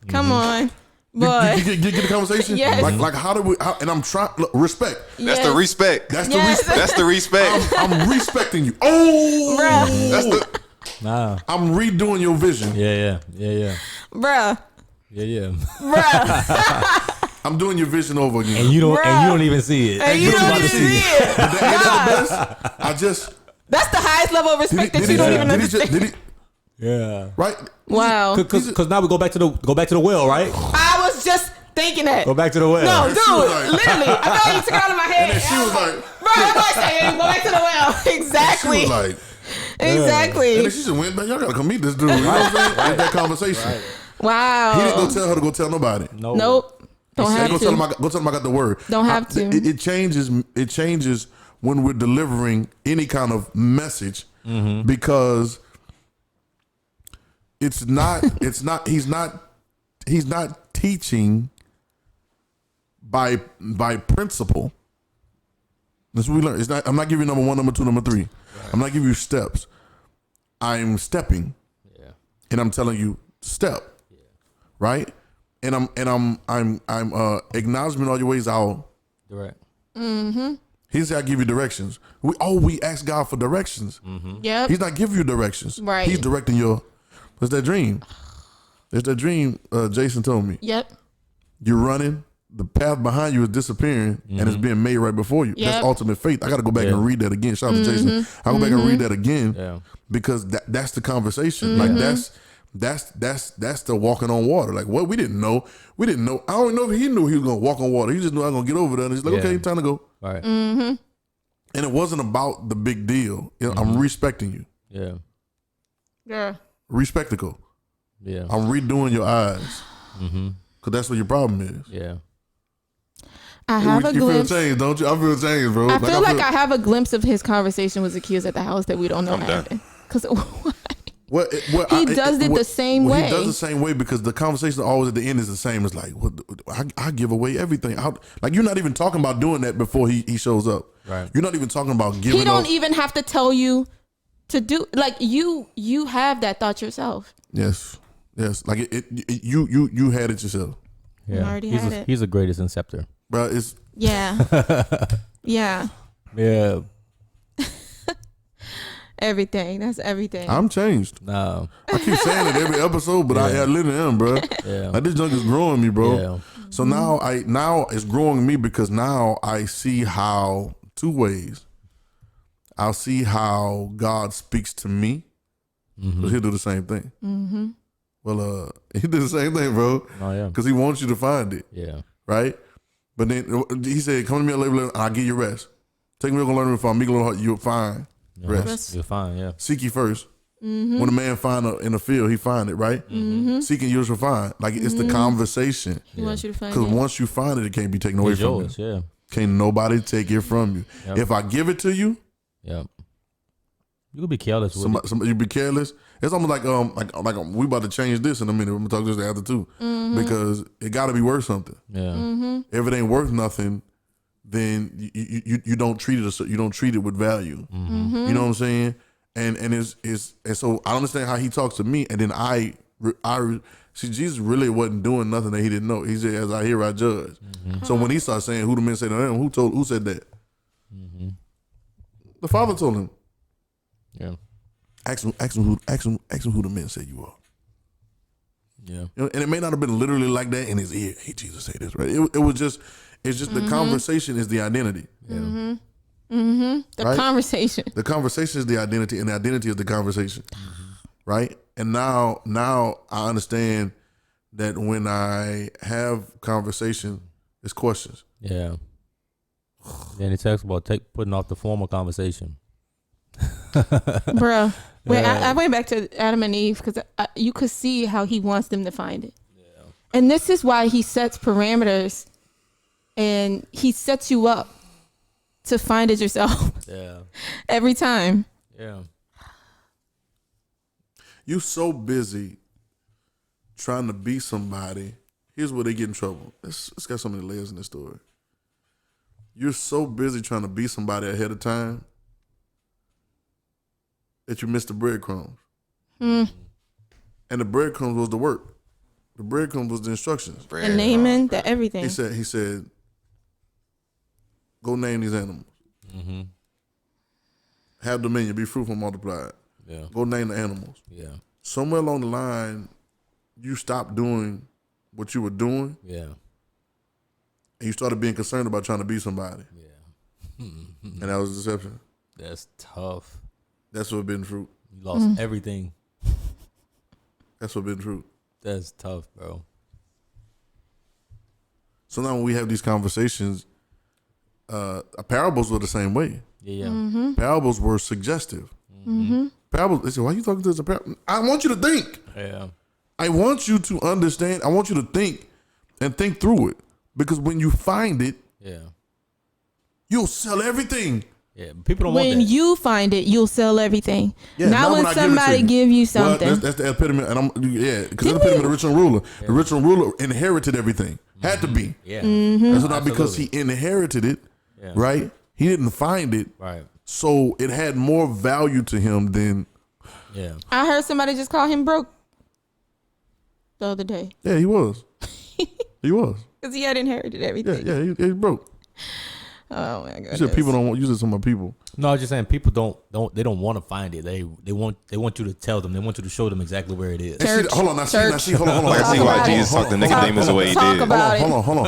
S5: Come on. Boy.
S1: You get the conversation?
S5: Yes.
S1: Like how do we and I'm trying respect.
S3: That's the respect.
S1: That's the respect.
S3: That's the respect.
S1: I'm respecting you. Oh,
S5: Bruh.
S3: That's the
S1: I'm redoing your vision.
S2: Yeah.
S5: Bruh.
S2: Yeah.
S5: Bruh.
S1: I'm doing your vision over again.
S2: And you don't even see it.
S5: And you don't even see it.
S1: Ain't that the best?
S5: That's the highest level of respect that you don't even understand.
S2: Yeah.
S1: Right?
S5: Wow.
S2: Because now we go back to the well, right?
S5: I was just thinking that.
S2: Go back to the well.
S5: No,
S1: And
S5: dude,
S1: she was like-
S5: literally. I thought you took it out of my head.
S1: And then she was like,
S5: bro, I'm like saying, go back to the well. Exactly.
S1: she was like,
S5: Exactly.
S1: and then she just went back. Y'all gotta come meet this dude. You know what I'm saying? Right. That conversation. Right.
S5: Wow.
S1: He didn't go tell her to go tell nobody.
S5: Nope. Don't have
S1: go
S5: to.
S1: tell him I got the word.
S5: Don't have to.
S1: It changes. It changes when we're delivering any kind of message because it's not. It's not. He's not teaching by principle. That's what we learn. It's not. I'm not giving you number 1, number 2, number 3. Right. I'm not giving you steps. I'm stepping. Yeah. And I'm telling you step. Yeah. Right. And I'm acknowledging all your ways out.
S2: Direct.
S1: He said, I give you directions. We ask God for directions.
S5: Yep.
S1: He's not giving you directions.
S5: Right.
S1: He's directing it's that dream. It's that dream Jason told me.
S5: Yep.
S1: You're running, the path behind you is disappearing, and it's being made right before you.
S5: Yep.
S1: That's ultimate faith. I got to go back and read that again. Shout out to Jason. I'll go back and read that again because that's the conversation. Like that's the walking on water. Like what we didn't know. I don't know if he knew he was gonna walk on water. He just knew I was gonna get over there. And he's like, okay, time to go.
S2: Right.
S1: And it wasn't about the big deal. You know, I'm respecting you.
S2: Yeah.
S5: Yeah.
S1: Respectical.
S2: Yeah.
S1: I'm redoing your eyes. Cause that's what your problem is.
S2: Yeah.
S5: I have a glimpse.
S1: You feel changed, don't you? I feel changed, bro.
S5: I feel like I have a glimpse of his conversation with Zacchaeus at the house that we don't know happened. Because he does it the same way.
S1: He does the same way because the conversation always at the end is the same. It's like, I give away everything. Like you're not even talking about doing that before he shows up.
S2: Right.
S1: You're not even talking about giving.
S5: He don't even have to tell you to do. Like you have that thought yourself.
S1: Yes. Like you had it yourself.
S2: Yeah.
S5: Already had it.
S2: He's the greatest inceptor.
S1: Bro, it's
S5: yeah. Everything. That's everything.
S1: I'm changed.
S2: No.
S1: I keep saying it every episode, but I literally am, bro.
S2: Yeah.
S1: Like this junk is growing me, bro.
S2: Yeah.
S1: So now it's growing me because now I see how 2 ways. I'll see how God speaks to me. But he'll do the same thing. Mm-hmm. Well, he did the same thing, bro.
S2: Oh yeah.
S1: Because he wants you to find it.
S2: Yeah.
S1: Right? But then he said, "Come to me a little, and I'll give you rest. Take me a little learning from me, a little heart, you'll find rest.
S2: You're fine. Yeah.
S1: Seek ye first. When a man find in the field, he find it, right? Seeking you shall find. Like it's the conversation.
S5: He wants you to find it.
S1: Because once you find it, it can't be taken away
S2: It's
S1: from
S2: yours.
S1: you.
S2: Yeah.
S1: Can't nobody take it from you.
S2: Yep.
S1: If I give it to you,
S2: Yeah. You could be careless with it.
S1: somebody you be careless. It's almost like we about to change this in a minute. I'm gonna talk this after too, because it got to be worth something.
S2: Yeah.
S1: If it ain't worth nothing, then you don't treat it. You don't treat it with value. You know what I'm saying? And so I understand how he talks to me, and then I see Jesus really wasn't doing nothing that he didn't know. He said, "As I hear, I judge." So when he started saying, "Who the men say to them?" Who said that? The Father told him.
S2: Yeah.
S1: Ask him who the men say you are.
S2: Yeah.
S1: You know, and it may not have been literally like that in his ear. Hey, Jesus say this, right? It's just the conversation is the identity.
S2: Yeah.
S5: The
S1: right?
S5: conversation.
S1: The conversation is the identity, and the identity is the conversation. Right? And now I understand that when I have conversation, it's questions.
S2: Yeah. Then he talks about putting off the formal conversation.
S5: Bruh. I went back to Adam and Eve because you could see how he wants them to find it. Yeah. And this is why he sets parameters and he sets you up to find it yourself.
S2: Yeah.
S5: Every time.
S2: Yeah.
S1: You so busy trying to be somebody. Here's where they get in trouble. It's got so many layers in this story. You're so busy trying to be somebody ahead of time that you missed the breadcrumbs. And the breadcrumbs was the work. The breadcrumbs was the instructions.
S5: The naming, the everything.
S1: He said, go name these animals. Have dominion, be fruitful, multiplied.
S2: Yeah.
S1: Go name the animals.
S2: Yeah.
S1: Somewhere along the line, you stopped doing what you were doing.
S2: Yeah.
S1: And you started being concerned about trying to be somebody.
S2: Yeah.
S1: And that was deception.
S2: That's tough.
S1: That's forbidden fruit.
S2: You lost everything.
S1: That's forbidden fruit.
S2: That's tough, bro.
S1: So now when we have these conversations, parables were the same way.
S2: Yeah.
S1: Parables were suggestive. Parables, they say, why are you talking to us? I want you to think.
S2: Yeah.
S1: I want you to understand. I want you to think and think through it. Because when you find it, you'll sell everything.
S2: Yeah, people don't want that.
S5: When you find it, you'll sell everything.
S1: Yeah,
S5: not when somebody give you something.
S1: Well, that's the epitome, and because that's the epitome of the rich young ruler. Yeah. The rich young ruler inherited everything. Had to be.
S2: Yeah.
S1: And so not because he inherited it, right? He didn't find it.
S2: Right.
S1: So it had more value to him than.
S2: Yeah.
S5: I heard somebody just call him broke the other day.
S1: Yeah, he was. He was.
S5: Because he had inherited everything.
S1: Yeah, he broke.
S5: Oh my goodness.
S1: You said people don't want. You said some people.
S2: No, I was just saying people don't want to find it. They want you to tell them. They want you to show them exactly where it is.
S1: Hold on, hold on.
S3: Like I see why Jesus talked to Nicodemus the way he did.
S1: Hold on.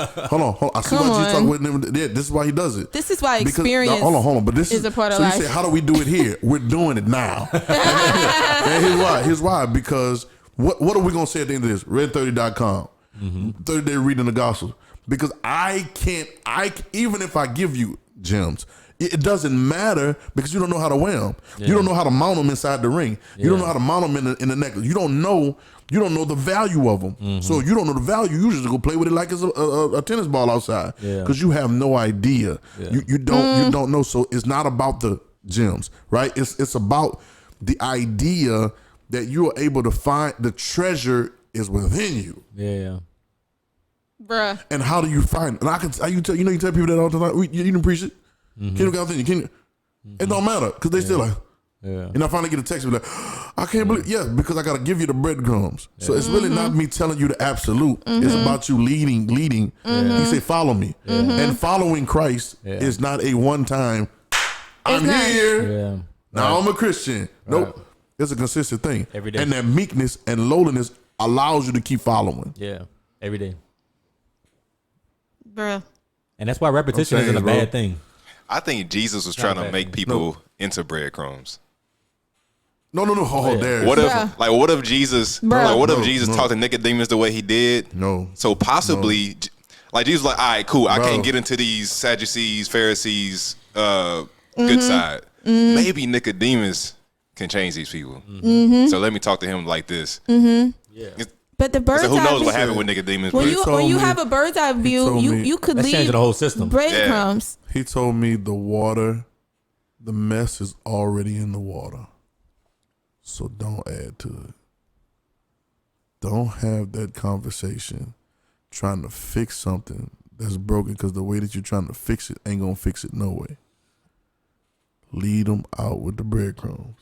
S1: I see why Jesus talked with him. Yeah, this is why he does it.
S5: This is why experience.
S1: Hold on. But this
S5: is a part of
S1: life.
S5: life.
S1: You say, how do we do it here? We're doing it now. And here's why. Because what are we gonna say at the end of this? Redin30.com. 30-day reading the gospel. Because even if I give you gems, it doesn't matter because you don't know how to wear them. Yeah. You don't know how to mount them inside the ring. You don't know how to mount them in the necklace. You don't know the value of them. So you don't know the value. You just go play with it like it's a tennis ball outside because you have no idea. Yeah. You don't know. So it's not about the gems, right? It's about the idea that you are able to find the treasure is within you.
S2: Yeah.
S5: Bruh.
S1: And how do you find it? And you tell people that all the time. You didn't preach it. Kingdom got within you. Kingdom. It don't matter because they still like.
S2: Yeah.
S1: And I finally get a text and be like, I can't believe, because I got to give you the breadcrumbs. Yeah. So it's really not me telling you the absolute. It's about you leading. He said, follow me. And following Christ is not a one-time, I'm here. Yeah. Now I'm a Christian. Nope. It's a consistent thing.
S2: Every day.
S1: And that meekness and lowliness allows you to keep following.
S2: Yeah. Every day.
S5: Bruh.
S2: And that's why repetition isn't a bad thing.
S3: I think Jesus was trying to make people into breadcrumbs.
S1: No. Oh, there.
S3: What if Jesus? Like, what if Jesus talked to Nicodemus the way he did?
S1: No.
S3: So possibly, like Jesus, was like, all right, cool. I can't get into these Sadducees, Pharisees, good side. Maybe Nicodemus can change these people. So let me talk to him like this.
S2: Yeah.
S5: But the bird's eye view.
S3: Who knows what happened with Nicodemus?
S5: When you have a bird's eye view, you could leave
S2: the whole system.
S5: Breadcrumbs.
S1: He told me the water, the mess is already in the water. So don't add to it. Don't have that conversation trying to fix something that's broken because the way that you're trying to fix it ain't going to fix it no way. Lead them out with the breadcrumbs.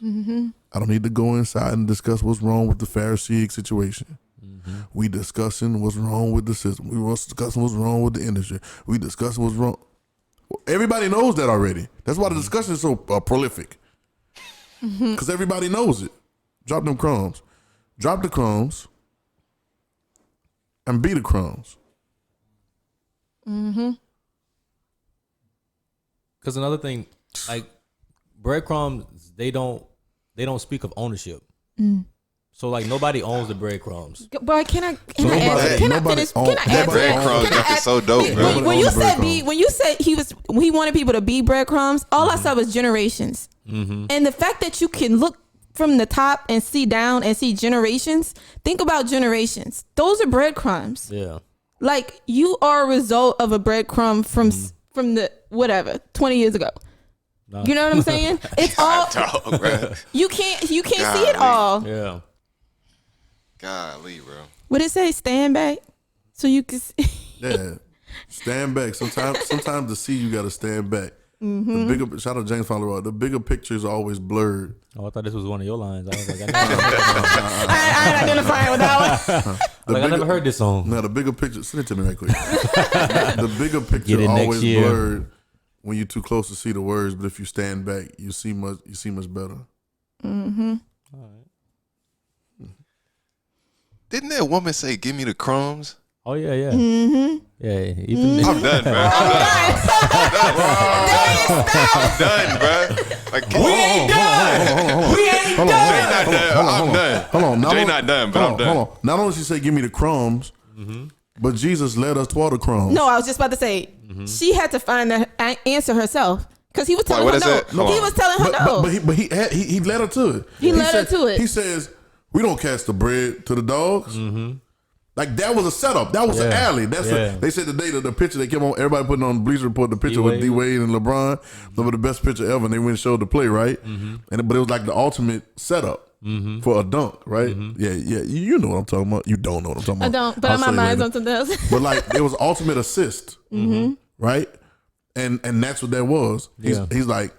S1: I don't need to go inside and discuss what's wrong with the Pharisaic situation. We discussing what's wrong with the system. We discussing what's wrong with the industry. We discussing what's wrong. Everybody knows that already. That's why the discussion is so prolific. Because everybody knows it. Drop them crumbs. Drop the crumbs and be the crumbs.
S2: Because another thing, like breadcrumbs, they don't speak of ownership. So like nobody owns the breadcrumbs.
S5: But can I finish? Can I add
S3: breadcrumbs? That's so dope, bro.
S5: When you said he wanted people to be breadcrumbs, all I saw was generations. And the fact that you can look from the top and see down and see generations, think about generations. Those are breadcrumbs. Yeah. Like you are a result of a breadcrumb from the 20 years ago. No. You know what I'm saying? It's all you can't see it all.
S2: Yeah.
S3: Golly, bro.
S5: What it say? Stand back so you can see.
S1: Yeah. Stand back. Sometimes to see you gotta stand back. The bigger, shout out James Fowler. The bigger picture is always blurred.
S2: Oh, I thought this was one of your lines. I was like,
S5: I ain't identifying with that one.
S2: I never heard this song.
S1: Now the bigger picture, send it to me right quick. The bigger picture is always blurred when you're too close to see the words, but if you stand back, you see much better.
S3: All right. Didn't that woman say, "Give me the crumbs"?
S2: Oh yeah. Yeah.
S3: I'm done, bro. I'm done, bro. Like, we ain't done. We ain't done. I'm done.
S1: Hold on.
S3: Jay not done, but I'm done.
S1: Hold on. Not only she say, "Give me the crumbs," but Jesus led us toward the crumbs.
S5: No, I was just about to say she had to find the answer herself. Because he was telling her no. He was telling her no.
S1: But he led her to it.
S5: He led her to it.
S1: He says, "We don't cast the bread to the dogs." Like that was a setup. That was an alley. That's they said the day that the picture they came on. Everybody putting on the Bleacher Report the picture with D Wade and LeBron. That was the best picture ever. And they went and showed the play, right? But it was like the ultimate setup for a dunk, right? Yeah. You know what I'm talking about. You don't know what I'm talking about.
S5: I don't. But my mind's on something else.
S1: But like it was ultimate assist, right? And that's what that was. He's like.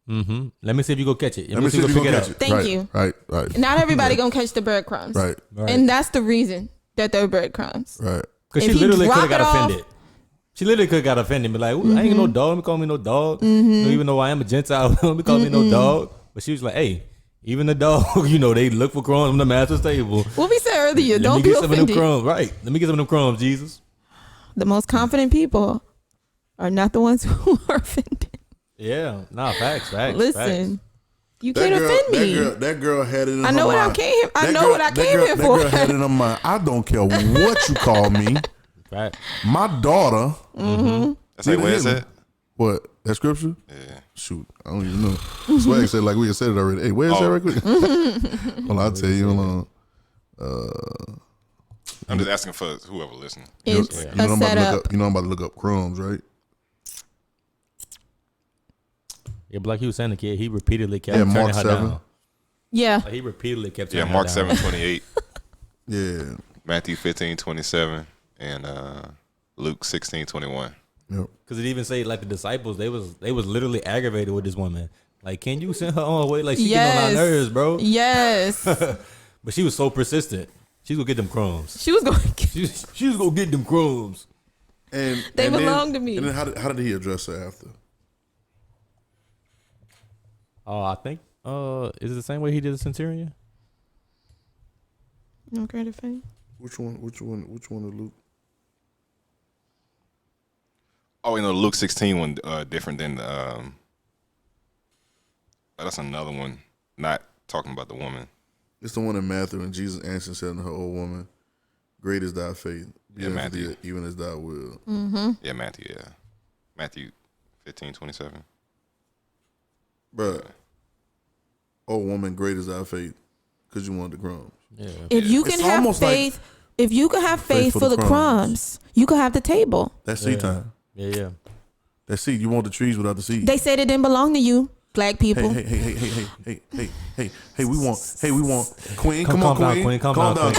S2: Let me see if you go catch it.
S1: Let me see if you go catch it.
S5: Thank you.
S1: Right.
S5: Not everybody gonna catch the breadcrumbs.
S1: Right.
S5: And that's the reason that they're breadcrumbs.
S1: Right.
S2: Because she literally could have got offended. She literally could have got offended. Be like, I ain't no dog. Let me call me no dog. Even though I am a Gentile, let me call me no dog. But she was like, hey, even the dog, they look for crumbs on the master's table.
S5: What we said earlier, don't be offended.
S2: Let me get some of them crumbs. Right. Let me get some of them crumbs, Jesus.
S5: The most confident people are not the ones who are offended.
S2: Yeah, facts.
S5: Listen, you can't offend me.
S1: That girl had it in her mind.
S5: I know what I came here for.
S1: That girl had it in her mind. I don't care what you call me.
S2: Right.
S1: My daughter.
S3: That's like, where is it?
S1: What? That scripture?
S3: Yeah.
S1: Shoot, I don't even know. Swag said like we had said it already. Hey, where is that right quick? Well, I'll tell you. Hold on.
S3: I'm just asking for whoever listening.
S5: It's a setup.
S1: I'm about to look up crumbs, right?
S2: Yeah, but like he was saying, the kid, he repeatedly kept turning
S1: Mark
S2: her
S1: 7.
S2: down.
S5: Yeah.
S2: Like he repeatedly kept turning her
S3: Mark
S2: down.
S3: 7:28.
S1: Yeah.
S3: Matthew 15:27 and Luke 16:21.
S1: Yep.
S2: Because it even say like the disciples, they was literally aggravated with this woman. Like, can you send her on her way? Like, she getting on our nerves, bro.
S5: Yes.
S2: But she was so persistent. She was gonna get them crumbs.
S5: She was going.
S2: She was gonna get them crumbs.
S1: And
S5: they belong to me.
S1: And then how did he address her after?
S2: I think is it the same way he did the centurion?
S5: No credit fame.
S1: Which one of Luke?
S3: Oh, you know, Luke 16 one different than that's another one. Not talking about the woman.
S1: It's the one in Matthew, and Jesus answered and said unto her, "O woman, great is thy faith, even as thy will."
S5: Mm-hmm.
S3: Yeah, Matthew. Yeah, Matthew 15:27.
S1: Bruh, oh woman, great is thy faith, because you want the crumbs.
S2: Yeah.
S5: If you can have faith, if you can have faith for the crumbs, you can have the table.
S1: That's seed time.
S2: Yeah.
S1: That's seed. You want the trees without the seed.
S5: They said it didn't belong to you, black people.
S1: Hey, we want queen. Come on, queen.
S2: Calm down,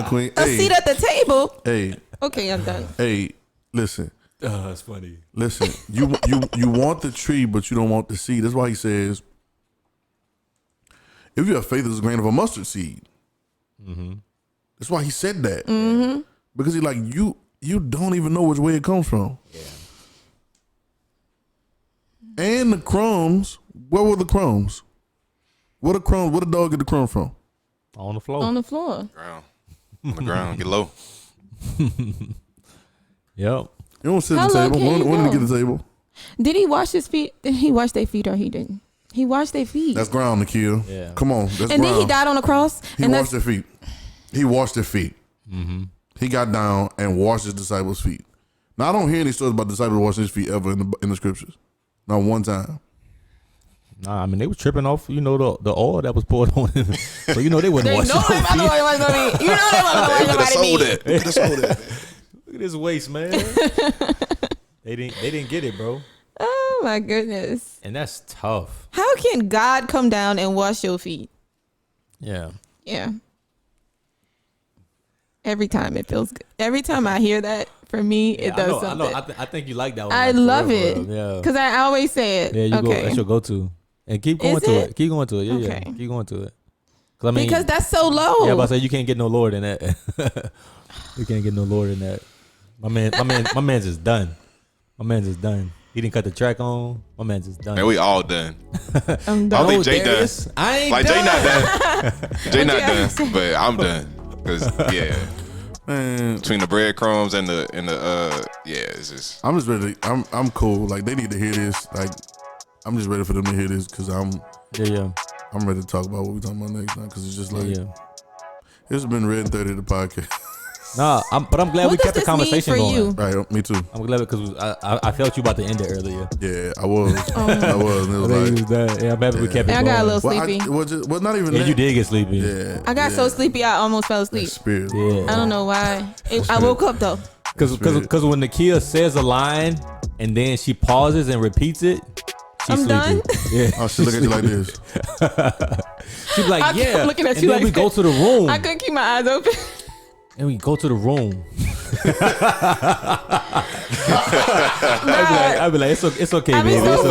S1: queen.
S5: A seat at the table.
S1: Hey.
S5: Okay, I'm done.
S1: Hey, listen.
S2: That's funny.
S1: Listen, you want the tree, but you don't want the seed. That's why he says, if you have faith as a grain of a mustard seed. Mm-hmm. That's why he said that.
S5: Mm-hmm.
S1: Because he like, you don't even know which way it comes from.
S2: Yeah.
S1: And the crumbs, where were the crumbs? Where the dog get the crumb from?
S2: On the floor.
S5: On the floor.
S3: Ground. On the ground. Get low.
S2: Yep.
S1: You don't sit at the table. When did he get the table?
S5: Did he wash his feet? Did he wash their feet or he didn't? He washed their feet.
S1: That's ground to kill.
S2: Yeah.
S1: Come on. That's
S5: and
S1: ground.
S5: then he died on the cross.
S1: He washed their feet. He washed their feet.
S2: Mm-hmm.
S1: He got down and washed his disciples' feet. Now, I don't hear any stories about disciples washing his feet ever in the scriptures. Not one time.
S2: Nah, I mean, they was tripping off, the oil that was poured on him. So, they wasn't washing their feet.
S5: You know they wasn't
S3: Look at the soul.
S2: Look at this waste, man. They didn't get it, bro.
S5: Oh my goodness.
S2: And that's tough.
S5: How can God come down and wash your feet?
S2: Yeah.
S5: Yeah. Every time it feels good. Every time I hear that, for me, it does something.
S2: I think you like that one.
S5: I love it.
S2: Yeah.
S5: Because I always say it.
S2: Yeah, that's your go-to. And keep going to it. Keep going to it. Yeah,
S5: okay.
S2: Yeah. Keep going to it. Because
S5: that's so low.
S2: Yeah, but I say you can't get no lower than that. You can't get no lower than that. My man's just done. My man's just done. He didn't cut the track on. My man's just done.
S3: Man, we all done.
S5: I'm done.
S3: I don't think Jay done.
S2: I ain't
S3: like
S2: done.
S3: Jay not done. Jay not done, but I'm done. Cause
S1: Man.
S3: Between the breadcrumbs and the it's just.
S1: I'm just ready. I'm cool. Like they need to hear this. Like I'm just ready for them to hear this because I'm ready to talk about what we talking about next time because it's just like this has been Redin30 the podcast.
S2: Nah, but I'm glad we kept the conversation going.
S5: You?
S1: Right, me too.
S2: I'm glad because I felt you about to end it earlier.
S1: Yeah, I was. I was. And it was like,
S2: I'm happy we kept it going.
S5: I got a little sleepy.
S1: Well, not even that.
S2: You did get sleepy.
S1: Yeah.
S5: I got so sleepy I almost fell asleep.
S1: Spirit.
S2: Yeah.
S5: I don't know why. I woke up though.
S2: Because when Nakia says a line and then she pauses and repeats it, she's sleepy.
S5: Done?
S2: Yeah.
S1: Oh, she look at you like this.
S2: She's like,
S5: I kept looking at
S2: and
S5: you
S2: then
S5: like
S2: we go to the room.
S5: I couldn't keep my eyes open.
S2: And we go to the room. I'd be like, it's okay, baby.
S5: So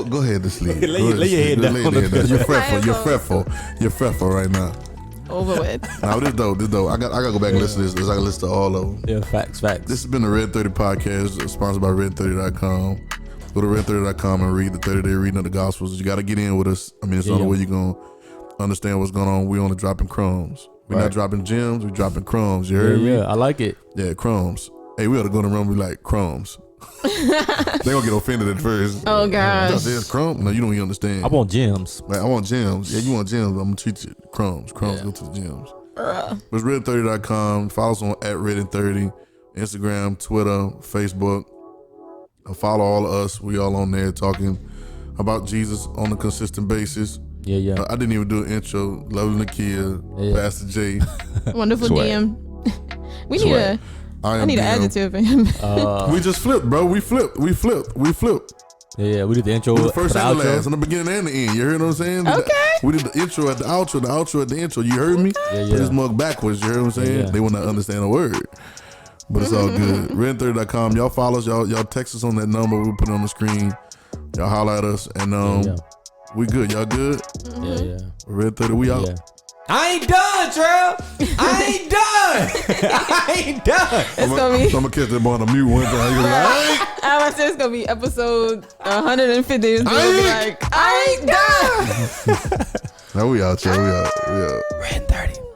S1: Go ahead to sleep.
S2: Lay your head down.
S1: You're fretful right now.
S5: Over with.
S1: Now this dope. I gotta go back and listen to this. I gotta listen to all of them.
S2: Yeah, facts.
S1: This has been the Redin30 podcast, sponsored by Redin30.com. Go to Redin30.com and read the 30-day reading of the Gospels. You gotta get in with us. I mean, it's the only way you're gonna understand what's going on. We only dropping crumbs. We're not dropping gems. We're dropping crumbs. You heard me?
S2: Yeah, I like it.
S1: Yeah, crumbs. Hey, we ought to go in the room and be like, crumbs. They gonna get offended at first.
S5: Oh, gosh.
S1: There's crumbs? No, you don't even understand.
S2: I want gems.
S1: Like, I want gems. Yeah, you want gems. I'm gonna treat you crumbs. Crumbs go to the gems. It's Redin30.com. Follow us on @Redin30. Instagram, Twitter, Facebook. Follow all of us. We all on there talking about Jesus on a consistent basis.
S2: Yeah.
S1: I didn't even do an intro. Lovely Nakia, Pastor J.
S5: Wonderful DM. I need an adjective for him.
S1: We just flipped, bro. We flipped.
S2: Yeah, we did the intro.
S1: We did the first and the
S2: outro.
S1: last, in the beginning and the end. You heard what I'm saying?
S5: Okay.
S1: We did the intro at the outro at the intro. You heard me?
S2: Yeah.
S1: Put this mug backwards. You heard what I'm saying?
S2: Yeah.
S1: They will not understand a word. But it's all good. Redin30.com. Y'all follow us. Y'all text us on that number we put on the screen. Y'all holler at us. And we good. Y'all good?
S2: Yeah.
S1: Redin30, we out.
S2: Yeah. I ain't done, Trail. I ain't done. I ain't done.
S5: I'm
S1: gonna catch that boy on the mute one time. He's like,
S5: I was say it's gonna be episode 150. It's gonna be like, I ain't done.
S1: No, we out, y'all. We out.
S2: Redin30.